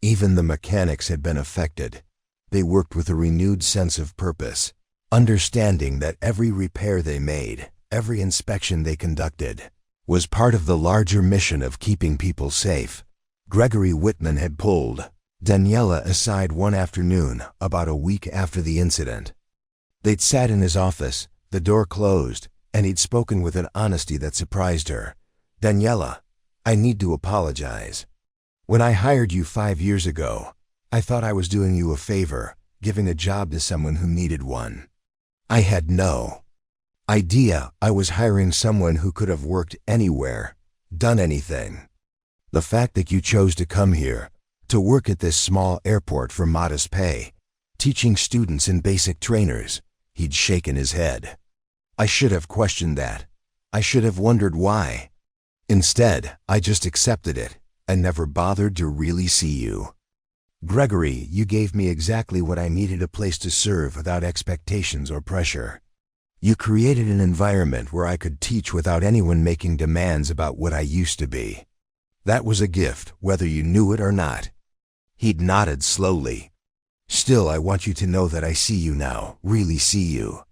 Speaker 1: Even the mechanics had been affected. They worked with a renewed sense of purpose, understanding that every repair they made, every inspection they conducted, was part of the larger mission of keeping people safe. Gregory Whitman had pulled Daniela aside one afternoon about a week after the incident. They'd sat in his office, the door closed, and he'd spoken with an honesty that surprised her. Daniela, I need to apologize. When I hired you 5 years ago, I thought I was doing you a favor, giving a job to someone who needed one. I had no idea I was hiring someone who could have worked anywhere, done anything. The fact that you chose to come here, to work at this small airport for modest pay, teaching students and basic trainers, he'd shaken his head. I should have questioned that. I should have wondered why. Instead, I just accepted it and never bothered to really see you. Gregory, you gave me exactly what I needed, a place to serve without expectations or pressure. You created an environment where I could teach without anyone making demands about what I used to be. That was a gift, whether you knew it or not. He'd nodded slowly. Still, I want you to know that I see you now, really see you.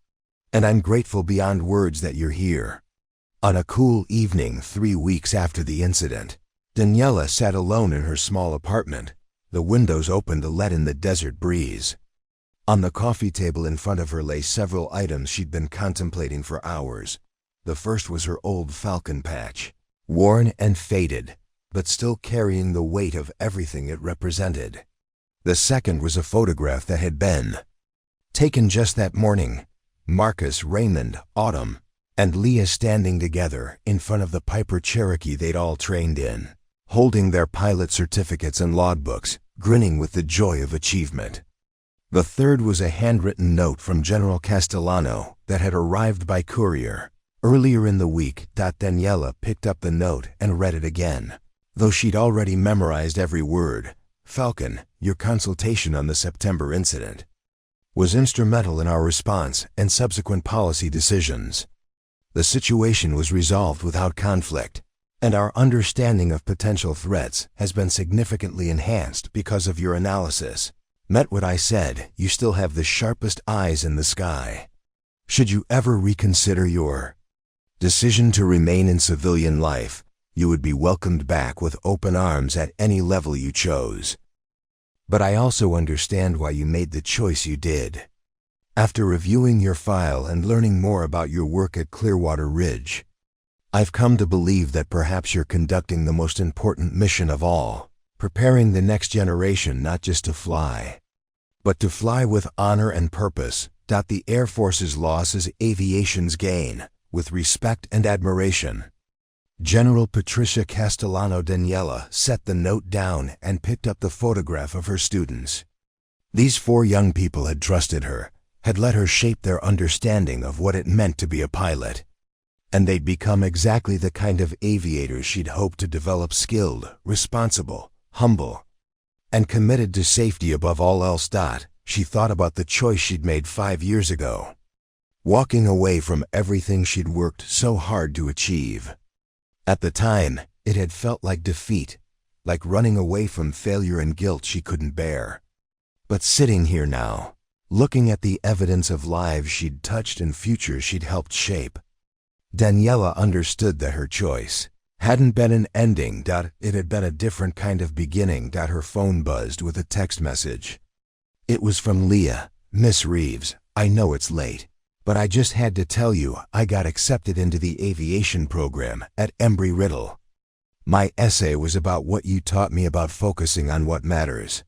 Speaker 1: And I'm grateful beyond words that you're here. On a cool evening 3 weeks after the incident, Daniela sat alone in her small apartment, the windows open to let in the desert breeze. On the coffee table in front of her lay several items she'd been contemplating for hours. The first was her old Falcon patch, worn and faded, but still carrying the weight of everything it represented. The second was a photograph that had been taken just that morning. Marcus, Raymond, Autumn, and Leah standing together in front of the Piper Cherokee they'd all trained in, holding their pilot certificates and logbooks, grinning with the joy of achievement. The third was a handwritten note from General Castellano that had arrived by courier earlier in the week. Daniela picked up the note and read it again, though she'd already memorized every word. Falcon, your consultation on the September incident was instrumental in our response and subsequent policy decisions. The situation was resolved without conflict, and our understanding of potential threats has been significantly enhanced because of your analysis. Met what I said, you still have the sharpest eyes in the sky. Should you ever reconsider your decision to remain in civilian life, you would be welcomed back with open arms at any level you chose. But I also understand why you made the choice you did. After reviewing your file and learning more about your work at Clearwater Ridge, I've come to believe that perhaps you're conducting the most important mission of all, preparing the next generation not just to fly, but to fly with honor and purpose. The Air Force's loss is aviation's gain, with respect and admiration. General Patricia Castellano. Daniela set the note down and picked up the photograph of her students. These 4 young people had trusted her, had let her shape their understanding of what it meant to be a pilot. And they'd become exactly the kind of aviators she'd hoped to develop: skilled, responsible, humble, and committed to safety above all else. She thought about the choice she'd made 5 years ago, walking away from everything she'd worked so hard to achieve. At the time, it had felt like defeat, like running away from failure and guilt she couldn't bear. But sitting here now, looking at the evidence of lives she'd touched and futures she'd helped shape, Daniela understood that her choice hadn't been an ending. It had been a different kind of beginning. Her phone buzzed with a text message. It was from Leah. Miss Reeves, I know it's late, But I just had to tell you I got accepted into the aviation program at Embry-Riddle. My essay was about what you taught me about focusing on what matters.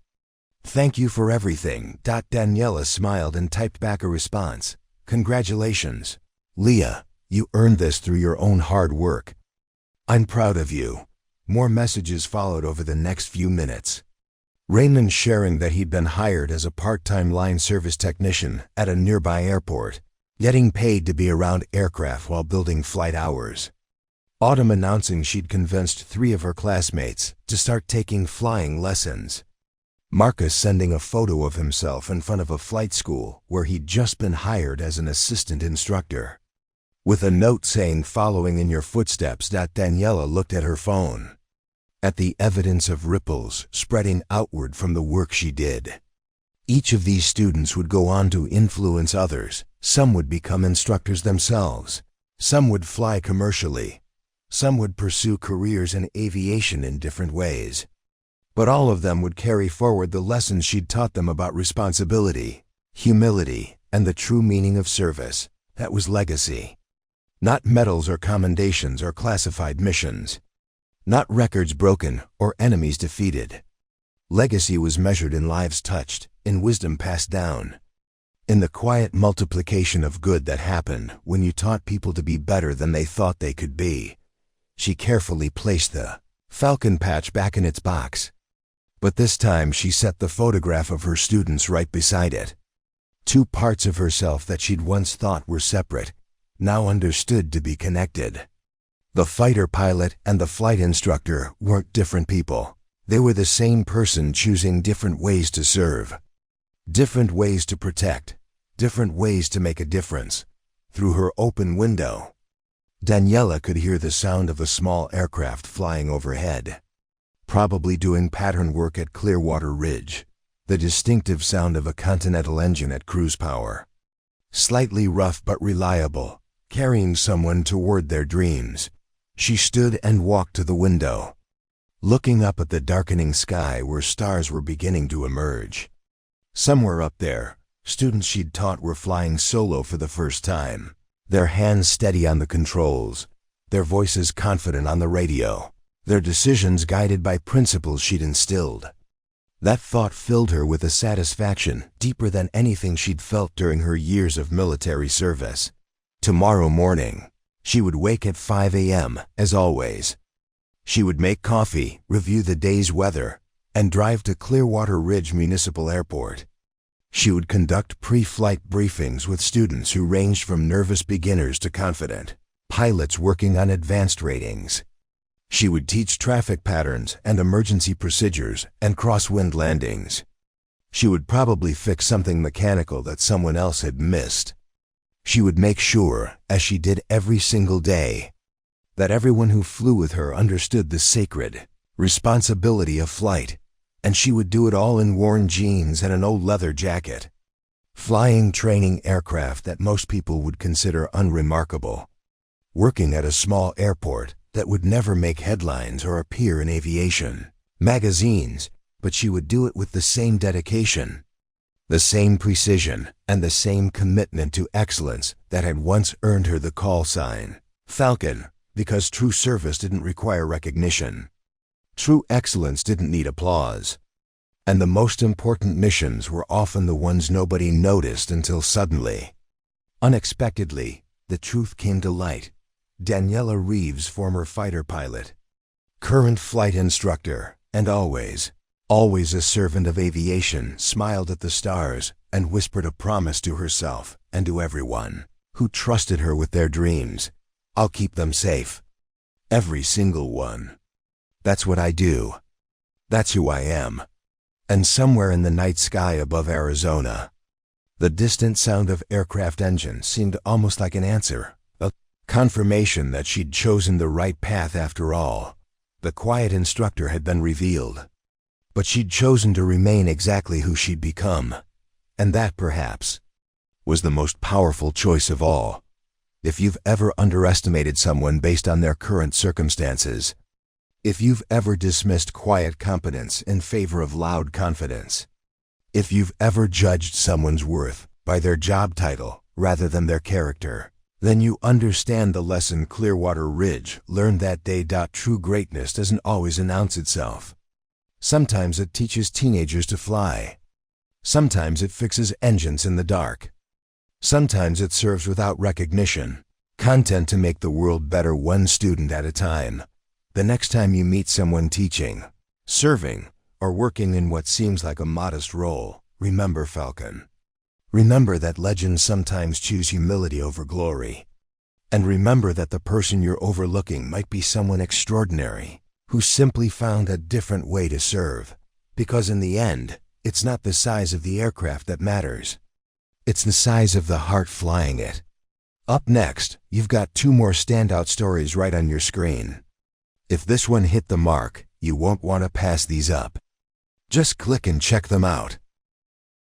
Speaker 1: Thank you for everything. Daniela smiled and typed back a response. Congratulations. Leah, you earned this through your own hard work. I'm proud of you. More messages followed over the next few minutes. Raymond sharing that he'd been hired as a part-time line service technician at a nearby airport, getting paid to be around aircraft while building flight hours. Autumn announcing she'd convinced 3 of her classmates to start taking flying lessons. Marcus sending a photo of himself in front of a flight school where he'd just been hired as an assistant instructor. With a note saying following in your footsteps. Daniela looked at her phone. At the evidence of ripples spreading outward from the work she did. Each of these students would go on to influence others. Some would become instructors themselves. Some would fly commercially. Some would pursue careers in aviation in different ways. But all of them would carry forward the lessons she'd taught them about responsibility, humility, and the true meaning of service. That was legacy. Not medals or commendations or classified missions. Not records broken or enemies defeated. Legacy was measured in lives touched, in wisdom passed down. In the quiet multiplication of good that happened when you taught people to be better than they thought they could be. She carefully placed the Falcon patch back in its box. But this time she set the photograph of her students right beside it. 2 parts of herself that she'd once thought were separate, now understood to be connected. The fighter pilot and the flight instructor weren't different people. They were the same person choosing different ways to serve. Different ways to protect, different ways to make a difference. Through her open window, Daniela could hear the sound of a small aircraft flying overhead. Probably doing pattern work at Clearwater Ridge. The distinctive sound of a Continental engine at cruise power. Slightly rough but reliable, carrying someone toward their dreams. She stood and walked to the window, looking up at the darkening sky where stars were beginning to emerge. Somewhere up there, students she'd taught were flying solo for the first time, their hands steady on the controls, their voices confident on the radio, their decisions guided by principles she'd instilled. That thought filled her with a satisfaction deeper than anything she'd felt during her years of military service. Tomorrow morning, she would wake at 5 a.m., as always. She would make coffee, review the day's weather, and drive to Clearwater Ridge Municipal Airport. She would conduct pre-flight briefings with students who ranged from nervous beginners to confident pilots working on advanced ratings. She would teach traffic patterns and emergency procedures and crosswind landings. She would probably fix something mechanical that someone else had missed. She would make sure, as she did every single day, that everyone who flew with her understood the sacred responsibility of flight, and she would do it all in worn jeans and an old leather jacket. Flying training aircraft that most people would consider unremarkable. Working at a small airport that would never make headlines or appear in aviation magazines, but she would do it with the same dedication, the same precision, and the same commitment to excellence that had once earned her the call sign, Falcon, because true service didn't require recognition. True excellence didn't need applause. And the most important missions were often the ones nobody noticed until suddenly, unexpectedly, the truth came to light. Daniela Reeves, former fighter pilot, current flight instructor, and always a servant of aviation, smiled at the stars and whispered a promise to herself and to everyone who trusted her with their dreams. I'll keep them safe. Every single one. That's what I do. That's who I am. And somewhere in the night sky above Arizona, the distant sound of aircraft engines seemed almost like an answer, a confirmation that she'd chosen the right path after all. The quiet instructor had been revealed, but she'd chosen to remain exactly who she'd become. And that, perhaps, was the most powerful choice of all. If you've ever underestimated someone based on their current circumstances, if you've ever dismissed quiet competence in favor of loud confidence, if you've ever judged someone's worth by their job title rather than their character, then you understand the lesson Clearwater Ridge learned that day. True greatness doesn't always announce itself. Sometimes it teaches teenagers to fly. Sometimes it fixes engines in the dark. Sometimes it serves without recognition, content to make the world better one student at a time. The next time you meet someone teaching, serving, or working in what seems like a modest role, remember Falcon. Remember that legends sometimes choose humility over glory. And remember that the person you're overlooking might be someone extraordinary, who simply found a different way to serve. Because in the end, it's not the size of the aircraft that matters. It's the size of the heart flying it. Up next, you've got 2 more standout stories right on your screen. If this one hit the mark, you won't want to pass these up. Just click and check them out.